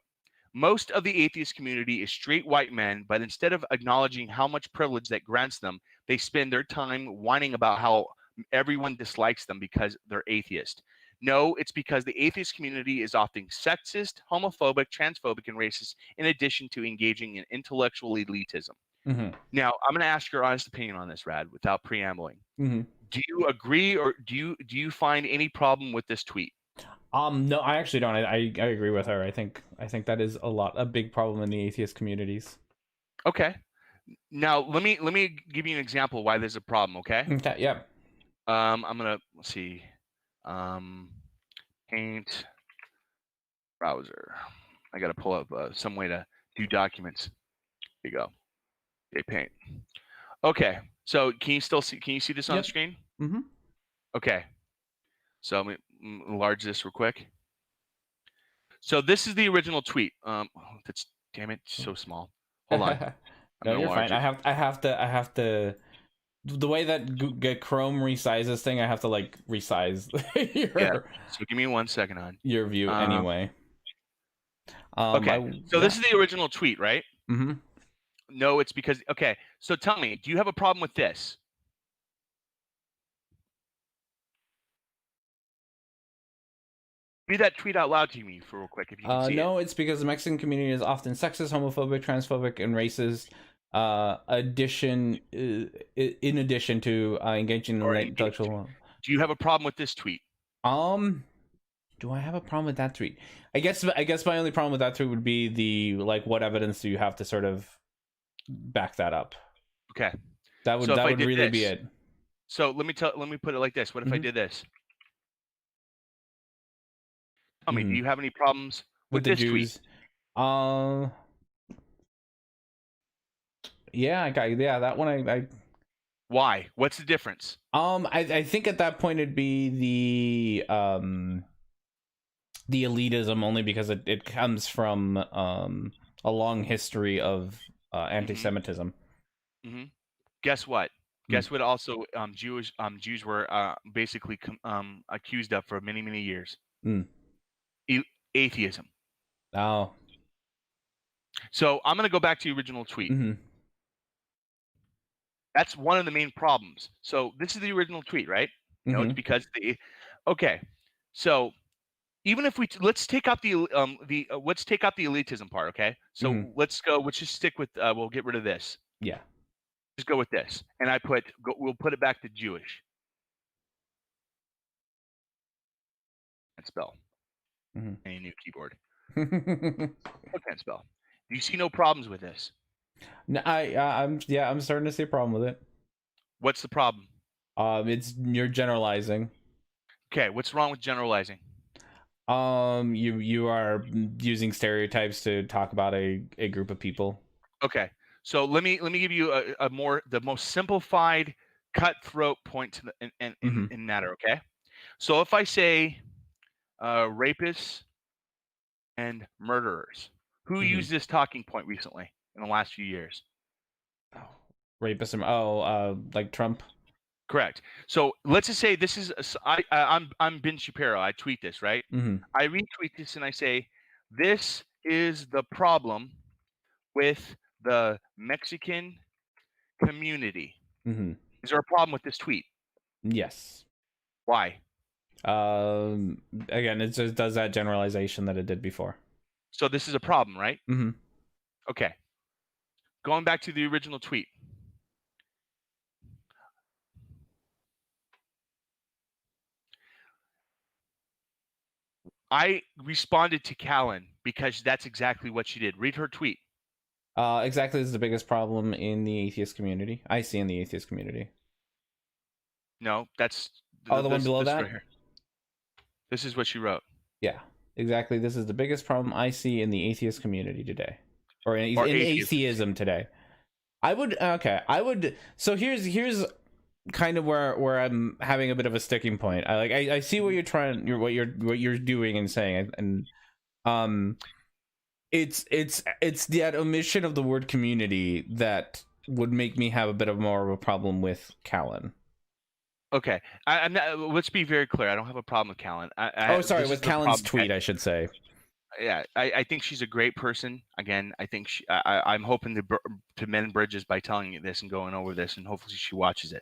Speaker 3: Most of the atheist community is straight white men, but instead of acknowledging how much privilege that grants them, they spend their time whining about how everyone dislikes them because they're atheist. No, it's because the atheist community is often sexist, homophobic, transphobic, and racist, in addition to engaging in intellectual elitism.
Speaker 2: Mm-hmm.
Speaker 3: Now, I'm going to ask your honest opinion on this, Rad, without preambling.
Speaker 2: Mm-hmm.
Speaker 3: Do you agree, or do you find any problem with this tweet?
Speaker 2: No, I actually don't. I agree with her. I think that is a big problem in the atheist communities.
Speaker 3: Okay. Now, let me give you an example why there's a problem, okay?
Speaker 2: Okay, yeah.
Speaker 3: I'm going to, let's see. Paint browser. I got to pull up some way to do documents. Here you go. Okay, Paint. Okay. So can you see this on the screen?
Speaker 2: Mm-hmm.
Speaker 3: Okay. So let me enlarge this real quick. So this is the original tweet. That's, damn it, so small. Hold on.
Speaker 2: No, you're fine. I have to. The way that Chrome resizes thing, I have to resize
Speaker 3: yeah. So give me 1 second on
Speaker 2: your view anyway.
Speaker 3: Okay, so this is the original tweet, right?
Speaker 2: Mm-hmm.
Speaker 3: No, it's because, okay, so tell me, do you have a problem with this? Read that tweet out loud to me for real quick if you can see
Speaker 2: no, it's because the Mexican community is often sexist, homophobic, transphobic, and racist. In addition to engaging in intellectual.
Speaker 3: Do you have a problem with this tweet?
Speaker 2: Do I have a problem with that tweet? I guess my only problem with that tweet would be the like, what evidence do you have to sort of back that up?
Speaker 3: Okay,
Speaker 2: that would really be it.
Speaker 3: So let me put it like this. What if I did this? Tell me, do you have any problems with
Speaker 2: the
Speaker 3: this
Speaker 2: Jews?
Speaker 3: tweet?
Speaker 2: Yeah, that one I
Speaker 3: Why? What's the difference?
Speaker 2: I think at that point it'd be the elitism, only because it comes from a long history of anti-Semitism.
Speaker 3: Mm-hmm. Guess what? Guess what? Also, Jews were basically accused of for many years. Atheism.
Speaker 2: Oh. So
Speaker 3: I'm going to go back to the original tweet.
Speaker 2: Mm-hmm.
Speaker 3: That's one of the main problems. So this is the original tweet, right?
Speaker 2: Mm-hmm.
Speaker 3: No, it's because okay. So even if let's take out the elitism part, okay? So let's just stick with we'll get rid of this.
Speaker 2: Yeah.
Speaker 3: Just go with this. And we'll put it back to Jewish. And spell. Any new keyboard. Can't spell. Do you see no problems with this?
Speaker 2: No, I'm starting to see a problem with it.
Speaker 3: What's the problem?
Speaker 2: You're generalizing.
Speaker 3: Okay, what's wrong with generalizing?
Speaker 2: You are using stereotypes to talk about a group of people.
Speaker 3: Okay, so let me give you the most simplified, cutthroat point in matter. Okay, so if I say rapists and murderers, who used this talking point recently in the last few years?
Speaker 2: Rapists and like Trump.
Speaker 3: Correct. So let's just say this is I'm Ben Shapiro. I tweet this, right? I retweet this and I say, this is the problem with the Mexican community. Is there a problem with this tweet?
Speaker 2: Yes.
Speaker 3: Why?
Speaker 2: Again, it just does that generalization that it did before.
Speaker 3: So this is a problem, right? Okay. Going back to the original tweet. I responded to Callan because that's exactly what she did. Read her tweet.
Speaker 2: Exactly, this is the biggest problem in the atheist community. I see in the atheist community.
Speaker 3: No, that's...
Speaker 2: the one below that?
Speaker 3: Right here. This is what she wrote.
Speaker 2: Yeah, exactly. This is the biggest problem I see in the atheist community today. Or in atheism today. So here's kind of where I'm having a bit of a sticking point. I see what you're you're doing and saying, and it's that omission of the word community that would make me have a bit of more of a problem with Callan.
Speaker 3: Okay, I'm not, let's be very clear. I don't have a problem with Callan.
Speaker 2: With Callan's tweet, I should say.
Speaker 3: Yeah, I think she's a great person. Again, I think I'm hoping to mend bridges by telling you this and going over this, and hopefully she watches it.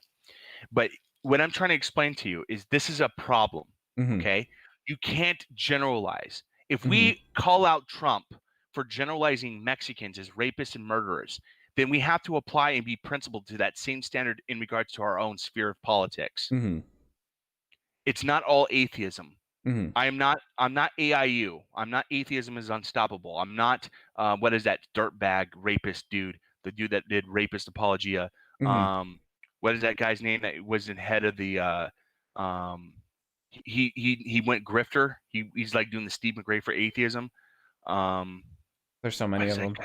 Speaker 3: But what I'm trying to explain to you is this is a problem. Okay, you can't generalize. If we call out Trump for generalizing Mexicans as rapists and murderers, then we have to apply and be principled to that same standard in regards to our own sphere of politics. It's not all atheism. I'm not AIU. I'm not atheism is unstoppable. I'm not what is that dirtbag rapist dude? The dude that did rapist apologia. What is that guy's name that was in head of the he went grifter. He's like doing the Steve McRae for atheism.
Speaker 2: There's so many of them.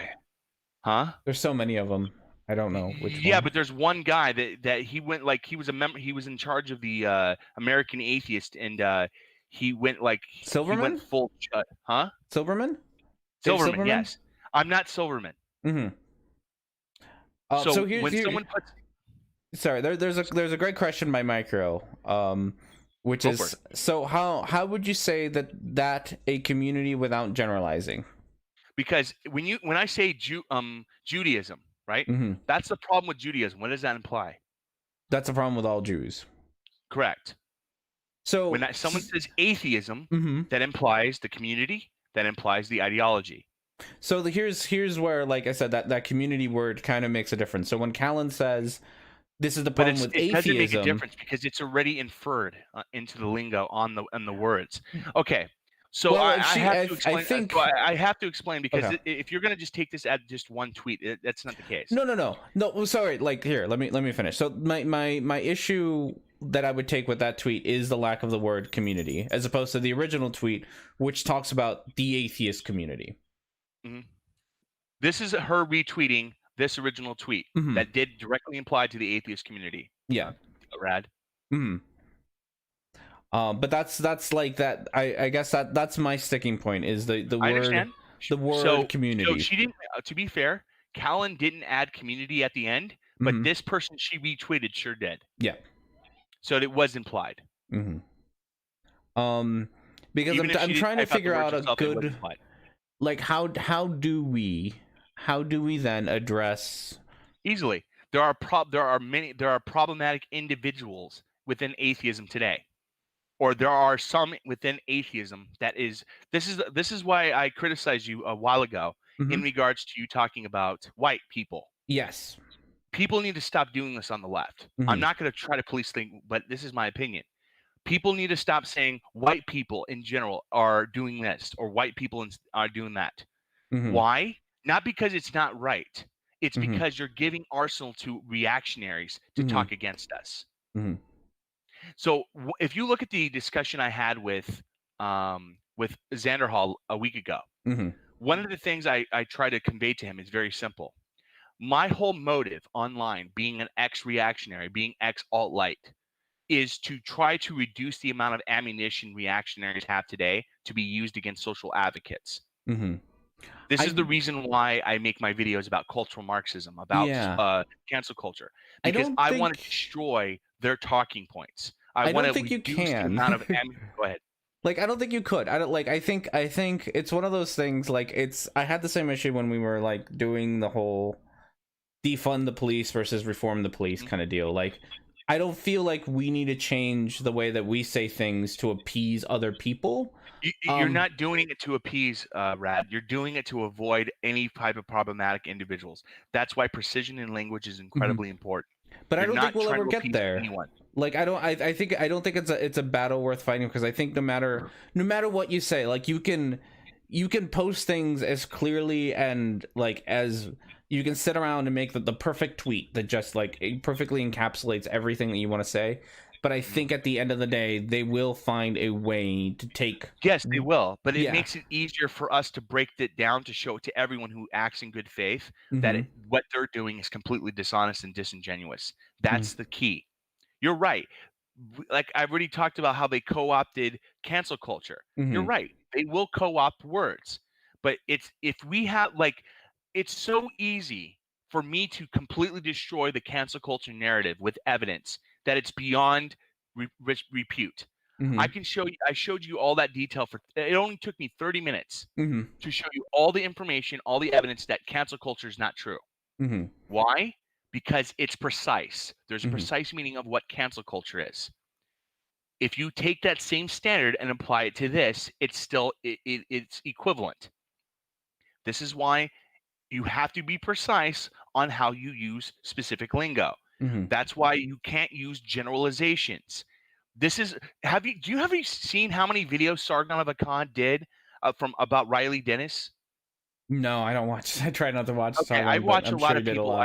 Speaker 3: Huh?
Speaker 2: There's so many of them. I don't know which one.
Speaker 3: Yeah, but there's one guy that he went like he was a member. He was in charge of the American Atheist, and he went like
Speaker 2: Silverman.
Speaker 3: He went full huh?
Speaker 2: Silverman.
Speaker 3: Silverman. Yes. I'm not Silverman.
Speaker 2: So someone puts. Sorry, there's a great question by Micro, which is, so how would you say that a community without generalizing?
Speaker 3: Because when I say Judaism, right?
Speaker 2: Mm-hmm.
Speaker 3: That's the problem with Judaism. What does that imply?
Speaker 2: That's a problem with all Jews.
Speaker 3: Correct.
Speaker 2: So
Speaker 3: when someone says atheism,
Speaker 2: mm-hmm.
Speaker 3: that implies the community, that implies the ideology.
Speaker 2: So here's where, like I said, that community word kind of makes a difference. So when Callan says this is the problem with atheism, it
Speaker 3: doesn't make a difference because it's already inferred into the lingo on the words. Okay, so
Speaker 2: well,
Speaker 3: I have to explain.
Speaker 2: I think
Speaker 3: I have to explain because
Speaker 2: okay.
Speaker 3: If you're going to just take this as just one tweet, that's not the case.
Speaker 2: No. Sorry. Like here, let me finish. So my issue that I would take with that tweet is the lack of the word community, as opposed to the original tweet, which talks about the atheist community.
Speaker 3: Mm-hmm. This is her retweeting this original tweet
Speaker 2: mm-hmm.
Speaker 3: that did directly imply to the atheist community.
Speaker 2: Yeah.
Speaker 3: Rad.
Speaker 2: Hmm. But that's like that. I guess that's my sticking point is the word. I understand. The word community.
Speaker 3: So she didn't. To be fair, Callan didn't add community at the end, but
Speaker 2: mm-hmm.
Speaker 3: this person she retweeted sure did.
Speaker 2: Yeah.
Speaker 3: So it was implied.
Speaker 2: Mm-hmm. Because I'm trying to figure out a good, like how do we then address
Speaker 3: easily? There are problematic individuals within atheism today, or there are some within atheism that is. This is why I criticized you a while ago
Speaker 2: mm-hmm.
Speaker 3: in regards to you talking about white people.
Speaker 2: Yes.
Speaker 3: People need to stop doing this on the left.
Speaker 2: Mm-hmm.
Speaker 3: I'm not going to try to police things, but this is my opinion. People need to stop saying white people in general are doing this or white people are doing that.
Speaker 2: Mm-hmm.
Speaker 3: Why? Not because it's not right. It's
Speaker 2: mm-hmm.
Speaker 3: because you're giving arsenal to reactionaries to
Speaker 2: mm-hmm.
Speaker 3: talk against us.
Speaker 2: Mm-hmm.
Speaker 3: So if you look at the discussion I had with Xander Hall a week ago,
Speaker 2: mm-hmm.
Speaker 3: one of the things I try to convey to him is very simple. My whole motive online, being an ex-reactionary, being ex-alt-right, is to try to reduce the amount of ammunition reactionaries have today to be used against social advocates.
Speaker 2: Mm-hmm.
Speaker 3: This is the reason why I make my videos about cultural Marxism, about cancel culture, because I want to destroy their talking points. I want to reduce the amount of ammunition. Go ahead.
Speaker 2: Like, I don't think you could. I think it's one of those things. Like, I had the same issue when we were like doing the whole defund the police versus reform the police
Speaker 3: mm-hmm.
Speaker 2: kind of deal. Like, I don't feel like we need to change the way that we say things to appease other people.
Speaker 3: You're not doing it to appease, Rad. You're doing it to avoid any type of problematic individuals. That's why precision in language is incredibly
Speaker 2: mm-hmm.
Speaker 3: important.
Speaker 2: But I don't think we'll ever get there.
Speaker 3: Anyone.
Speaker 2: Like, I don't think it's a battle worth fighting, because I think no matter what you say, like you can post things as clearly and like as you can sit around and make the perfect tweet that just like it perfectly encapsulates everything that you want to say. But I think at the end of the day, they will find a way to take.
Speaker 3: Yes, they will. But it makes it easier for us to break it down to show to everyone who acts in good faith
Speaker 2: mm-hmm.
Speaker 3: that what they're doing is completely dishonest and disingenuous. That's mm-hmm. the key. You're right. Like I've already talked about how they co-opted cancel culture.
Speaker 2: Mm-hmm.
Speaker 3: You're right. They will co-opt words. But it's so easy for me to completely destroy the cancel culture narrative with evidence that it's beyond repute.
Speaker 2: Mm-hmm.
Speaker 3: I showed you all that detail it only took me 30 minutes
Speaker 2: mm-hmm.
Speaker 3: to show you all the information, all the evidence that cancel culture is not true.
Speaker 2: Mm-hmm.
Speaker 3: Why? Because it's precise. There's a
Speaker 2: mm-hmm.
Speaker 3: precise meaning of what cancel culture is. If you take that same standard and apply it to this, it's still it's equivalent. This is why you have to be precise on how you use specific lingo.
Speaker 2: Mm-hmm.
Speaker 3: That's why you can't use generalizations. Do you have seen how many videos Sargon of Akkad did about Riley Dennis?
Speaker 2: No, I don't watch. I try not to watch.
Speaker 3: Okay,
Speaker 2: Sargon,
Speaker 3: I watch
Speaker 2: a
Speaker 3: lot of people.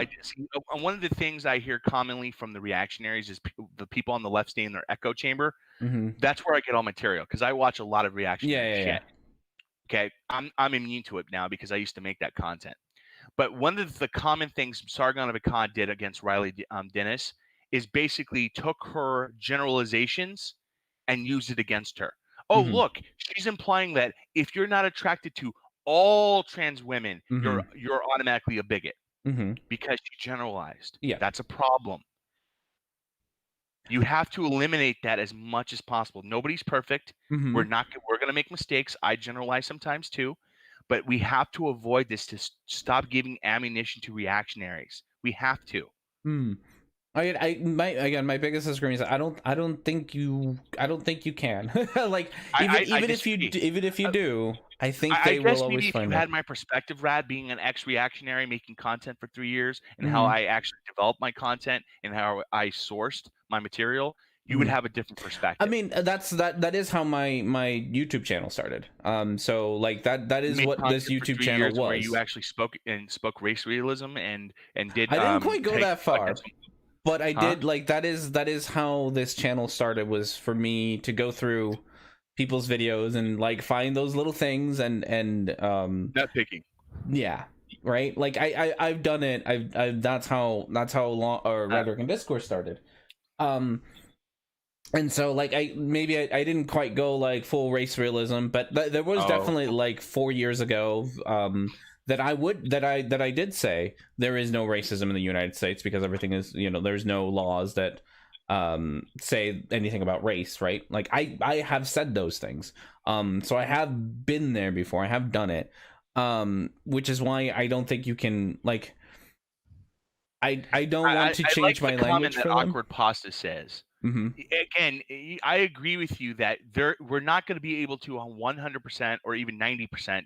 Speaker 3: One of the things I hear commonly from the reactionaries is the people on the left stay in their echo chamber.
Speaker 2: Mm-hmm.
Speaker 3: That's where I get all material because I watch a lot of reactionary shit.
Speaker 2: Yeah.
Speaker 3: Okay, I'm immune to it now because I used to make that content. But one of the common things Sargon of Akkad did against Riley Dennis is basically took her generalizations and used it against her. Oh,
Speaker 2: mm-hmm.
Speaker 3: look, she's implying that if you're not attracted to all trans women,
Speaker 2: mm-hmm.
Speaker 3: you're automatically a bigot
Speaker 2: mm-hmm.
Speaker 3: because you generalized.
Speaker 2: Yeah,
Speaker 3: that's a problem. You have to eliminate that as much as possible. Nobody's perfect.
Speaker 2: Mm-hmm.
Speaker 3: We're going to make mistakes. I generalize sometimes too. but we have to avoid this to stop giving ammunition to reactionaries. We have to.
Speaker 2: My biggest disagreement is I don't think you can. Like even if you do, I think they will always
Speaker 3: maybe if
Speaker 2: find
Speaker 3: you
Speaker 2: it.
Speaker 3: had my perspective, Rad, being an ex-reactionary, making content for 3 years, and how I actually developed my content and how I sourced my material, you would have a different perspective.
Speaker 2: I mean, that is how my YouTube channel started. So like that is what this YouTube channel was.
Speaker 3: Where you actually spoke race realism and did.
Speaker 2: I didn't quite go that far, but I did. Like that is how this channel started, was for me to go through people's videos and like find those little things and
Speaker 3: nitpicking.
Speaker 2: Yeah, right. Like I've done it. I've that's how long Rhetoric and Discourse started. And so like I didn't quite go like full race realism, but there was definitely like 4 years ago that I did say there is no racism in the United States because everything is, there's no laws that say anything about race, right? Like I have said those things. So I have been there before. I have done it. Which is why I don't think you can like I don't want to change my language for them.
Speaker 3: Awkward Pasta says. Again, I agree with you that we're not going to be able to 100% or even 90%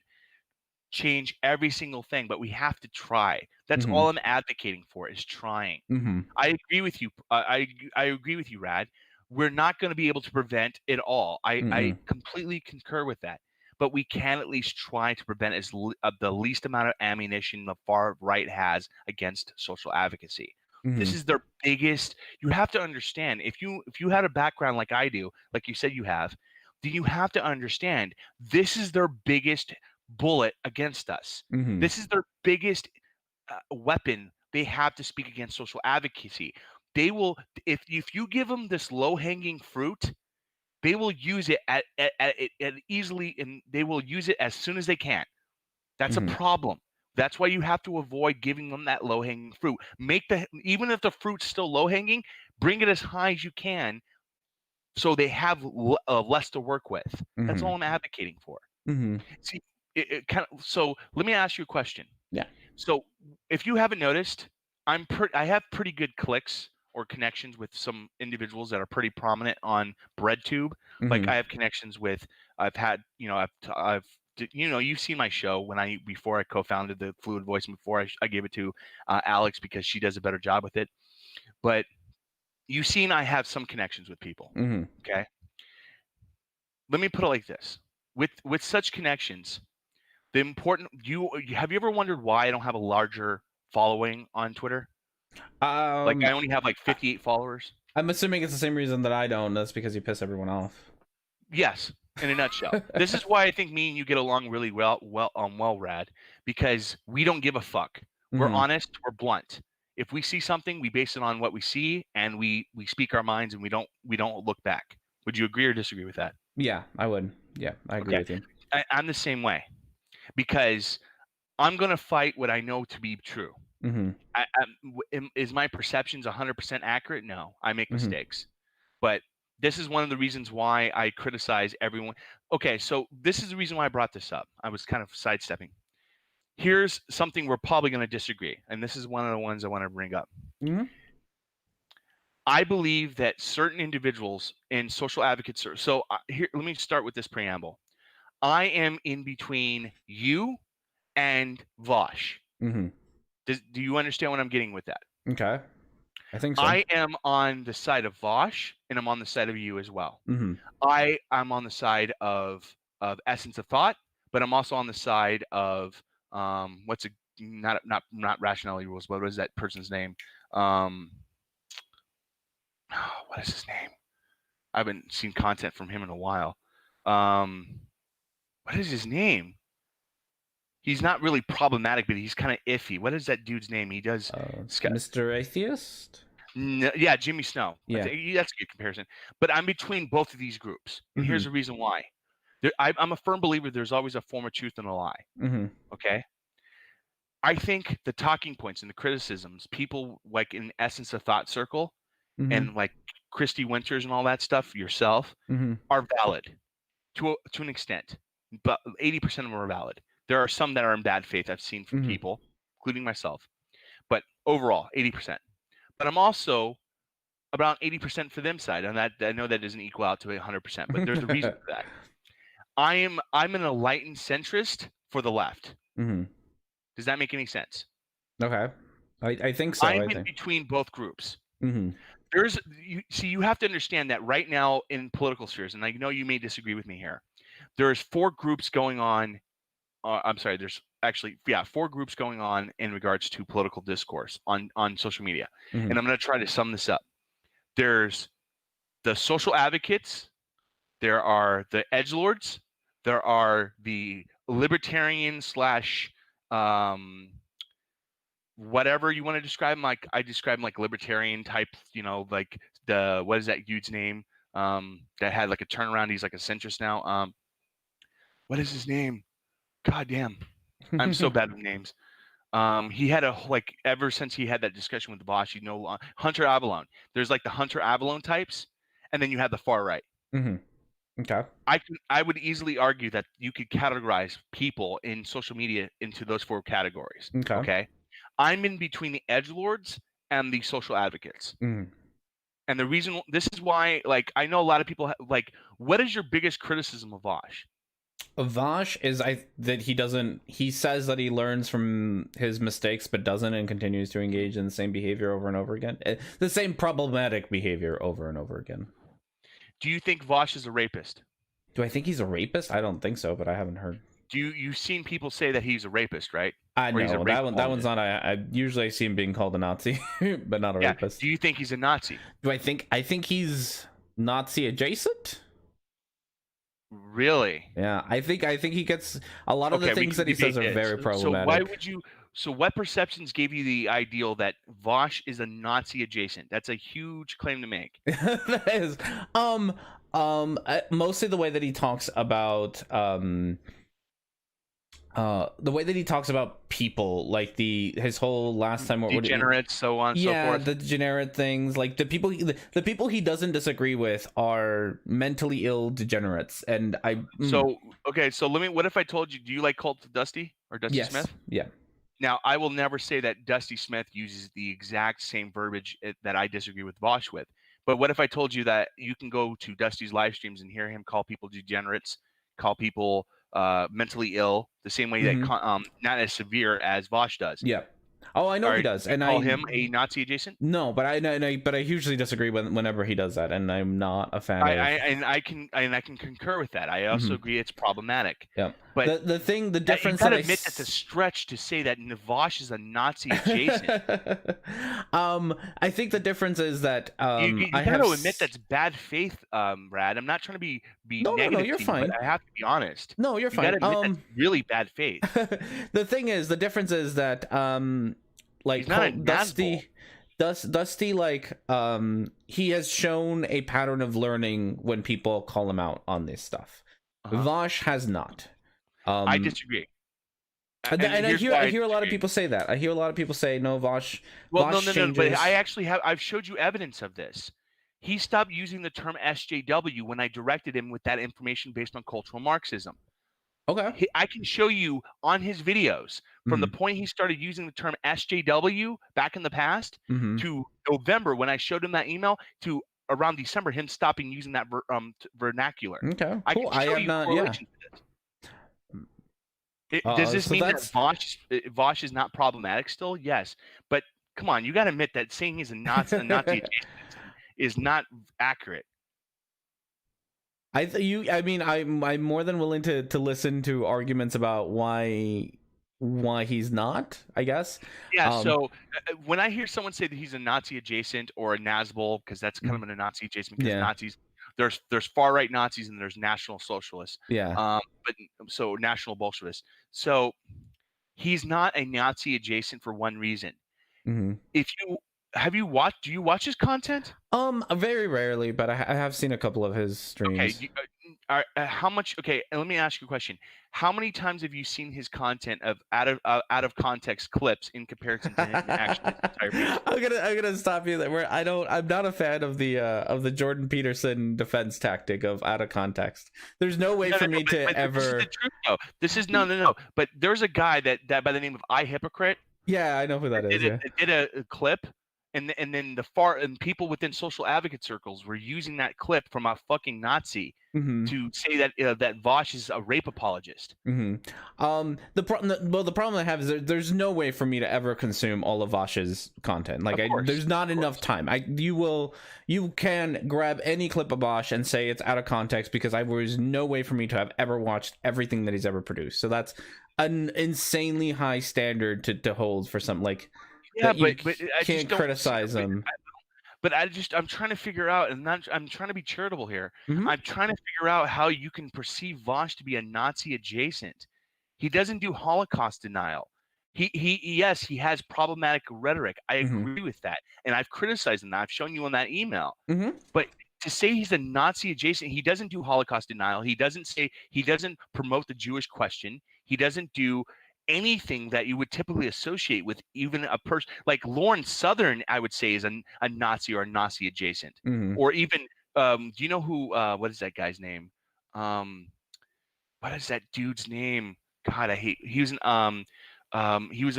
Speaker 3: change every single thing, but we have to try. That's all I'm advocating for, is trying. I agree with you. I agree with you, Rad. We're not going to be able to prevent it all. I completely concur with that. But we can at least try to prevent the least amount of ammunition the far right has against social advocacy. This is their biggest. You have to understand, if you had a background like I do, like you said you have, then you have to understand this is their biggest bullet against us. This is their biggest weapon they have to speak against social advocacy. They will, if you give them this low-hanging fruit, they will use it at easily, and they will use it as soon as they can. That's a problem. That's why you have to avoid giving them that low-hanging fruit. Even if the fruit's still low-hanging, bring it as high as you can, so they have less to work with. That's all I'm advocating for. See, so let me ask you a question.
Speaker 2: Yeah.
Speaker 3: So if you haven't noticed, I have pretty good clicks or connections with some individuals that are pretty prominent on BreadTube. Like I have connections with. I've had, you've seen my show before I co-founded the Fluid Voice, and before I gave it to Alex because she does a better job with it. But you've seen I have some connections with people. Okay. Let me put it like this: with such connections, have you ever wondered why I don't have a larger following on Twitter? Like I only have like 58 followers.
Speaker 2: I'm assuming it's the same reason that I don't. That's because you piss everyone off.
Speaker 3: Yes, in a nutshell. This is why I think me and you get along really well, Rad, because we don't give a fuck. We're honest, we're blunt. If we see something, we base it on what we see, and we speak our minds, and we don't look back. Would you agree or disagree with that?
Speaker 2: Yeah, I would. Yeah, I agree with you.
Speaker 3: I'm the same way, because I'm gonna fight what I know to be true. Is my perceptions 100% accurate? No, I make mistakes. But this is one of the reasons why I criticize everyone. Okay, so this is the reason why I brought this up. I was kind of sidestepping. Here's something we're probably going to disagree, and this is one of the ones I want to bring up. I believe that certain individuals in social advocates. So here, let me start with this preamble. I am in between you and Vosh. Do you understand what I'm getting with that?
Speaker 2: Okay. I think so.
Speaker 3: I am on the side of Vosh, and I'm on the side of you as well. I'm on the side of Essence of Thought, but I'm also on the side of not Rationality Rules, but what is that person's name? What is his name? I haven't seen content from him in a while. What is his name? He's not really problematic, but he's kind of iffy. What is that dude's name? He does
Speaker 2: Mr. Atheist?
Speaker 3: Yeah, Jimmy Snow.
Speaker 2: Yeah.
Speaker 3: That's a good comparison. But I'm between both of these groups. And here's the reason why. I'm a firm believer there's always a form of truth and a lie. Okay? I think the talking points and the criticisms, people like in Essence of Thought Circle and like Christy Winters and all that stuff, yourself, are valid to an extent. But 80% of them are valid. There are some that are in bad faith I've seen from people, including myself. But overall, 80%. But I'm also about 80% for them side, and that I know that doesn't equal out to 100%, but there's a reason for that. I'm an enlightened centrist for the left. Does that make any sense?
Speaker 2: Okay, I think so.
Speaker 3: I'm in between both groups. You have to understand that right now in political spheres, and I know you may disagree with me here. There's 4 groups going on. I'm sorry. There's actually 4 groups going on in regards to political discourse on social media, and I'm going to try to sum this up. There's the social advocates, there are the edgelords, there are the libertarian slash whatever you want to describe them. Like I describe them like libertarian type, like the, what is that dude's name that had like a turnaround? He's like a centrist now. What is his name? God damn, I'm so bad with names. He had ever since he had that discussion with the boss, Hunter Avallone. There's like the Hunter Avallone types, and then you have the far right.
Speaker 2: Okay.
Speaker 3: I would easily argue that you could categorize people in social media into those 4 categories. Okay. I'm in between the edgelords and the social advocates. And the reason, this is why, I know a lot of people what is your biggest criticism of Vosh?
Speaker 2: Vosh is that he says that he learns from his mistakes but doesn't, and continues to engage in the same behavior over and over again, the same problematic behavior over and over again.
Speaker 3: Do you think Vosh is a rapist?
Speaker 2: Do I think he's a rapist? I don't think so, but I haven't heard.
Speaker 3: You've seen people say that he's a rapist, right?
Speaker 2: I know that one's not. I usually see him being called a Nazi, but not a rapist.
Speaker 3: Do you think he's a Nazi?
Speaker 2: I think he's Nazi adjacent.
Speaker 3: Really?
Speaker 2: Yeah, I think he gets a lot of the things that he says are very problematic.
Speaker 3: So why would you? So what perceptions gave you the ideal that Vosh is a Nazi adjacent? That's a huge claim to make.
Speaker 2: That is, mostly the way that he talks about people, like his whole last time
Speaker 3: degenerates, so on and so forth.
Speaker 2: The degenerate things, like the people he doesn't disagree with are mentally ill degenerates, and
Speaker 3: so what if I told you, do you like Cult of Dusty or Dusty Smith?
Speaker 2: Yeah.
Speaker 3: Now, I will never say that Dusty Smith uses the exact same verbiage that I disagree with Vosh with. But what if I told you that you can go to Dusty's live streams and hear him call people degenerates, call people mentally ill, the same way that not as severe as Vosh does?
Speaker 2: Yeah. Oh, I know he does, and
Speaker 3: call him a Nazi adjacent.
Speaker 2: No, but I hugely disagree whenever he does that, and I'm not a fan.
Speaker 3: I can concur with that. I also agree it's problematic.
Speaker 2: Yeah,
Speaker 3: but
Speaker 2: the difference.
Speaker 3: You gotta admit that's a stretch to say that Vosh is a Nazi adjacent.
Speaker 2: I think the difference is that
Speaker 3: you gotta admit that's bad faith, Brad. I'm not trying to be negative.
Speaker 2: No, you're fine.
Speaker 3: But I have to be honest.
Speaker 2: No, you're fine.
Speaker 3: You gotta admit that's really bad faith.
Speaker 2: The difference is that Dusty, he has shown a pattern of learning when people call him out on this stuff. Vosh has not.
Speaker 3: I disagree.
Speaker 2: And I hear a lot of people say that. I hear a lot of people say no, Vosh.
Speaker 3: Well,
Speaker 2: Vosh
Speaker 3: no. But I've showed you evidence of this. He stopped using the term SJW when I directed him with that information based on cultural Marxism.
Speaker 2: Okay.
Speaker 3: I can show you on his videos from the point he started using the term SJW back in the past to November when I showed him that email to around December him stopping using that vernacular.
Speaker 2: Okay, cool. I have not.
Speaker 3: Does this mean that Vosh is not problematic still? Yes, but come on, you got to admit that saying he's a Nazi is not accurate.
Speaker 2: I'm more than willing to listen to arguments about why he's not, I guess.
Speaker 3: Yeah. So when I hear someone say that he's a Nazi adjacent or a Nazbol, because that's kind of a Nazi adjacent, because Nazis, there's far right Nazis and there's National Socialists.
Speaker 2: Yeah.
Speaker 3: So National Bolshevists. He's not a Nazi adjacent for one reason. Do you watch his content?
Speaker 2: Very rarely, but I have seen a couple of his streams.
Speaker 3: Okay, how much? Okay, let me ask you a question. How many times have you seen his content of out of context clips in comparison to him actually his entire piece?
Speaker 2: I'm gonna stop you there. I'm not a fan of the Jordan Peterson defense tactic of out of context. There's no way for me to ever.
Speaker 3: This is the truth, though. This is no. But there's a guy that by the name of iHypocrite.
Speaker 2: Yeah, I know who that is.
Speaker 3: Did a clip, and then people within social advocate circles were using that clip from a fucking Nazi to say that that Vosh is a rape apologist.
Speaker 2: The problem I have is there's no way for me to ever consume all of Vosh's content. Like, there's not enough time. You can grab any clip of Vosh and say it's out of context, because there's no way for me to have ever watched everything that he's ever produced. So that's an insanely high standard to hold for something like.
Speaker 3: Yeah,
Speaker 2: but
Speaker 3: I
Speaker 2: can't criticize him.
Speaker 3: But I'm trying to figure out, and I'm trying to be charitable here. I'm trying to figure out how you can perceive Vosh to be a Nazi adjacent. He doesn't do Holocaust denial. Yes, he has problematic rhetoric. I agree with that, and I've criticized him. I've shown you on that email. But to say he's a Nazi adjacent, he doesn't do Holocaust denial. He doesn't promote the Jewish question. He doesn't do anything that you would typically associate with even a person like Lauren Southern. I would say is a Nazi or a Nazi adjacent, or even do you know who? What is that guy's name? What is that dude's name? God, I hate. He was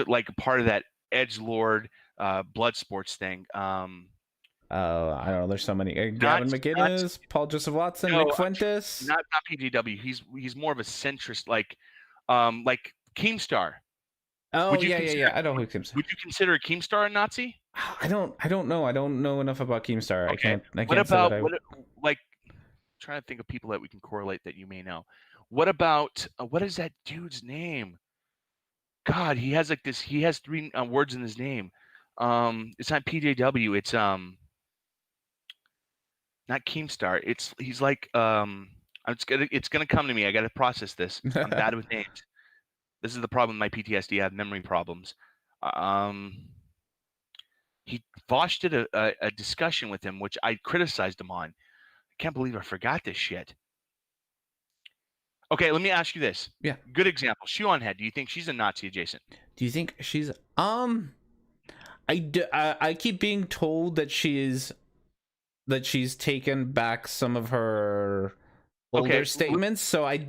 Speaker 3: like a part of that edgelord blood sports thing. I
Speaker 2: don't know. There's so many. Gavin McInnes, Paul Joseph Watson, Nick Fuentes.
Speaker 3: Not PJW. He's more of a centrist, like Keemstar.
Speaker 2: Oh, yeah. I know who Keemstar.
Speaker 3: Would you consider Keemstar a Nazi?
Speaker 2: I don't know. I don't know enough about Keemstar.
Speaker 3: Okay.
Speaker 2: I can't say that
Speaker 3: trying to think of people that we can correlate that you may know. What about what is that dude's name? God, he has like this. He has 3 words in his name. It's not PJW. It's not Keemstar. He's like it's gonna come to me. I gotta process this. I'm bad with names. This is the problem with my PTSD. I have memory problems. Vosh did a discussion with him, which I criticized him on. I can't believe I forgot this shit. Okay, let me ask you this.
Speaker 2: Yeah.
Speaker 3: Good example. Shoe on Head. Do you think she's a Nazi adjacent?
Speaker 2: Do you think she's I keep being told that she's taken back some of her older statements, so I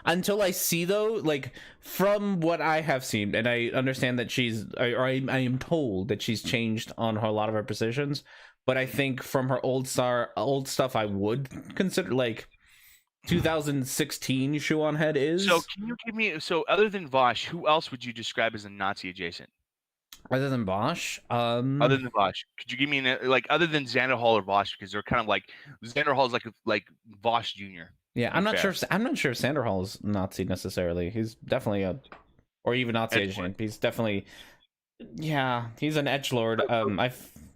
Speaker 2: until I see those, like, from what I have seen, and I understand that I am told that she's changed on a lot of her positions, but I think from her old stuff I would consider, like, 2016 Shoe on Head is.
Speaker 3: So can you give me, other than Vosh, who else would you describe as a Nazi adjacent?
Speaker 2: Other than Vosh?
Speaker 3: Other than Vosh, could you give me other than Xander Hall or Vosh, because they're kind of like Xander Hall is like Vosh Jr.
Speaker 2: Yeah, I'm not sure if Xander Hall is Nazi necessarily. He's definitely or even Nazi agent. He's definitely, yeah, he's an edgelord.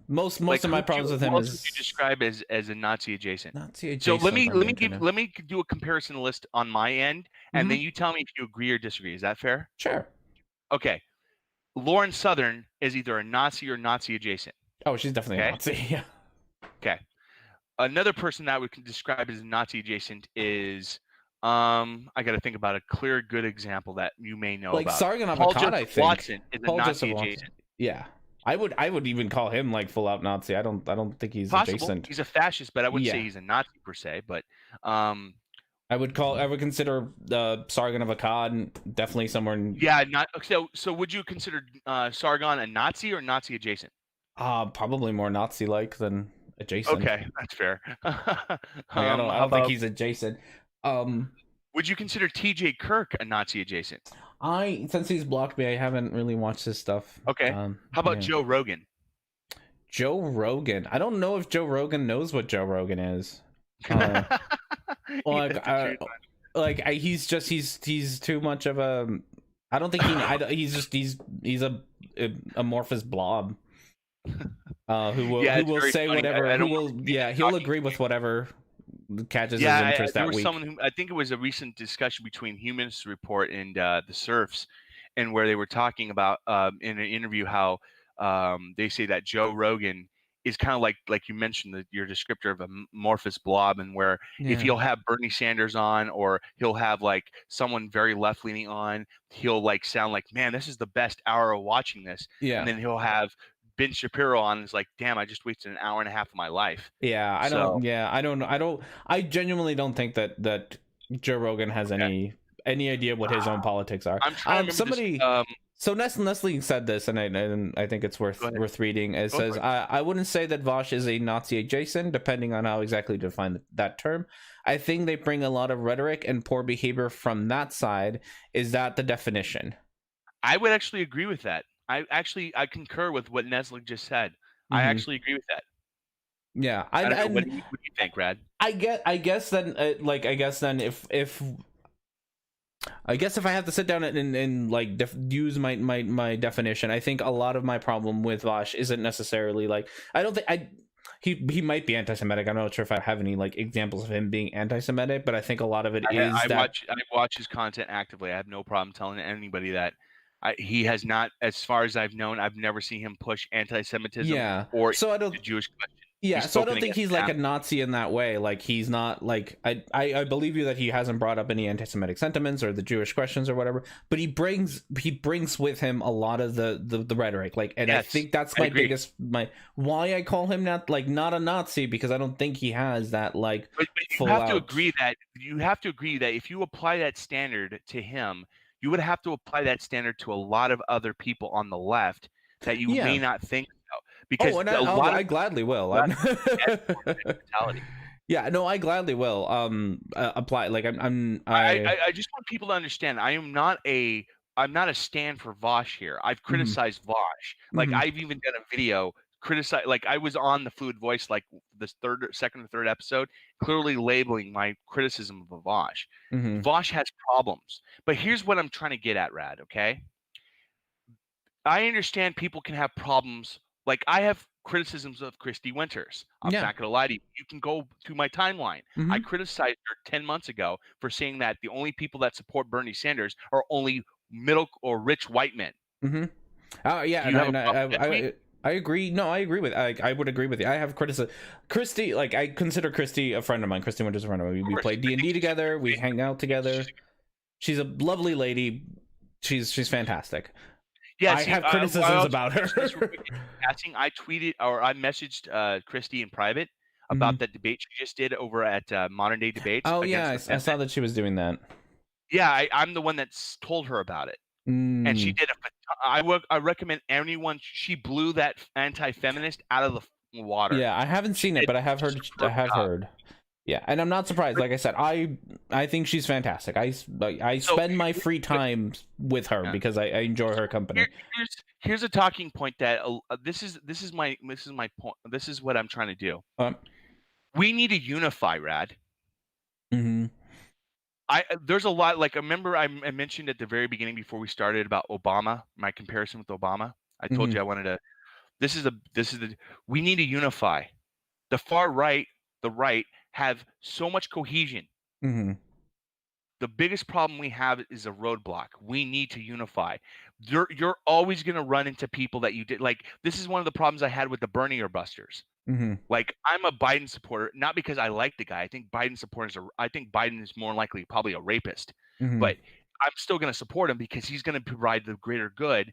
Speaker 2: Most of my problems with him is.
Speaker 3: What would you describe as a Nazi adjacent?
Speaker 2: Nazi adjacent.
Speaker 3: So let me do a comparison list on my end, and then you tell me if you agree or disagree. Is that fair?
Speaker 2: Sure.
Speaker 3: Okay. Lauren Southern is either a Nazi or Nazi adjacent.
Speaker 2: Oh, she's definitely a Nazi. Yeah.
Speaker 3: Okay. Another person that we can describe as a Nazi adjacent is, I got to think about a clear, good example that you may know
Speaker 2: like
Speaker 3: about.
Speaker 2: Sargon of
Speaker 3: Paul
Speaker 2: Akkad, I think.
Speaker 3: Watson is a Nazi adjacent.
Speaker 2: Yeah. I would even call him like full out Nazi. I don't think he's
Speaker 3: possible.
Speaker 2: Adjacent.
Speaker 3: He's a fascist, but I wouldn't say he's a Nazi per se. But
Speaker 2: I would consider Sargon of Akkad definitely somewhere.
Speaker 3: So would you consider Sargon a Nazi or Nazi adjacent?
Speaker 2: Probably more Nazi like than adjacent.
Speaker 3: Okay, that's fair.
Speaker 2: I don't think he's adjacent.
Speaker 3: Would you consider TJ Kirk a Nazi adjacent?
Speaker 2: Since he's blocked me, I haven't really watched his stuff.
Speaker 3: Okay. How about Joe Rogan?
Speaker 2: Joe Rogan. I don't know if Joe Rogan knows what Joe Rogan is. He's too much of a. I don't think he's a amorphous blob. Who will say funny. Whatever. He'll agree with whatever catches his interest that week.
Speaker 3: I think it was a recent discussion between Humanist Report and the Serfs, and where they were talking about in an interview how they say that Joe Rogan is kind of like you mentioned your descriptor of amorphous blob, and where if he'll have Bernie Sanders on, or he'll have like someone very left leaning on, he'll like sound like, man, this is the best hour of watching this.
Speaker 2: Yeah.
Speaker 3: And then he'll have Ben Shapiro on, and it's like, damn, I just wasted an hour and a half of my life.
Speaker 2: Yeah, I genuinely don't think that Joe Rogan has any idea what his own politics are.
Speaker 3: I'm trying to
Speaker 2: somebody
Speaker 3: this,
Speaker 2: so Nestle said this, and I think it's worth reading. It says, I wouldn't say that Vosh is a Nazi adjacent, depending on how exactly to define that term. I think they bring a lot of rhetoric and poor behavior from that side. Is that the definition?
Speaker 3: I would actually agree with that. I concur with what Nestle just said. I actually agree with that.
Speaker 2: Yeah,
Speaker 3: what do you think, Rad?
Speaker 2: I guess then if I have to sit down and like use my definition, I think a lot of my problem with Vosh isn't necessarily like, I don't think he might be anti-Semitic. I'm not sure if I have any like examples of him being anti-Semitic, but I think a lot of it
Speaker 3: I watch his content actively. I have no problem telling anybody that. He has not, as far as I've known, I've never seen him push anti-Semitism or the Jewish question.
Speaker 2: Yeah, so I don't think he's like a Nazi in that way. Like, he's not like, I believe you that he hasn't brought up any anti-Semitic sentiments or the Jewish questions or whatever, but he brings with him a lot of the rhetoric. Like, and yes, I think that's my biggest, why I call him not a Nazi, because I don't think he has that like.
Speaker 3: But you have to agree that if you apply that standard to him, you would have to apply that standard to a lot of other people on the left that you may not think so. Because
Speaker 2: I gladly will. Yeah, no, I gladly will apply. Like
Speaker 3: I just want people to understand, I'm not a stand for Vosh here. I've criticized Vosh. Like I've even done a video like I was on the Fluid Voice, like this second or third episode, clearly labeling my criticism of Vosh. Vosh has problems, but here's what I'm trying to get at, Rad. Okay, I understand people can have problems. Like, I have criticisms of Christy Winters. I'm not gonna lie to you. You can go to my timeline. I criticized her 10 months ago for saying that the only people that support Bernie Sanders are only middle or rich white men.
Speaker 2: Oh yeah, I agree. No, I agree with. I would agree with you. I have criticism. Christy, like, I consider Christy a friend of mine. Christy Winters a friend of mine. We play D&D together. We hang out together. She's a lovely lady. She's fantastic.
Speaker 3: Yeah,
Speaker 2: I have criticisms about her.
Speaker 3: I tweeted or I messaged Christy in private about that debate she just did over at Modern Day Debates.
Speaker 2: Oh yeah, I saw that she was doing that.
Speaker 3: Yeah, I'm the one that's told her about it. And she did it. I recommend anyone. She blew that anti-feminist out of the water.
Speaker 2: Yeah, I haven't seen it, but I have heard. Yeah, and I'm not surprised. Like I said, I think she's fantastic. I spend my free time with her because I enjoy her company.
Speaker 3: Here's a talking point that this is my point. This is what I'm trying to do. We need to unify, Rad. There's a lot, like, I remember I mentioned at the very beginning before we started about Obama, my comparison with Obama. I told you I wanted to. We need to unify. The far right, the right have so much cohesion. The biggest problem we have is a roadblock. We need to unify. You're always going to run into people that you did. Like, this is one of the problems I had with the Bernie busters. Like, I'm a Biden supporter, not because I like the guy. I think Biden supporters I think Biden is more likely probably a rapist. But I'm still going to support him because he's going to provide the greater good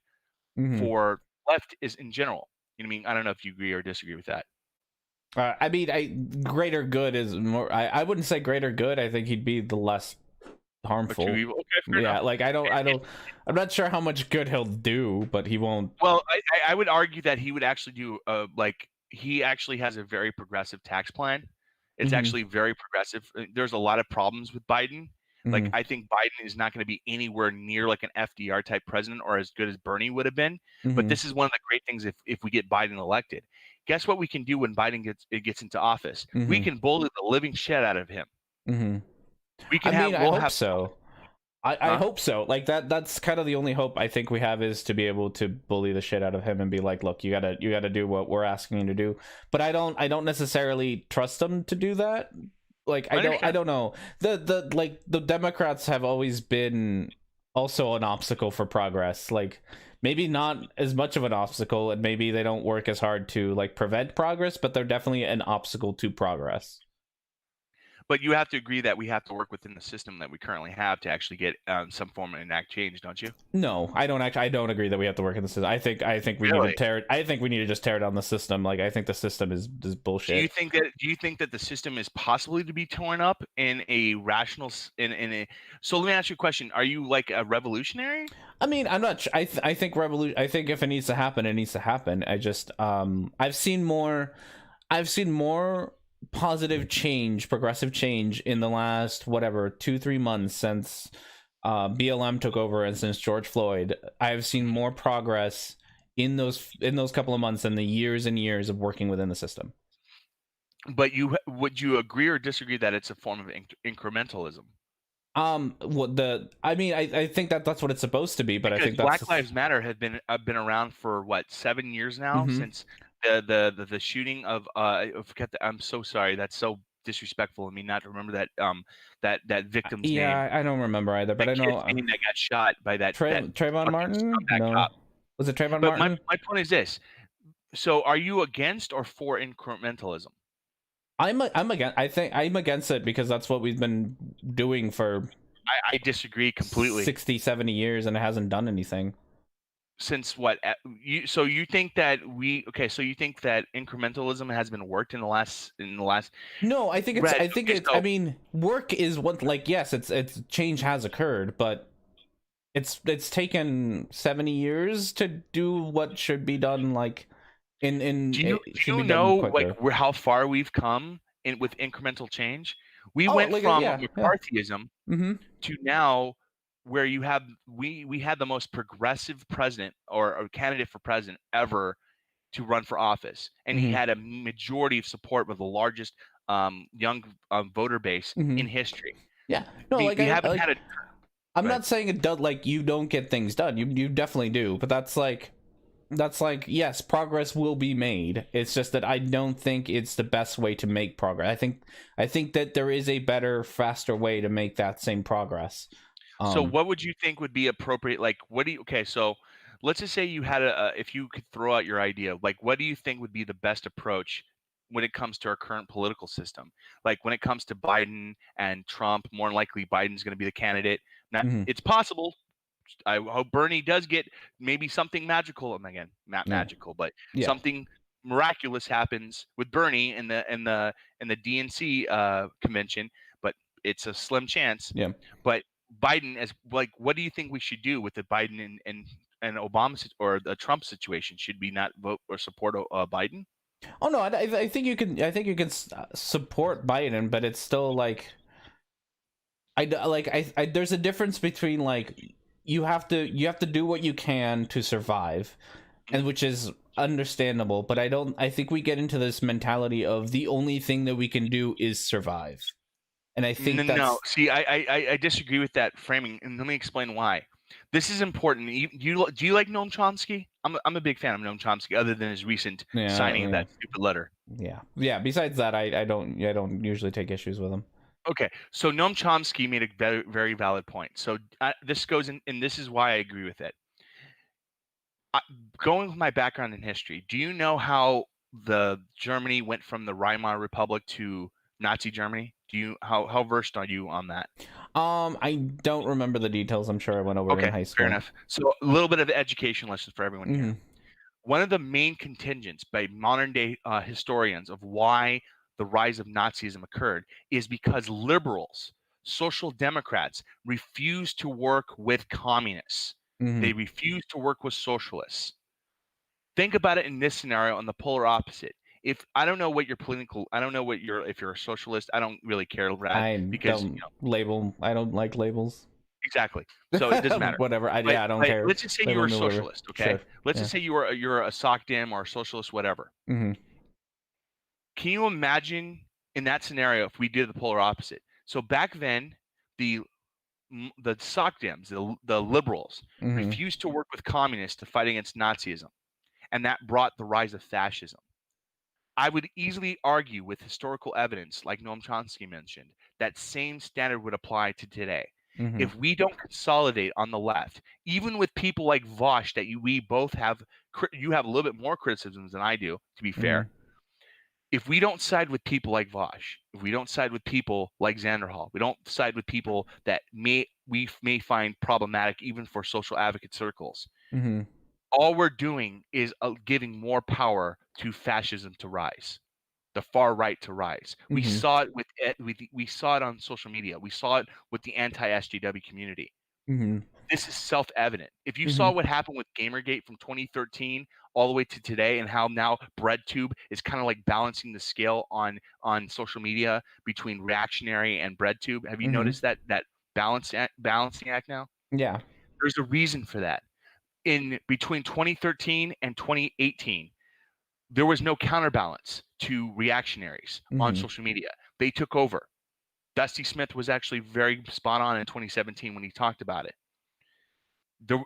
Speaker 3: for left is in general. You know what I mean? I don't know if you agree or disagree with that.
Speaker 2: I mean, greater good is more. I wouldn't say greater good. I think he'd be the less harmful.
Speaker 3: Okay, fair enough.
Speaker 2: Like, I'm not sure how much good he'll do, but he won't.
Speaker 3: Well, I would argue that he would actually do he actually has a very progressive tax plan. It's actually very progressive. There's a lot of problems with Biden. Like, I think Biden is not going to be anywhere near like an FDR type president or as good as Bernie would have been. But this is one of the great things if we get Biden elected. Guess what we can do when Biden gets into office? We can bully the living shit out of him. We can
Speaker 2: I hope so. I hope so. Like, that's kind of the only hope I think we have, is to be able to bully the shit out of him and be like, look, you gotta do what we're asking you to do. But I don't necessarily trust him to do that. Like, I don't know. The Democrats have always been also an obstacle for progress. Like, maybe not as much of an obstacle, and maybe they don't work as hard to like prevent progress, but they're definitely an obstacle to progress.
Speaker 3: But you have to agree that we have to work within the system that we currently have to actually get some form of enact change, don't you?
Speaker 2: No, I don't actually. I don't agree that we have to work in the system. I think we need to tear. I think we need to just tear down the system. Like I think the system is bullshit.
Speaker 3: Do you think that the system is possibly to be torn up in a rational in a? So let me ask you a question: are you like a revolutionary?
Speaker 2: I mean, I'm not. I think revolution. I think if it needs to happen, it needs to happen. I just I've seen more positive change, progressive change in the last 2-3 months since BLM took over and since George Floyd. I've seen more progress in those couple of months than the years and years of working within the system.
Speaker 3: But would you agree or disagree that it's a form of incrementalism?
Speaker 2: I think that's what it's supposed to be, but
Speaker 3: because
Speaker 2: I think
Speaker 3: Black Lives Matter have been around for what, 7 years now, since the shooting of I forget I'm so sorry, that's so disrespectful of me not to remember that victim's name.
Speaker 2: Yeah, I don't remember either, but I know
Speaker 3: name that got shot by that
Speaker 2: Trayvon Martin. No,
Speaker 3: cop.
Speaker 2: was it Trayvon
Speaker 3: But
Speaker 2: Martin?
Speaker 3: my point is this: so are you against or for incrementalism?
Speaker 2: I'm against. I think I'm against it because that's what we've been doing for.
Speaker 3: I disagree completely.
Speaker 2: 60-70 years, and it hasn't done anything.
Speaker 3: Since what? So you think that so you think that incrementalism has been worked in the last?
Speaker 2: No, I think it's. I mean, work is what. Like, yes, it's change has occurred, but it's taken 70 years to do what should be done. Like,
Speaker 3: do you know like how far we've come with incremental change? We went from McCarthyism to now where you have we had the most progressive president or candidate for president ever to run for office, and he had a majority of support with the largest young voter base in history.
Speaker 2: Yeah, no,
Speaker 3: we haven't had a.
Speaker 2: I'm not saying it does. Like, you don't get things done. You definitely do, but that's like yes, progress will be made. It's just that I don't think it's the best way to make progress. I think that there is a better, faster way to make that same progress.
Speaker 3: So what would you think would be appropriate? Like, so let's just say you had if you could throw out your idea, like, what do you think would be the best approach when it comes to our current political system? Like, when it comes to Biden and Trump, more than likely Biden's going to be the candidate. Now, it's possible. I hope Bernie does get maybe something magical. And again, not magical, but something miraculous happens with Bernie in the DNC convention. But it's a slim chance.
Speaker 2: Yeah.
Speaker 3: But Biden, as like, what do you think we should do with the Biden and Obama or the Trump situation? Should we not vote or support Biden?
Speaker 2: Oh no, I think you can. I think you can support Biden, but it's still like, there's a difference between like you have to do what you can to survive, and which is understandable. But I think we get into this mentality of the only thing that we can do is survive. And I think
Speaker 3: no. See, I disagree with that framing, and let me explain why. This is important. Do you like Noam Chomsky? I'm a big fan of Noam Chomsky, other than his recent signing of that stupid letter.
Speaker 2: Yeah. Besides that, I don't usually take issues with him.
Speaker 3: Okay, so Noam Chomsky made a very, very valid point. So this goes in, and this is why I agree with it. Going with my background in history, do you know how the Germany went from the Weimar Republic to Nazi Germany? How versed are you on that?
Speaker 2: I don't remember the details. I'm sure I went over it in high school.
Speaker 3: Fair enough. So a little bit of education lesson for everyone here. One of the main contingents by modern day historians of why the rise of Nazism occurred is because liberals, social democrats, refused to work with communists. They refused to work with socialists. Think about it in this scenario on the polar opposite. If I don't know what your political, I don't know what if you're a socialist, I don't really care, Brad, because
Speaker 2: I don't like labels.
Speaker 3: Exactly. So it doesn't matter.
Speaker 2: Whatever. I don't care.
Speaker 3: Let's just say you were a socialist, okay? Sure. Let's just say you're a SOCDEM or a socialist, whatever.
Speaker 2: Mm-hmm.
Speaker 3: Can you imagine in that scenario if we did the polar opposite? So back then, the SOCDEMs, the liberals, refused to work with communists to fight against Nazism, and that brought the rise of fascism. I would easily argue with historical evidence, like Noam Chomsky mentioned, that same standard would apply to today. If we don't consolidate on the left, even with people like Vosh that we both have, you have a little bit more criticisms than I do, to be fair. If we don't side with people like Vosh, if we don't side with people like Xander Hall, we don't side with people that we may find problematic even for social advocate circles, all we're doing is giving more power to fascism to rise, the far right to rise. We saw it we saw it on social media. We saw it with the anti-SJW community. This is self-evident. If you saw what happened with Gamergate from 2013 all the way to today, and how now BreadTube is kind of like balancing the scale on social media between reactionary and BreadTube, have you noticed that balancing act now?
Speaker 2: Yeah.
Speaker 3: There's a reason for that. In between 2013 and 2018, there was no counterbalance to reactionaries on social media. They took over. Dusty Smith was actually very spot on in 2017 when he talked about it.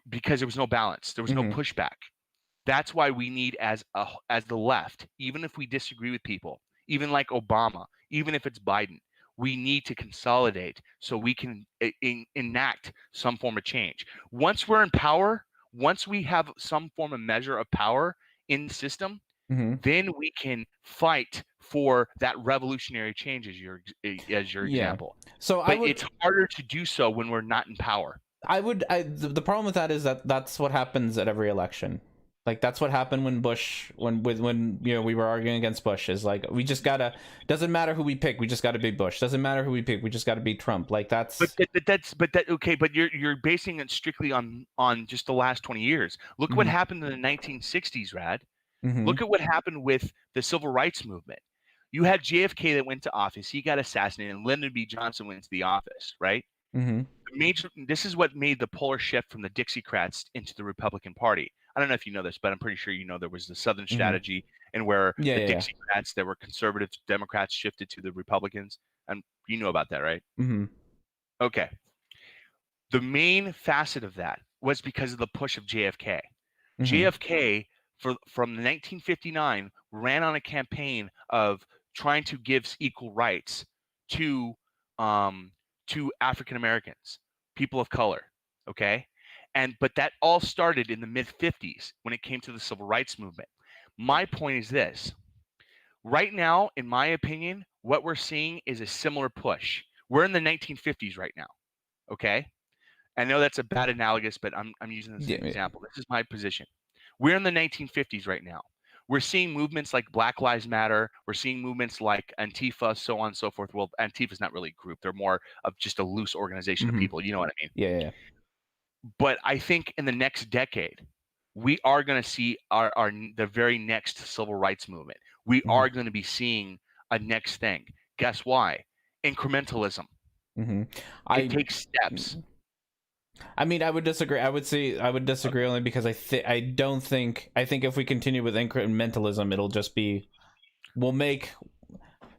Speaker 3: Because there was no balance, there was no pushback. That's why we need, as the left, even if we disagree with people, even like Obama, even if it's Biden, we need to consolidate so we can enact some form of change. Once we're in power, once we have some form of measure of power in the system, then we can fight for that revolutionary change as your example.
Speaker 2: So
Speaker 3: it's harder to do so when we're not in power.
Speaker 2: The problem with that is that's what happens at every election. Like, that's what happened when Bush, when we were arguing against Bush, is like, we just gotta, doesn't matter who we pick, we just gotta beat Bush. Doesn't matter who we pick, we just gotta beat Trump. Like, that's.
Speaker 3: But you're basing it strictly on just the last 20 years. Look what happened in the 1960s, Rad. Look at what happened with the civil rights movement. You had JFK that went to office, he got assassinated, and Lyndon B. Johnson went to the office, right? This is what made the polar shift from the Dixiecrats into the Republican Party. I don't know if you know this, but I'm pretty sure you know there was the Southern strategy, and where the Dixiecrats that were conservative Democrats shifted to the Republicans. And you know about that, right? Okay. The main facet of that was because of the push of JFK. JFK, from 1959, ran on a campaign of trying to give equal rights to African Americans, people of color. Okay. But that all started in the mid-50s when it came to the civil rights movement. My point is this. Right now, in my opinion, what we're seeing is a similar push. We're in the 1950s right now. Okay. I know that's a bad analogous, but I'm using this as an example. This is my position. We're in the 1950s right now. We're seeing movements like Black Lives Matter. We're seeing movements like Antifa, so on and so forth. Well, Antifa is not really a group. They're more of just a loose organization of people. You know what I mean?
Speaker 2: Yeah.
Speaker 3: But I think in the next decade, we are going to see the very next civil rights movement. We are going to be seeing a next thing. Guess why? Incrementalism. It takes steps.
Speaker 2: I mean, I would disagree. I would disagree only because I think if we continue with incrementalism, it'll just be we'll make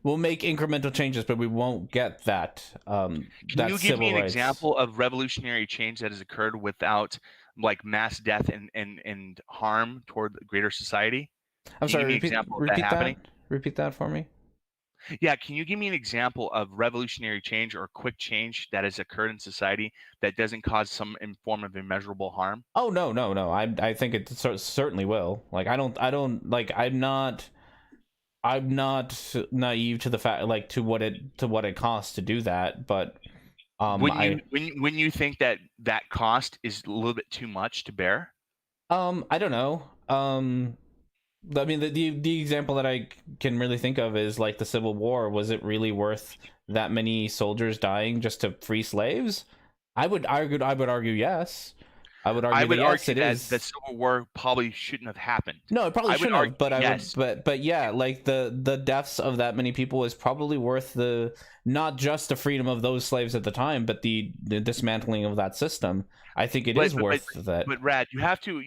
Speaker 2: incremental changes, but we won't get that.
Speaker 3: Can you give me an example of revolutionary change that has occurred without like mass death and harm toward the greater society?
Speaker 2: I'm sorry. Repeat that for me.
Speaker 3: Yeah, can you give me an example of revolutionary change or quick change that has occurred in society that doesn't cause some form of immeasurable harm?
Speaker 2: Oh no! I think it certainly will. Like I'm not naive to the fact, like to what it costs to do that. But
Speaker 3: when you think that cost is a little bit too much to bear?
Speaker 2: I don't know. I mean, the example that I can really think of is like the Civil War. Was it really worth that many soldiers dying just to free slaves? I would argue yes. I would argue that
Speaker 3: the Civil War probably shouldn't have happened.
Speaker 2: No, it probably shouldn't have. But yeah, like the deaths of that many people is probably worth not just the freedom of those slaves at the time, but the dismantling of that system. I think it is worth that.
Speaker 3: But Rad, you have to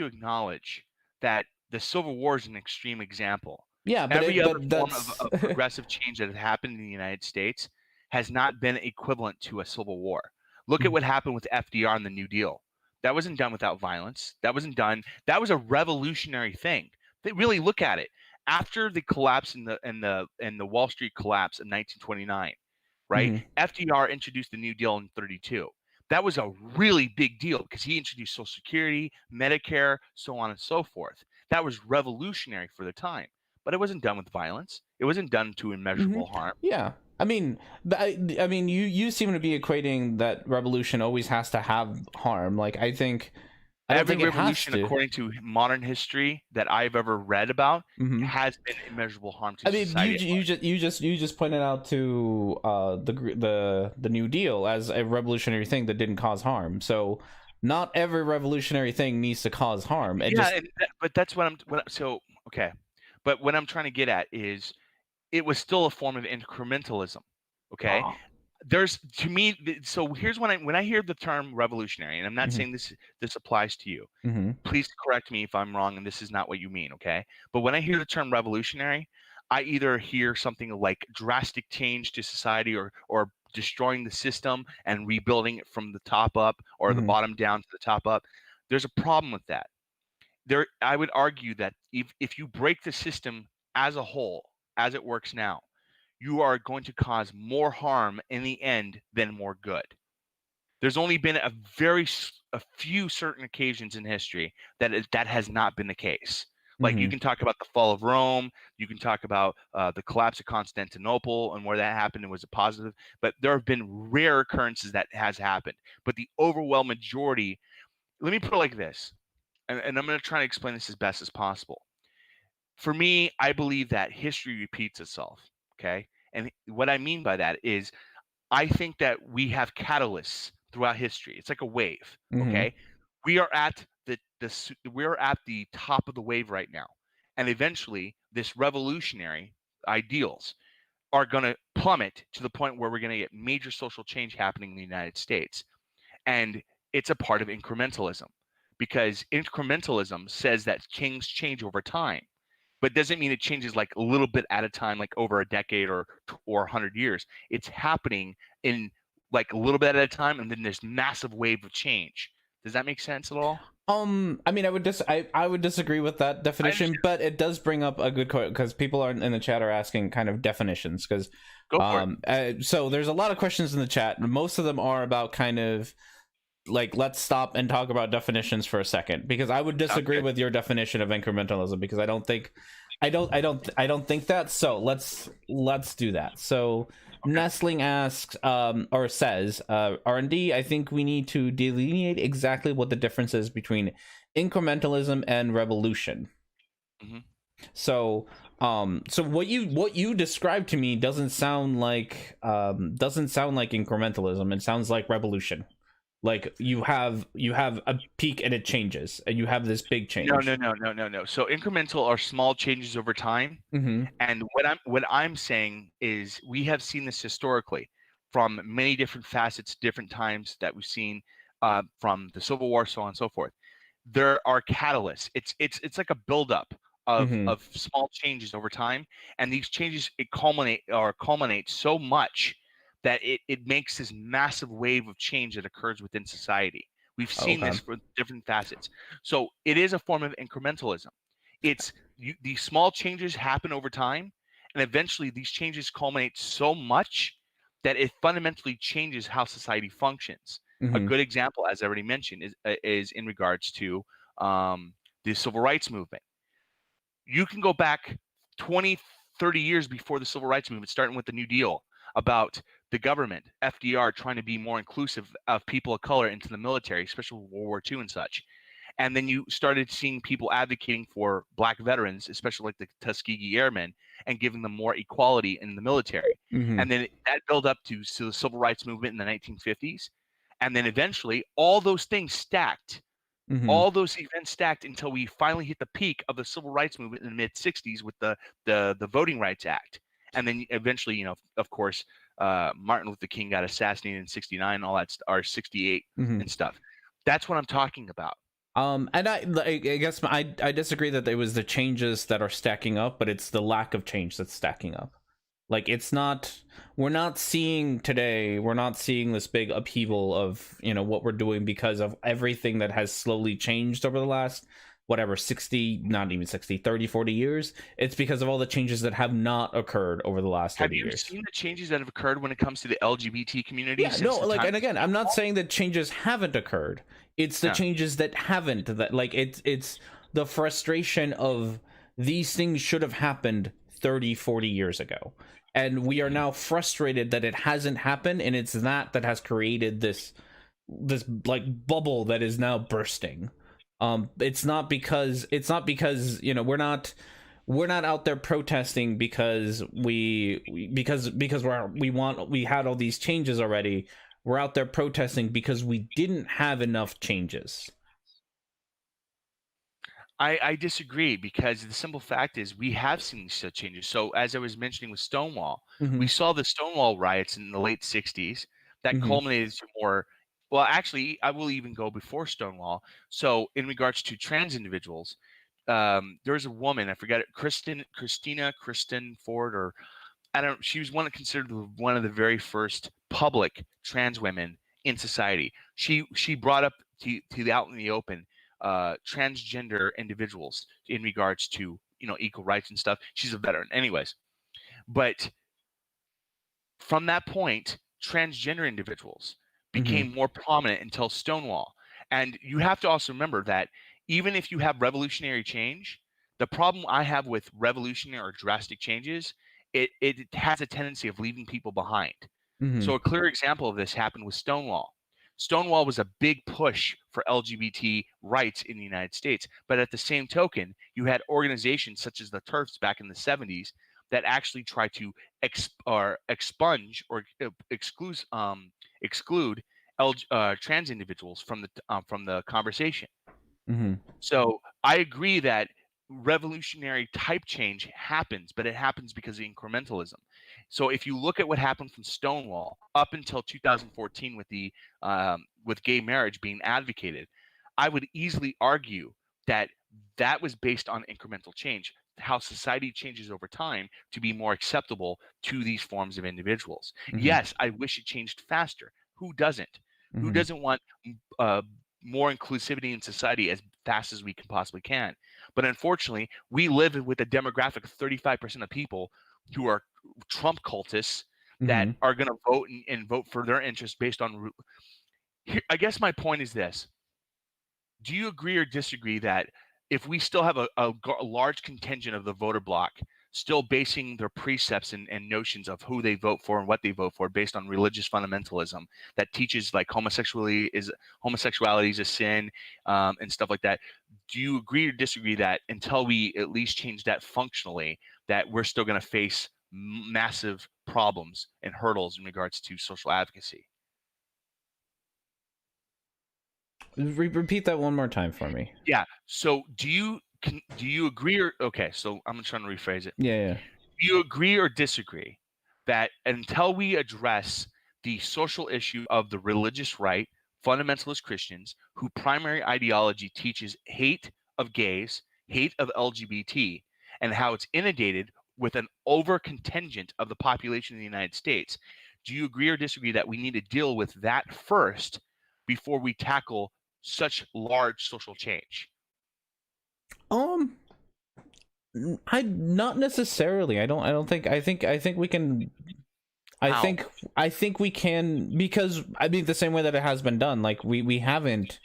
Speaker 3: acknowledge that the Civil War is an extreme example.
Speaker 2: Yeah, but
Speaker 3: every other form of progressive change that has happened in the United States has not been equivalent to a Civil War. Look at what happened with FDR and the New Deal. That wasn't done without violence. That was a revolutionary thing. They really look at it. After the collapse in the Wall Street collapse in 1929, right?
Speaker 2: Mhm.
Speaker 3: FDR introduced the New Deal in 32. That was a really big deal because he introduced Social Security, Medicare, so on and so forth. That was revolutionary for the time, but it wasn't done with violence. It wasn't done to immeasurable harm.
Speaker 2: Yeah. I mean, I mean, you seem to be equating that revolution always has to have harm. Like, I don't
Speaker 3: Every
Speaker 2: think it has
Speaker 3: revolution,
Speaker 2: to.
Speaker 3: according to modern history that I've ever read about,
Speaker 2: Mhm.
Speaker 3: has been immeasurable harm to
Speaker 2: I mean,
Speaker 3: society.
Speaker 2: you just pointed out to the New Deal as a revolutionary thing that didn't cause harm. So, not every revolutionary thing needs to cause harm. It just
Speaker 3: But that's so okay. But what I'm trying to get at is it was still a form of incrementalism. Okay. There's to me so here's when I hear the term revolutionary, and I'm not saying this applies to you. Please correct me if I'm wrong and this is not what you mean, okay? But when I hear the term revolutionary, I either hear something like drastic change to society or destroying the system and rebuilding it from the top up or the bottom down to the top up. There's a problem with that. I would argue that if you break the system as a whole, as it works now, you are going to cause more harm in the end than more good. There's only been a few certain occasions in history that has not been the case. Like you can talk about the fall of Rome, you can talk about the collapse of Constantinople and where that happened and was a positive. But there have been rare occurrences that has happened. But the overwhelming majority, let me put it like this, and I'm going to try to explain this as best as possible. For me, I believe that history repeats itself. Okay, and what I mean by that is I think that we have catalysts throughout history. It's like a wave. Okay, we are at we're at the top of the wave right now, and eventually, this revolutionary ideals are going to plummet to the point where we're going to get major social change happening in the United States, and it's a part of incrementalism because incrementalism says that things change over time but doesn't mean it changes like a little bit at a time, like over a decade or 100 years. It's happening in like a little bit at a time, and then this massive wave of change. Does that make sense at all?
Speaker 2: I mean, I would disagree with that definition, but it does bring up a good quote because people are in the chat are asking kind of definitions because so there's a lot of questions in the chat. Most of them are about kind of like let's stop and talk about definitions for a second because I would disagree with your definition of incrementalism because I don't think that. So let's do that. So Nestling asks or says R&D, I think we need to delineate exactly what the difference is between incrementalism and revolution. So what you described to me doesn't sound like incrementalism. It sounds like revolution. Like you have a peak and it changes, and you have this big change.
Speaker 3: No. So incremental are small changes over time, and what I'm saying is we have seen this historically from many different facets, different times that we've seen from the Civil War, so on and so forth. There are catalysts. It's like a buildup of small changes over time, and these changes culminate so much that it makes this massive wave of change that occurs within society. We've seen this for different facets. So it is a form of incrementalism. These small changes happen over time, and eventually these changes culminate so much that it fundamentally changes how society functions. A good example, as I already mentioned, is in regards to the civil rights movement. You can go back 20, 30 years before the civil rights movement, starting with the New Deal, about the government, FDR, trying to be more inclusive of people of color into the military, especially World War II and such. And then you started seeing people advocating for Black veterans, especially like the Tuskegee Airmen, and giving them more equality in the military. And then that built up to the Civil Rights Movement in the 1950s. And then eventually all those things stacked. All those events stacked until we finally hit the peak of the Civil Rights Movement in the mid-60s with the Voting Rights Act. And then eventually, of course, Martin Luther King got assassinated in 69, all that, or 68 and stuff. That's what I'm talking about.
Speaker 2: And I guess I disagree that it was the changes that are stacking up, but it's the lack of change that's stacking up. Like we're not seeing this big upheaval of what we're doing because of everything that has slowly changed over the last whatever 60, not even 60, 30, 40 years. It's because of all the changes that have not occurred over the last 30 years.
Speaker 3: Have you seen the changes that have occurred when it comes to the LGBT community?
Speaker 2: Yeah, no, like, and again, I'm not saying that changes haven't occurred. It's the changes that haven't, that like it's the frustration of these things should have happened 30, 40 years ago. And we are now frustrated that it hasn't happened, and it's that has created this like bubble that is now bursting. It's not because you know, we're not out there protesting because we had all these changes already. We're out there protesting because we didn't have enough changes.
Speaker 3: I disagree, because the simple fact is we have seen such changes. So as I was mentioning with Stonewall, we saw the Stonewall riots in the late 60s that culminated to more, well, actually, I will even go before Stonewall. So in regards to trans individuals, there's a woman, I forget it, Kristen Ford, or I don't, she was considered one of the very first public trans women in society. She brought up to the out in the open transgender individuals in regards to, you know, equal rights and stuff. She's a veteran anyways. But from that point, transgender individuals became more prominent until Stonewall. And you have to also remember that even if you have revolutionary change, the problem I have with revolutionary or drastic changes, it has a tendency of leaving people behind. So a clear example of this happened with Stonewall. Stonewall was a big push for LGBT rights in the United States. But at the same token, you had organizations such as the TERFs back in the 70s that actually tried to expunge or exclude trans individuals from the conversation. So I agree that revolutionary type change happens, but it happens because of incrementalism. So if you look at what happened from Stonewall up until 2014 with gay marriage being advocated, I would easily argue that that was based on incremental change, how society changes over time to be more acceptable to these forms of individuals. Yes, I wish it changed faster. Who doesn't? Who doesn't want more inclusivity in society as fast as we can possibly can? But unfortunately, we live with a demographic of 35% of people who are Trump cultists that are going to vote and vote for their interests based on. I guess my point is this: do you agree or disagree that if we still have a large contingent of the voter bloc still basing their precepts and notions of who they vote for and what they vote for based on religious fundamentalism that teaches like homosexuality is a sin and stuff like that, do you agree or disagree that until we at least change that functionally, that we're still going to face massive problems and hurdles in regards to social advocacy?
Speaker 2: Repeat that one more time for me.
Speaker 3: Yeah. So do you agree or okay? So I'm trying to rephrase it.
Speaker 2: Yeah.
Speaker 3: Do you agree or disagree that until we address the social issue of the religious right, fundamentalist Christians who primary ideology teaches hate of gays, hate of LGBT, and how it's inundated with an over contingent of the population in the United States, do you agree or disagree that we need to deal with that first before we tackle such large social change?
Speaker 2: I not necessarily. I think we can. I think we can, because I mean the same way that it has been done. Like we haven't,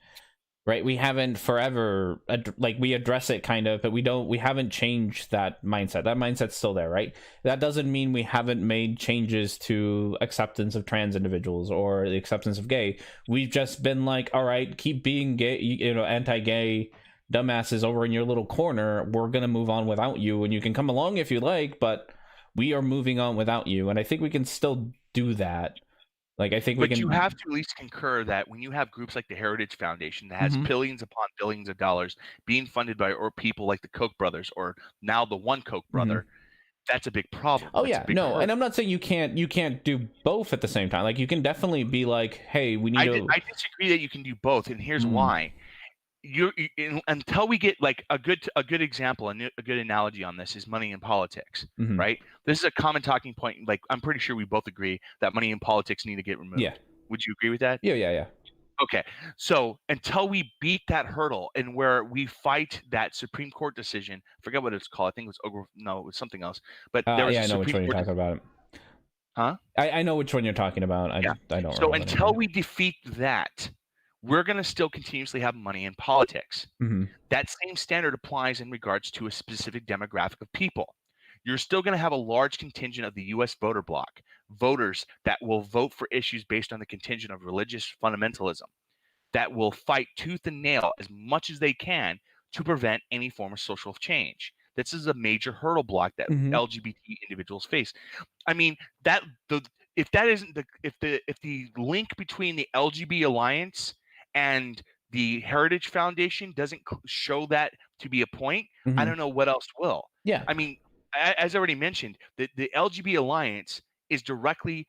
Speaker 2: right? We haven't forever. Like we address it kind of, but we haven't changed that mindset. That mindset's still there, right? That doesn't mean we haven't made changes to acceptance of trans individuals or the acceptance of gay. We've just been like, all right, keep being gay, you know, anti-gay dumbasses over in your little corner. We're gonna move on without you, and you can come along if you like, but we are moving on without you. And I think we can still do that. Like I think we can.
Speaker 3: But you have to at least concur that when you have groups like the Heritage Foundation that has billions upon billions of dollars being funded by or people like the Koch brothers or now the one Koch brother, that's a big problem.
Speaker 2: Oh
Speaker 3: that's
Speaker 2: yeah, no, hurdle. And I'm not saying you can't do both at the same time. Like you can definitely be like, hey, we need to.
Speaker 3: I disagree that you can do both, and here's why. Until we get like a good example and a good analogy on this is money in politics, right? This is a common talking point. Like I'm pretty sure we both agree that money in politics need to get removed.
Speaker 2: Yeah.
Speaker 3: Would you agree with that?
Speaker 2: Yeah.
Speaker 3: Okay, so until we beat that hurdle and where we fight that Supreme Court decision, forget what it's called. I think it was no, it was something else. But there was
Speaker 2: yeah,
Speaker 3: a
Speaker 2: I know which
Speaker 3: Supreme
Speaker 2: one you're
Speaker 3: Court
Speaker 2: talking about.
Speaker 3: Huh?
Speaker 2: I know which one you're talking about. I don't
Speaker 3: So
Speaker 2: recall
Speaker 3: until we defeat that, we're going to still continuously have money in politics. That same standard applies in regards to a specific demographic of people. You're still going to have a large contingent of the U.S. voter bloc, voters that will vote for issues based on the contingent of religious fundamentalism, that will fight tooth and nail as much as they can to prevent any form of social change. This is a major hurdle block that LGBT individuals face. I mean, if the link between the LGBT Alliance and the Heritage Foundation doesn't show that to be a point, I don't know what else will.
Speaker 2: Yeah.
Speaker 3: I mean, as I already mentioned, the LGBT Alliance was directly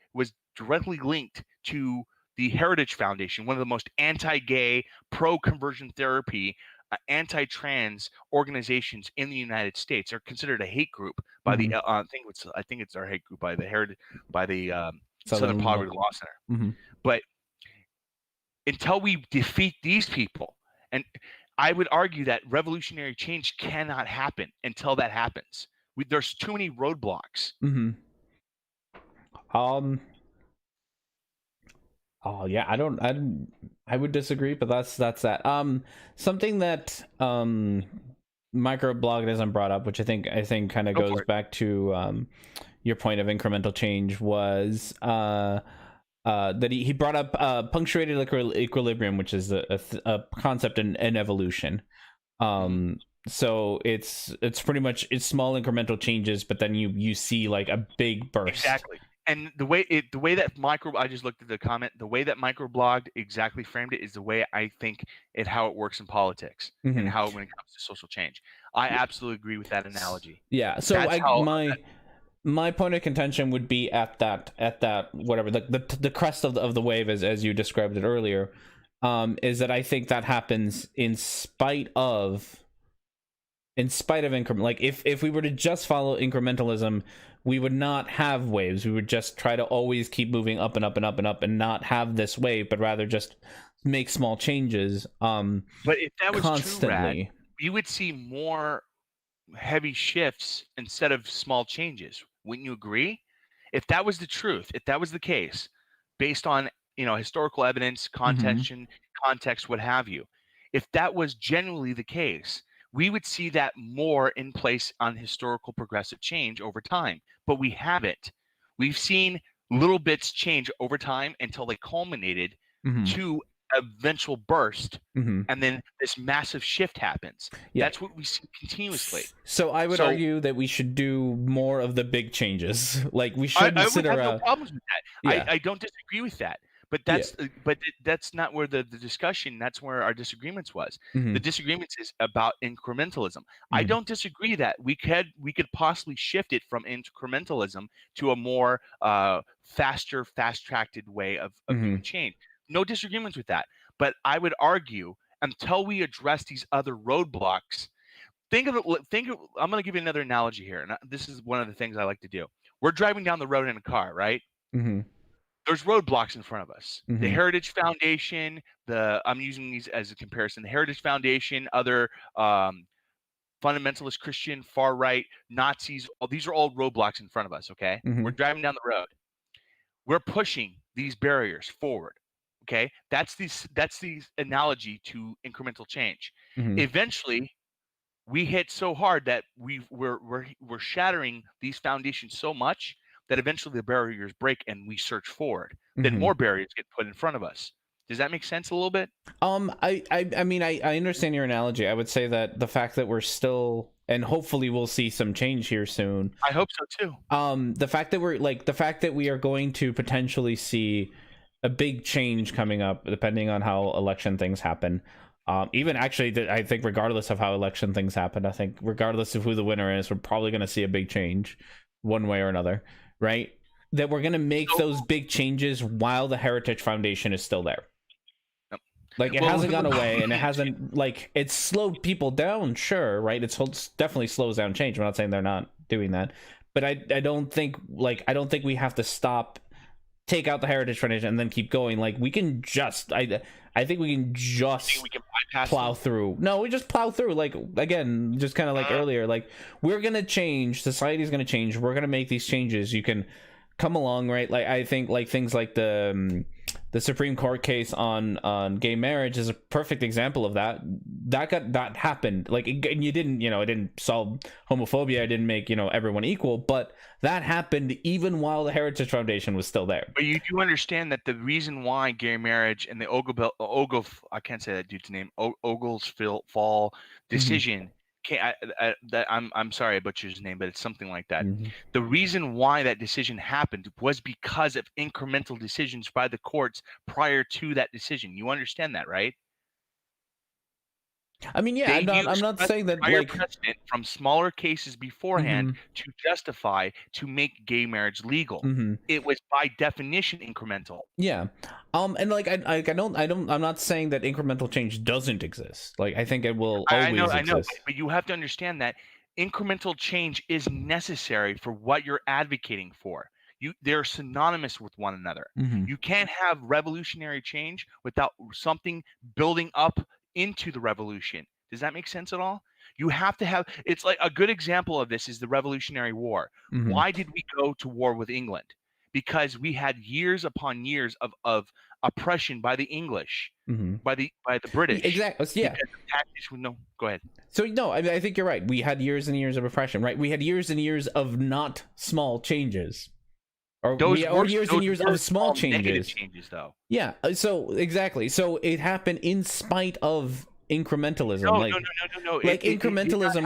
Speaker 3: linked to the Heritage Foundation, one of the most anti-gay, pro-conversion therapy, anti-trans organizations in the United States. Are considered a hate group by the I think it's our hate group by the Southern Poverty Law Center. But until we defeat these people, and I would argue that revolutionary change cannot happen until that happens. There's too many roadblocks.
Speaker 2: Oh yeah, I would disagree, but that's that. Something that microblogging brought up, which I think kind of goes back to your point of incremental change, was that he brought up punctuated equilibrium, which is a concept in evolution. So it's pretty much small incremental changes, but then you see like a big burst.
Speaker 3: Exactly. And the way that I just looked at the comment, the way that microblogged exactly framed it is the way I think how it works in politics and how when it comes to social change. I absolutely agree with that analogy.
Speaker 2: Yeah. So my point of contention would be at that whatever the crest of the wave, as you described it earlier, is that I think that happens in spite of increment. Like if we were to just follow incrementalism, we would not have waves. We would just try to always keep moving up and up and up and up and not have this wave, but rather just make small changes.
Speaker 3: But if that was
Speaker 2: constantly,
Speaker 3: true, Rad, you would see more heavy shifts instead of small changes. Wouldn't you agree? If that was the truth, if that was the case, based on historical evidence, context, what have you, if that was genuinely the case, we would see that more in place on historical progressive change over time. But we haven't. We've seen little bits change over time until they culminated to eventual burst, and then this massive shift happens. That's what we see continuously.
Speaker 2: So I would argue that we should do more of the big changes. Like we should
Speaker 3: I would have no problems with that. I don't disagree with that. But that's not where the discussion. That's where our disagreements was. The disagreements is about incrementalism. I don't disagree that we could possibly shift it from incrementalism to a more faster, fast-tracked way of doing change. No disagreements with that. But I would argue until we address these other roadblocks. I'm going to give you another analogy here, and this is one of the things I like to do. We're driving down the road in a car, right? There's roadblocks in front of us. The Heritage Foundation, I'm using these as a comparison. The Heritage Foundation, other fundamentalist Christian, far right, Nazis, these are all roadblocks in front of us, okay? We're driving down the road. We're pushing these barriers forward, okay? That's the analogy to incremental change. Eventually, we hit so hard that we're shattering these foundations so much that eventually the barriers break and we search forward. Then more barriers get put in front of us. Does that make sense a little bit?
Speaker 2: I mean, I understand your analogy. I would say that the fact that we're still, and hopefully we'll see some change here soon.
Speaker 3: I hope so too.
Speaker 2: The fact that we are going to potentially see a big change coming up, depending on how election things happen. Even actually, I think regardless of how election things happen, I think regardless of who the winner is, we're probably going to see a big change one way or another. Right, that we're gonna make those big changes while the Heritage Foundation is still there. Like it hasn't gone away, and it hasn't it's slowed people down. Sure, right? It's definitely slows down change. I'm not saying they're not doing that, but I don't think we have to stop, take out the Heritage Foundation, and then keep going. Like we can just I I think we can just plow through. No, we just plow through. Like, again, just kind of like earlier, like, we're gonna change, society's gonna change, we're gonna make these changes. You can come along, right? Like, I think like things like the Supreme Court case on gay marriage is a perfect example of that. That happened. Like, it didn't solve homophobia, it didn't make everyone equal, but that happened even while the Heritage Foundation was still there.
Speaker 3: But you do understand that the reason why gay marriage and the I can't say that dude's name, Oglesfall decision, I'm sorry I butchered his name, but it's something like that. The reason why that decision happened was because of incremental decisions by the courts prior to that decision. You understand that, right?
Speaker 2: I mean, yeah, I'm not saying that, like,
Speaker 3: precedent from smaller cases beforehand to justify, to make gay marriage legal. It was by definition incremental.
Speaker 2: Yeah. And like, I'm not saying that incremental change doesn't exist. Like, I think it will always exist.
Speaker 3: I know, but you have to understand that incremental change is necessary for what you're advocating for. They're synonymous with one another. You can't have revolutionary change without something building up into the revolution. Does that make sense at all? You have to have, it's like a good example of this is the Revolutionary War. Why did we go to war with England? Because we had years upon years of oppression by the English, by the British.
Speaker 2: Exactly. Yeah.
Speaker 3: Go ahead.
Speaker 2: So no, I think you're right. We had years and years of oppression, right? We had years and years of not small changes. Or years and years of small changes.
Speaker 3: Though.
Speaker 2: Yeah. So exactly. So it happened in spite of incrementalism.
Speaker 3: No.
Speaker 2: Like, incrementalism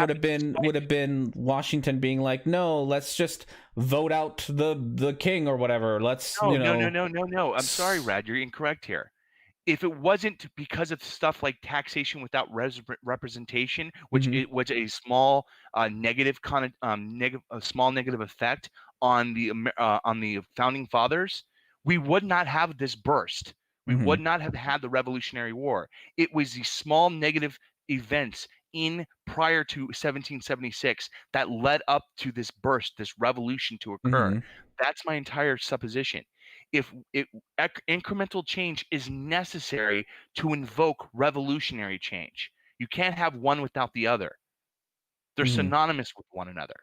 Speaker 2: would have been Washington being like, no, let's just vote out the king or whatever. Let's
Speaker 3: No. I'm sorry, Rad, you're incorrect here. If it wasn't because of stuff like taxation without representation, which it was a small negative effect on the founding fathers, we would not have this burst. We would not have had the Revolutionary War. It was the small negative events prior to 1776 that led up to this burst, this revolution to occur. That's my entire supposition. If incremental change is necessary to invoke revolutionary change, you can't have one without the other. They're synonymous with one another.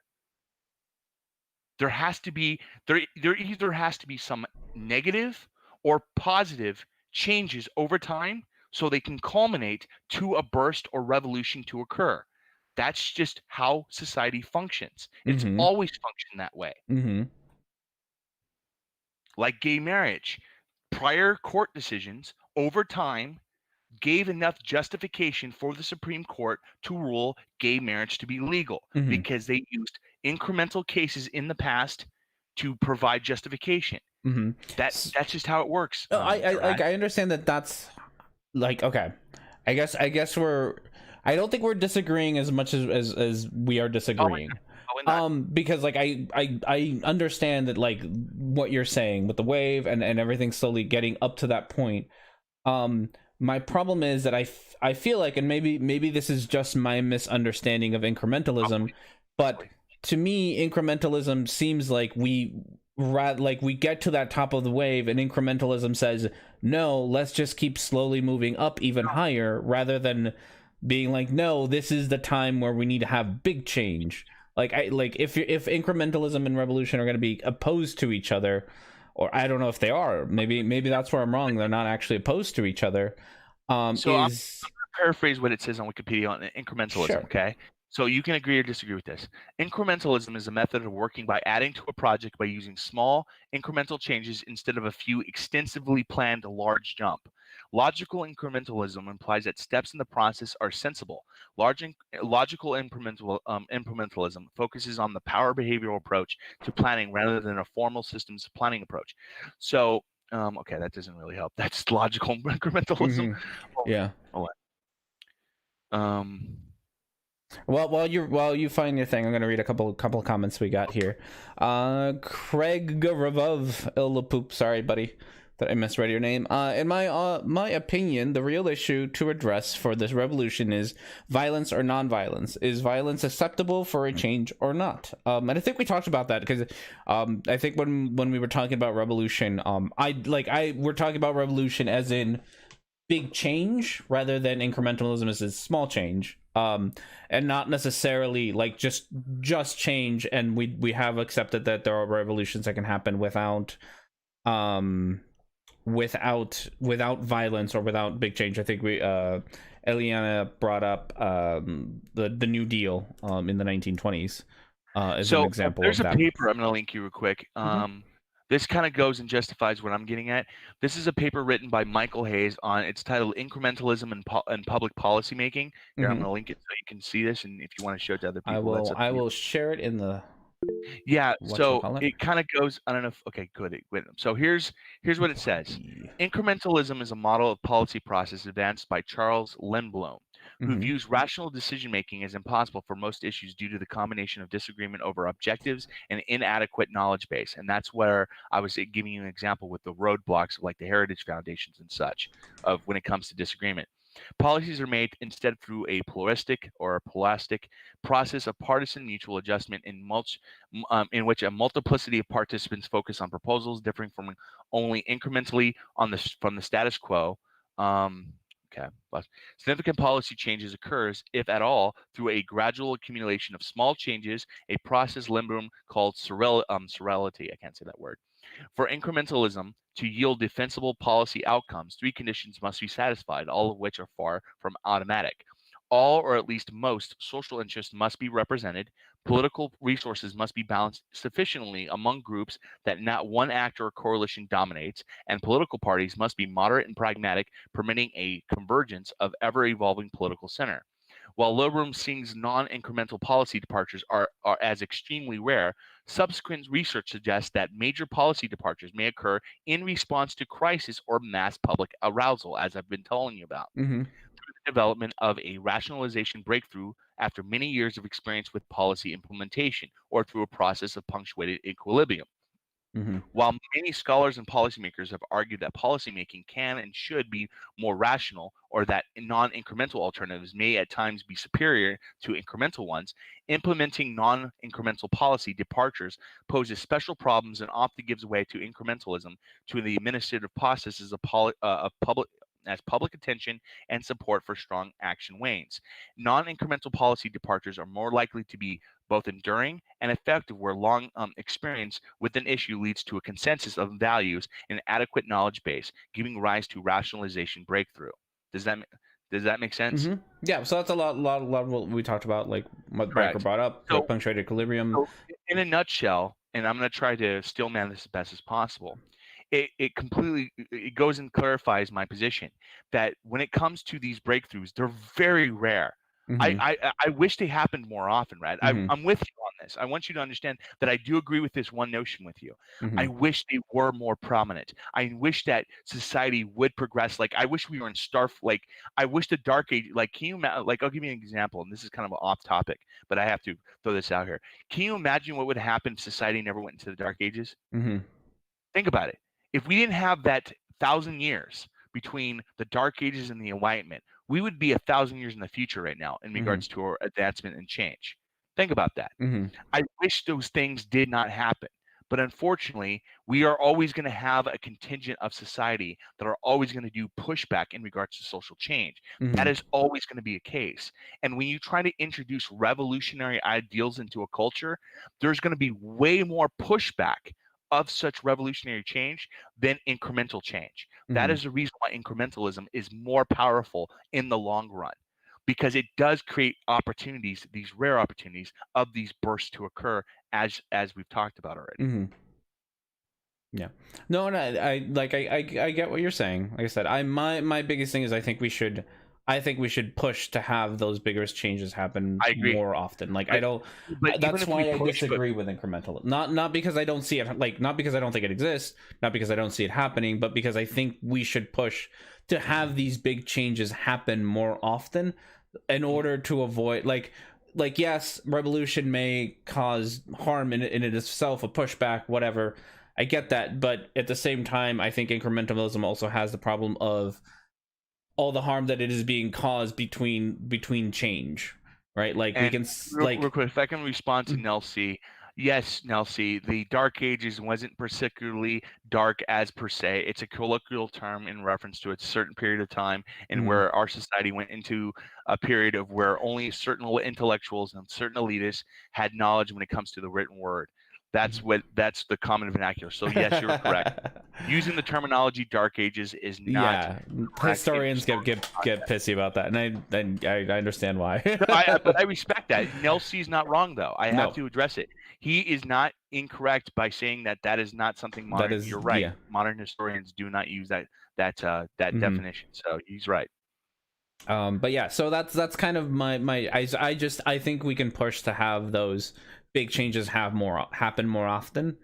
Speaker 3: There either has to be some negative or positive changes over time so they can culminate to a burst or revolution to occur. That's just how society functions. It's always functioned that way. Like gay marriage, prior court decisions over time gave enough justification for the Supreme Court to rule gay marriage to be legal because they used incremental cases in the past to provide justification. That's just how it works.
Speaker 2: I understand that. That's like, okay. I guess I don't think we're disagreeing as much as we are disagreeing. Because like I understand that, like, what you're saying with the wave and everything slowly getting up to that point. My problem is that I feel like, and maybe this is just my misunderstanding of incrementalism, but to me, incrementalism seems like we get to that top of the wave, and incrementalism says, no, let's just keep slowly moving up even higher, rather than being like, no, this is the time where we need to have big change. Like, if incrementalism and revolution are going to be opposed to each other, or I don't know if they are. Maybe that's where I'm wrong. They're not actually opposed to each other. I'm going to
Speaker 3: paraphrase what it says on Wikipedia on incrementalism. Sure. Okay. So you can agree or disagree with this. Incrementalism is a method of working by adding to a project by using small incremental changes instead of a few extensively planned large jump. Logical incrementalism implies that steps in the process are sensible. Logical incrementalism focuses on the power behavioral approach to planning rather than a formal systems planning approach. So, okay, that doesn't really help. That's logical incrementalism.
Speaker 2: Yeah. Well, while you find your thing, I'm going to read a couple of comments we got here. Craig Garavov Ilapoop, sorry, buddy, that I misread your name. In my opinion, the real issue to address for this revolution is violence or non-violence. Is violence acceptable for a change or not? And I think we talked about that because I think when we were talking about revolution, we're talking about revolution as in big change rather than incrementalism is a small change, and not necessarily like just change, and we have accepted that there are revolutions that can happen without violence or without big change. I think Elliani brought up the New Deal in the 1920s as an example
Speaker 3: there's
Speaker 2: of
Speaker 3: a
Speaker 2: that.
Speaker 3: paper I'm going to link you real quick. This kind of goes and justifies what I'm getting at. This is a paper written by Michael Hayes on, it's titled Incrementalism and Public Policy Making. Here, I'm going to link it so you can see this, and if you want to show it to other people,
Speaker 2: I will share it in the
Speaker 3: so it kind of goes, I don't know if, okay, good. So here's what it says. Incrementalism is a model of policy process advanced by Charles Lindblom, who views rational decision making as impossible for most issues due to the combination of disagreement over objectives and inadequate knowledge base. And that's where I was giving you an example with the roadblocks, like the heritage foundations and such, of when it comes to disagreement. Policies are made instead through a pluralistic or a plastic process of partisan mutual adjustment in which a multiplicity of participants focus on proposals differing from only incrementally from the status quo. Significant policy changes occurs, if at all, through a gradual accumulation of small changes, a process Lindblom called serality. I can't say that word. For incrementalism to yield defensible policy outcomes, three conditions must be satisfied, all of which are far from automatic. All, or at least most, social interests must be represented. Political resources must be balanced sufficiently among groups that not one actor or coalition dominates, and political parties must be moderate and pragmatic, permitting a convergence of ever-evolving political center. While Lindblom sees non-incremental policy departures are as extremely rare, subsequent research suggests that major policy departures may occur in response to crisis or mass public arousal, as I've been telling you about, through the development of a rationalization breakthrough after many years of experience with policy implementation, or through a process of punctuated equilibrium. While many scholars and policymakers have argued that policymaking can and should be more rational, or that non-incremental alternatives may at times be superior to incremental ones, implementing non-incremental policy departures poses special problems and often gives way to incrementalism to the administrative processes of public attention and support for strong action wanes. Non-incremental policy departures are more likely to be both enduring and effective where long experience with an issue leads to a consensus of values and adequate knowledge base, giving rise to rationalization breakthrough. Does that make sense?
Speaker 2: Yeah, so that's a lot of what we talked about, like what Michael brought up, the punctuated equilibrium.
Speaker 3: So in a nutshell, and I'm going to try to stillman this as best as possible, it completely goes and clarifies my position that when it comes to these breakthroughs, they're very rare. I wish they happened more often, right? I'm with you on this. I want you to understand that I do agree with this one notion with you. I wish they were more prominent. I wish that society would progress. Like, I wish we were in like, I wish the Dark Age, like, can you imagine, like, I'll give you an example, and this is kind of off topic, but I have to throw this out here. Can you imagine what would happen if society never went into the Dark Ages? Think about it. If we didn't have that 1,000 years between the Dark Ages and the Enlightenment, we would be 1,000 years in the future right now in regards to our advancement and change. Think about that. I wish those things did not happen. But unfortunately, we are always going to have a contingent of society that are always going to do pushback in regards to social change. That is always going to be a case. And when you try to introduce revolutionary ideals into a culture, there's going to be way more pushback of such revolutionary change than incremental change. That is the reason why incrementalism is more powerful in the long run, because it does create opportunities, these rare opportunities of these bursts to occur, as we've talked about already.
Speaker 2: Yeah, no, I get what you're saying. Like I said, my biggest thing is I think we should push to have those bigger changes happen more often. Like, that's why I disagree with incremental. Not because I don't see it, like, not because I don't think it exists, not because I don't see it happening, but because I think we should push to have these big changes happen more often in order to avoid, like yes, revolution may cause harm in it itself, a pushback, whatever. I get that, but at the same time, I think incrementalism also has the problem of all the harm that it is being caused between change, right? Like, we can
Speaker 3: real quick, if I can respond to Nelsie, Yes, Nelsie, the Dark Ages wasn't particularly dark as per se. It's a colloquial term in reference to a certain period of time and where our society went into a period of where only certain intellectuals and certain elitists had knowledge when it comes to the written word. That's the common vernacular. So yes, you're correct. Using the terminology Dark Ages is not
Speaker 2: historians get pissy about that, and I understand why.
Speaker 3: But I respect that. Nelsie's not wrong, though. I have to address it. He is not incorrect by saying that is not something modern.
Speaker 2: That is,
Speaker 3: you're right.
Speaker 2: yeah.
Speaker 3: Modern historians do not use that definition. So he's right.
Speaker 2: But yeah, so that's kind of I think we can push to have those big changes happen more often.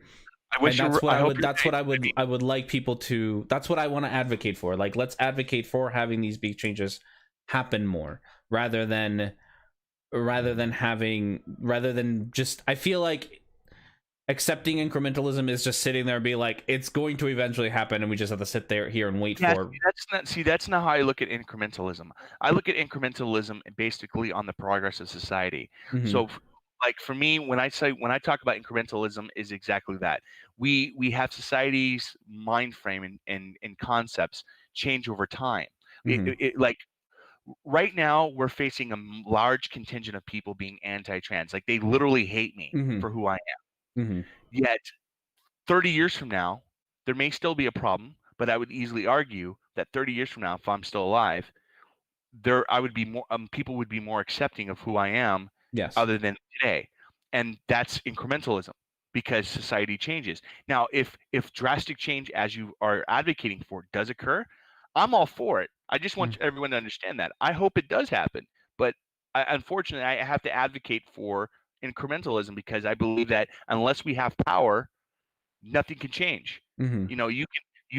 Speaker 2: I wish that's what I would like people to. That's what I want to advocate for. Like, let's advocate for having these big changes happen more, rather than just. I feel like accepting incrementalism is just sitting there and be like, it's going to eventually happen, and we just have to sit here and wait for.
Speaker 3: That's not how I look at incrementalism. I look at incrementalism basically on the progress of society. So. Like for me, when I talk about incrementalism, is exactly that. We have society's mind frame and concepts change over time. Like right now, we're facing a large contingent of people being anti-trans. Like they literally hate me for who I am. Yet 30 years from now, there may still be a problem, but I would easily argue that 30 years from now, if I'm still alive, I would be more people would be more accepting of who I am.
Speaker 2: Yes.
Speaker 3: Other than today. And that's incrementalism because society changes. Now, if drastic change, as you are advocating for, does occur, I'm all for it. I just want everyone to understand that. I hope it does happen. But unfortunately, I have to advocate for incrementalism because I believe that unless we have power, nothing can change. You know, you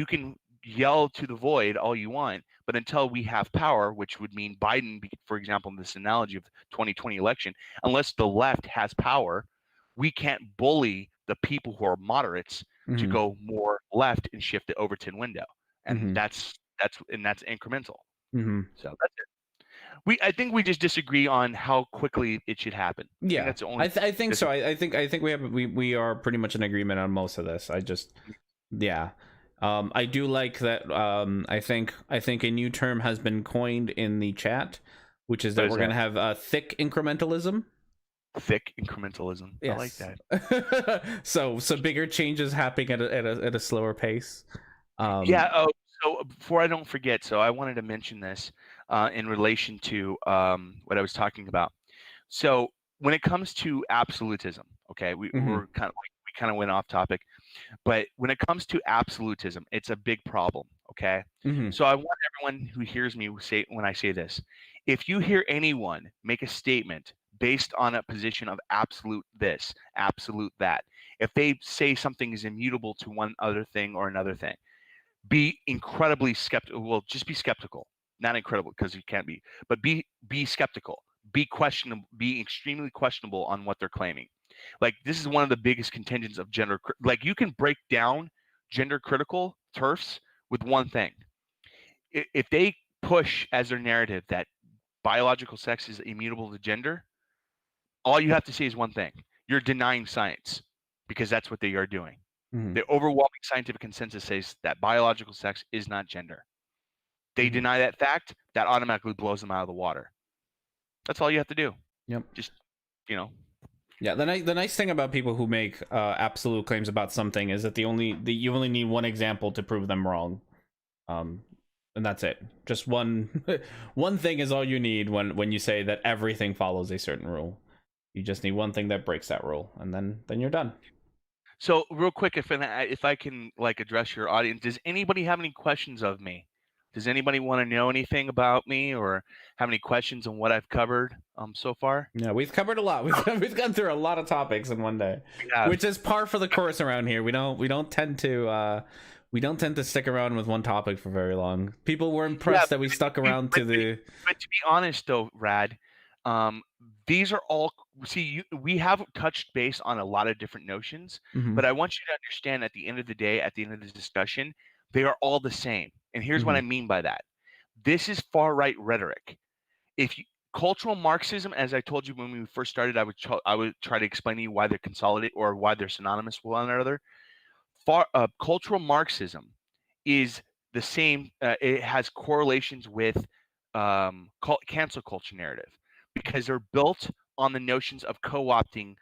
Speaker 3: can yell to the void all you want, but until we have power, which would mean Biden, for example, in this analogy of the 2020 election, unless the left has power, we can't bully the people who are moderates to go more left and shift the Overton window, and that's incremental. So that's it. I think we just disagree on how quickly it should happen.
Speaker 2: Yeah,
Speaker 3: that's the only
Speaker 2: I think so. I think we are pretty much in agreement on most of this. I do like that. I think a new term has been coined in the chat, which is that we're going to have thick incrementalism.
Speaker 3: Thick incrementalism. Yes. I like
Speaker 2: that. so bigger changes happening at a slower pace.
Speaker 3: So before I don't forget, so I wanted to mention this in relation to what I was talking about. So when it comes to absolutism, okay, we're kind of went off topic. But when it comes to absolutism, it's a big problem, okay? So I want everyone who hears me say when I say this, if you hear anyone make a statement based on a position of absolute this, absolute that, if they say something is immutable to one other thing or another thing, be incredibly skeptical. Well, just be skeptical. Not incredible because you can't be, but be skeptical. Be questionable. Be extremely questionable on what they're claiming. Like this is one of the biggest contingents of gender. Like you can break down gender critical TERFs with one thing. If they push as their narrative that biological sex is immutable to gender, all you have to say is one thing. You're denying science because that's what they are doing. The overwhelming scientific consensus says that biological sex is not gender. They deny that fact, that automatically blows them out of the water. That's all you have to do.
Speaker 2: Yep.
Speaker 3: Just,
Speaker 2: Yeah, the nice thing about people who make absolute claims about something is that you only need one example to prove them wrong, and that's it. Just one thing is all you need when you say that everything follows a certain rule. You just need one thing that breaks that rule, and then you're done.
Speaker 3: So real quick, if I can address your audience, does anybody have any questions of me? Does anybody want to know anything about me or have any questions on what I've covered so far?
Speaker 2: Yeah, we've covered a lot. We've gone through a lot of topics in one day, which is par for the course around here. We don't tend to stick around with one topic for very long. People were impressed that we stuck around to the.
Speaker 3: But to be honest, though, Rad, these are all. See, we have touched base on a lot of different notions, but I want you to understand at the end of the day, at the end of this discussion, they are all the same. And here's what I mean by that. This is far-right rhetoric. cultural Marxism, as I told you when we first started, I would try to explain to you why they're consolidated or why they're synonymous with one another. Cultural Marxism is the same. It has correlations with cancel culture narrative because they're built on the notions of co-opting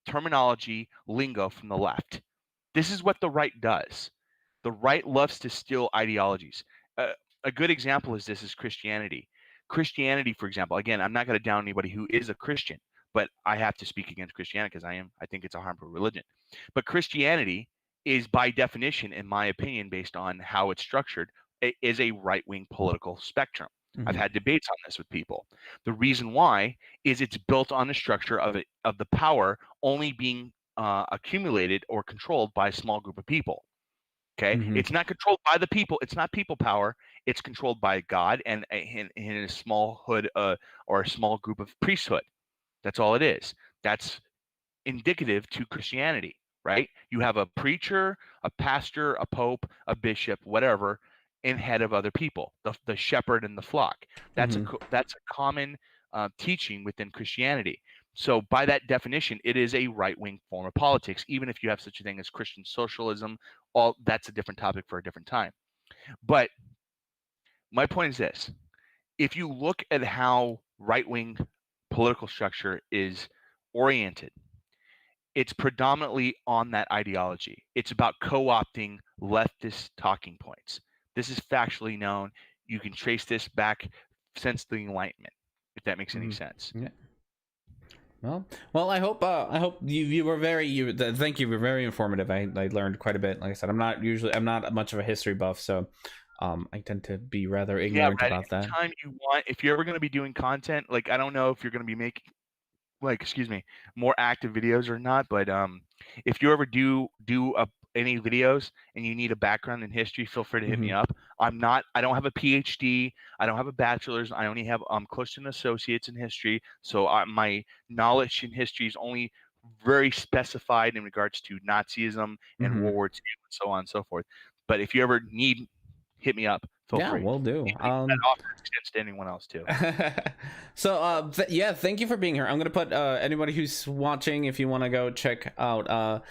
Speaker 3: terminology, lingo from the left. This is what the right does. The right loves to steal ideologies. A good example is Christianity. Christianity, for example, again, I'm not going to down anybody who is a Christian, but I have to speak against Christianity because I think it's a harmful religion. But Christianity is by definition, in my opinion, based on how it's structured, is a right-wing political spectrum.
Speaker 2: Mm-hmm.
Speaker 3: I've had debates on this with people. The reason why is it's built on the structure of the power only being accumulated or controlled by a small group of people. Okay,
Speaker 2: Mm-hmm.
Speaker 3: it's not controlled by the people. It's not people power. It's controlled by God and in a small hood or a small group of priesthood. That's all it is. That's indicative to Christianity, right? You have a preacher, a pastor, a pope, a bishop, whatever, in head of other people, the shepherd and the flock. That's a common teaching within Christianity. So by that definition, it is a right-wing form of politics, even if you have such a thing as Christian socialism. All that's a different topic for a different time. But my point is this: if you look at how right-wing political structure is oriented, it's predominantly on that ideology. It's about co-opting leftist talking points. This is factually known. You can trace this back since the Enlightenment, if that makes any sense.
Speaker 2: Yeah. Well, I hope you were very thank you. You were very informative. I learned quite a bit. Like I said, I'm not much of a history buff, so I tend to be rather ignorant about that.
Speaker 3: Anytime you want, if you're ever going to be doing content, like I don't know if you're going to be making more active videos or not, but if you ever do any videos and you need a background in history, feel free to hit me up. I don't have a PhD, I don't have a bachelor's, I only have close to an associate's in history, so my knowledge in history is only very specified in regards to Nazism and World War II and so on and so forth. But if you ever need, hit me up. Feel free.
Speaker 2: We'll do.
Speaker 3: That offer extends to anyone else too.
Speaker 2: So thank you for being here. I'm gonna put anybody who's watching, if you want to go check out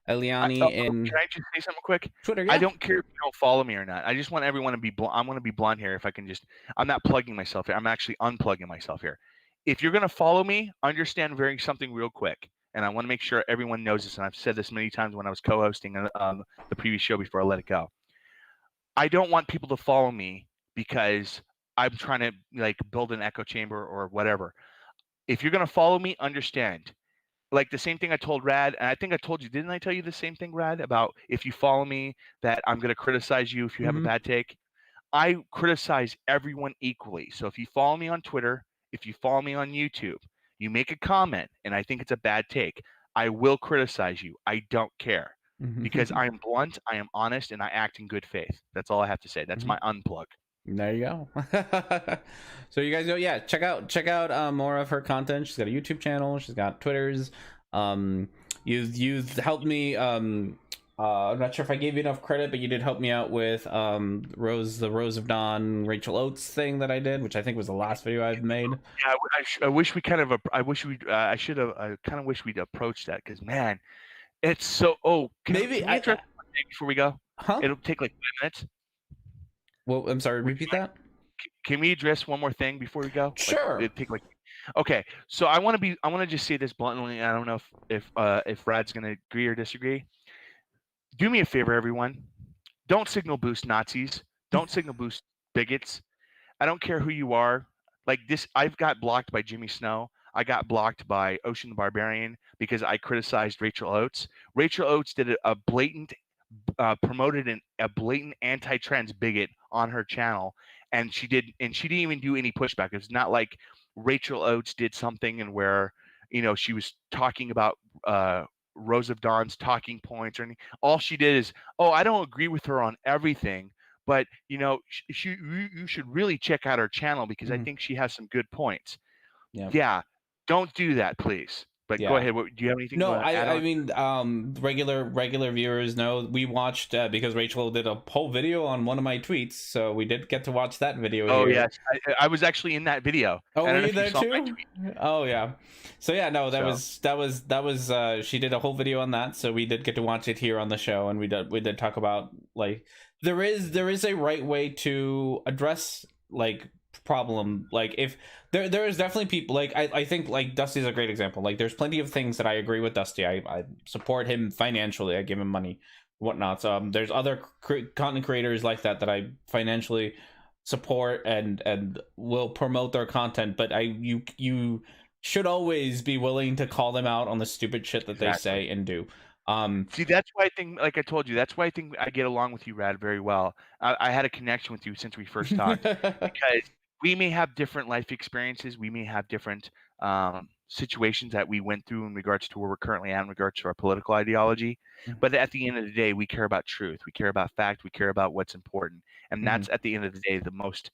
Speaker 2: Elliani in.
Speaker 3: Can I just say something quick?
Speaker 2: Twitter. Yeah.
Speaker 3: I don't care if you don't follow me or not. I just want everyone to be blunt. I want to be blunt here. If I can just, I'm not plugging myself here. I'm actually unplugging myself here. If you're gonna follow me, understand something real quick. And I want to make sure everyone knows this. And I've said this many times when I was co-hosting the previous show before I let it go. I don't want people to follow me because I'm trying to build an echo chamber or whatever. If you're gonna follow me, understand. Like the same thing I told Rad, and I think I told you, didn't I tell you the same thing, Rad, about if you follow me that I'm gonna criticize you if you have a bad take? I criticize everyone equally. So if you follow me on Twitter, if you follow me on YouTube, you make a comment and I think it's a bad take, I will criticize you. I don't care. Because I am blunt, I am honest, and I act in good faith. That's all I have to say. That's my unplug.
Speaker 2: There you go. So you guys know, check out more of her content. She's got a YouTube channel. She's got Twitters. You've helped me. I'm not sure if I gave you enough credit, but you did help me out with the Rose of Dawn, Rachel Oates thing that I did, which I think was the last video I've made.
Speaker 3: Yeah, I wish we kind of. I should have. I kind of wish we'd approached that because man, it's so. Oh, can we address one thing before we go?
Speaker 2: Huh?
Speaker 3: It'll take like 5 minutes.
Speaker 2: Well, I'm sorry. Repeat that.
Speaker 3: Can we address one more thing before we go?
Speaker 2: Sure.
Speaker 3: It'd take okay. So I want to just say this bluntly. I don't know if Rad's gonna agree or disagree. Do me a favor, everyone. Don't signal boost Nazis. Don't signal boost bigots. I don't care who you are. Like this, I've got blocked by Jimmy Snow. I got blocked by Ocean the Barbarian because I criticized Rachel Oates. Rachel Oates did a blatant, promoted a blatant anti-trans bigot on her channel, and she didn't even do any pushback. It's not like Rachel Oates did something and where she was talking about Rose of Dawn's talking points or anything. All she did is, I don't agree with her on everything, but you should really check out her channel because I think she has some good points. Yeah, don't do that, please. But
Speaker 2: Yeah.
Speaker 3: go ahead. What, do you have anything?
Speaker 2: No,
Speaker 3: to add
Speaker 2: I
Speaker 3: on?
Speaker 2: mean, regular viewers know we watched because Rachel did a whole video on one of my tweets, so we did get to watch that video
Speaker 3: Oh
Speaker 2: here.
Speaker 3: yes, I was actually in that video.
Speaker 2: Oh,
Speaker 3: I
Speaker 2: were
Speaker 3: don't know
Speaker 2: you
Speaker 3: if
Speaker 2: there
Speaker 3: saw my
Speaker 2: too?
Speaker 3: tweet.
Speaker 2: Oh yeah. So yeah, no, that
Speaker 3: So-
Speaker 2: was she did a whole video on that, so we did get to watch it here on the show, and we did talk about like there is a right way to address like problem. Like if there is definitely people like I think like Dusty's a great example. Like there's plenty of things that I agree with Dusty. I support him financially. I give him money, whatnot. So there's other content creators like that I financially support and will promote their content. But you should always be willing to call them out on the stupid shit that they say and do.
Speaker 3: See, that's why I think, like I told you, that's why I think I get along with you, Rad, very well. I had a connection with you since we first talked because we may have different life experiences. We may have different situations that we went through in regards to where we're currently at in regards to our political ideology. But at the end of the day, we care about truth. We care about fact. We care about what's important. And that's at the end of the day, the most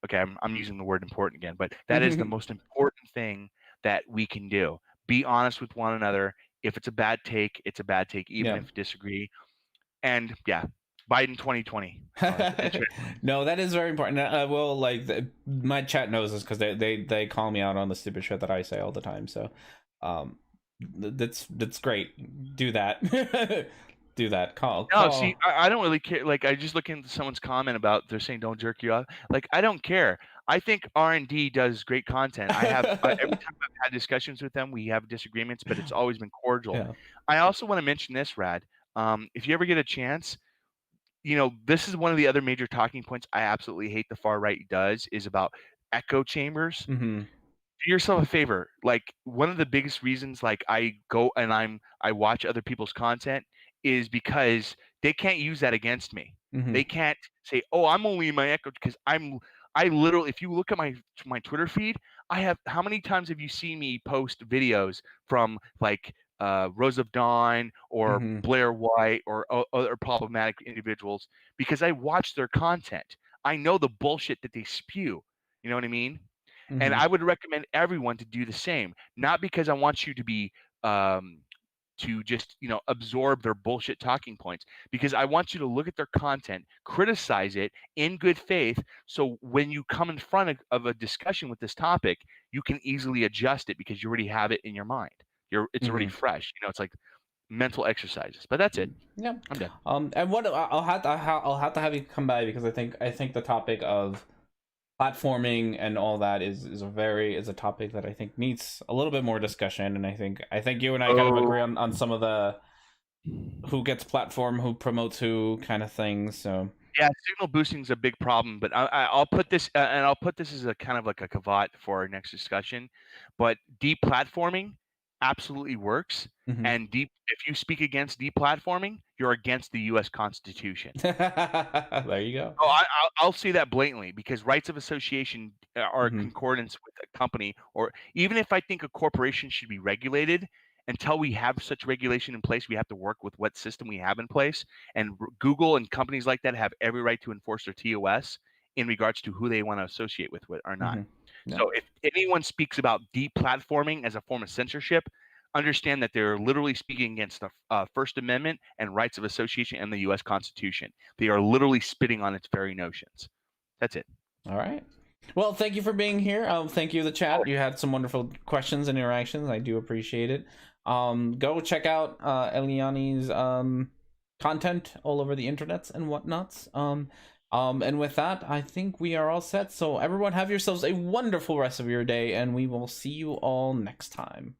Speaker 3: okay, I'm using the word important again, but that is the most important thing that we can do. Be honest with one another. If it's a bad take, it's a bad take, even if disagree. And yeah, Biden 2020.
Speaker 2: No, that is very important. I will my chat knows this because they call me out on the stupid shit that I say all the time. So, that's great. Do that. Do that. Call.
Speaker 3: See, I don't really care. Like, I just look into someone's comment about they're saying don't jerk you off. Like, I don't care. I think R&D does great content. I have every time I've had discussions with them, we have disagreements, but it's always been cordial.
Speaker 2: Yeah.
Speaker 3: I also want to mention this, Rad. If you ever get a chance, this is one of the other major talking points I absolutely hate the far right does is about echo chambers.
Speaker 2: Mm-hmm.
Speaker 3: Do yourself a favor. Like, one of the biggest reasons like I go and I watch other people's content is because they can't use that against me. They can't say, "Oh, I'm only in my echo," because I literally, if you look at my Twitter feed, I have, how many times have you seen me post videos from like Rose of Dawn or Blair White or other problematic individuals because I watch their content. I know the bullshit that they spew. You know what I mean? And I would recommend everyone to do the same. Not because I want you to be to just absorb their bullshit talking points, because I want you to look at their content, criticize it in good faith, so when you come in front of a discussion with this topic, you can easily adjust it because you already have it in your mind. It's already fresh. It's like mental exercises. But that's it.
Speaker 2: Yeah,
Speaker 3: I'm done.
Speaker 2: And what I'll have to have you come by because I think the topic of platforming and all that is a topic that I think needs a little bit more discussion, and I think you and I kind of agree on some of the who gets platform, who promotes who kind of things. So
Speaker 3: yeah, signal boosting is a big problem, but I'll put this and I'll put this as a kind of like a caveat for our next discussion. But deplatforming absolutely works, and if you speak against deplatforming, you're against the U.S. Constitution.
Speaker 2: There you go.
Speaker 3: Oh, I'll say that blatantly because rights of association are in concordance with a company, or even if I think a corporation should be regulated, until we have such regulation in place, we have to work with what system we have in place. And Google and companies like that have every right to enforce their TOS in regards to who they want to associate with or not. Yeah. So if anyone speaks about deplatforming as a form of censorship, understand that they're literally speaking against the First Amendment and rights of association and the U.S. Constitution. They are literally spitting on its very notions. That's it.
Speaker 2: All right. Well, thank you for being here. Thank you, the chat. You had some wonderful questions and interactions. I do appreciate it. Go check out Elliani's content all over the internets and whatnots. And with that, I think we are all set. So everyone have yourselves a wonderful rest of your day, and we will see you all next time.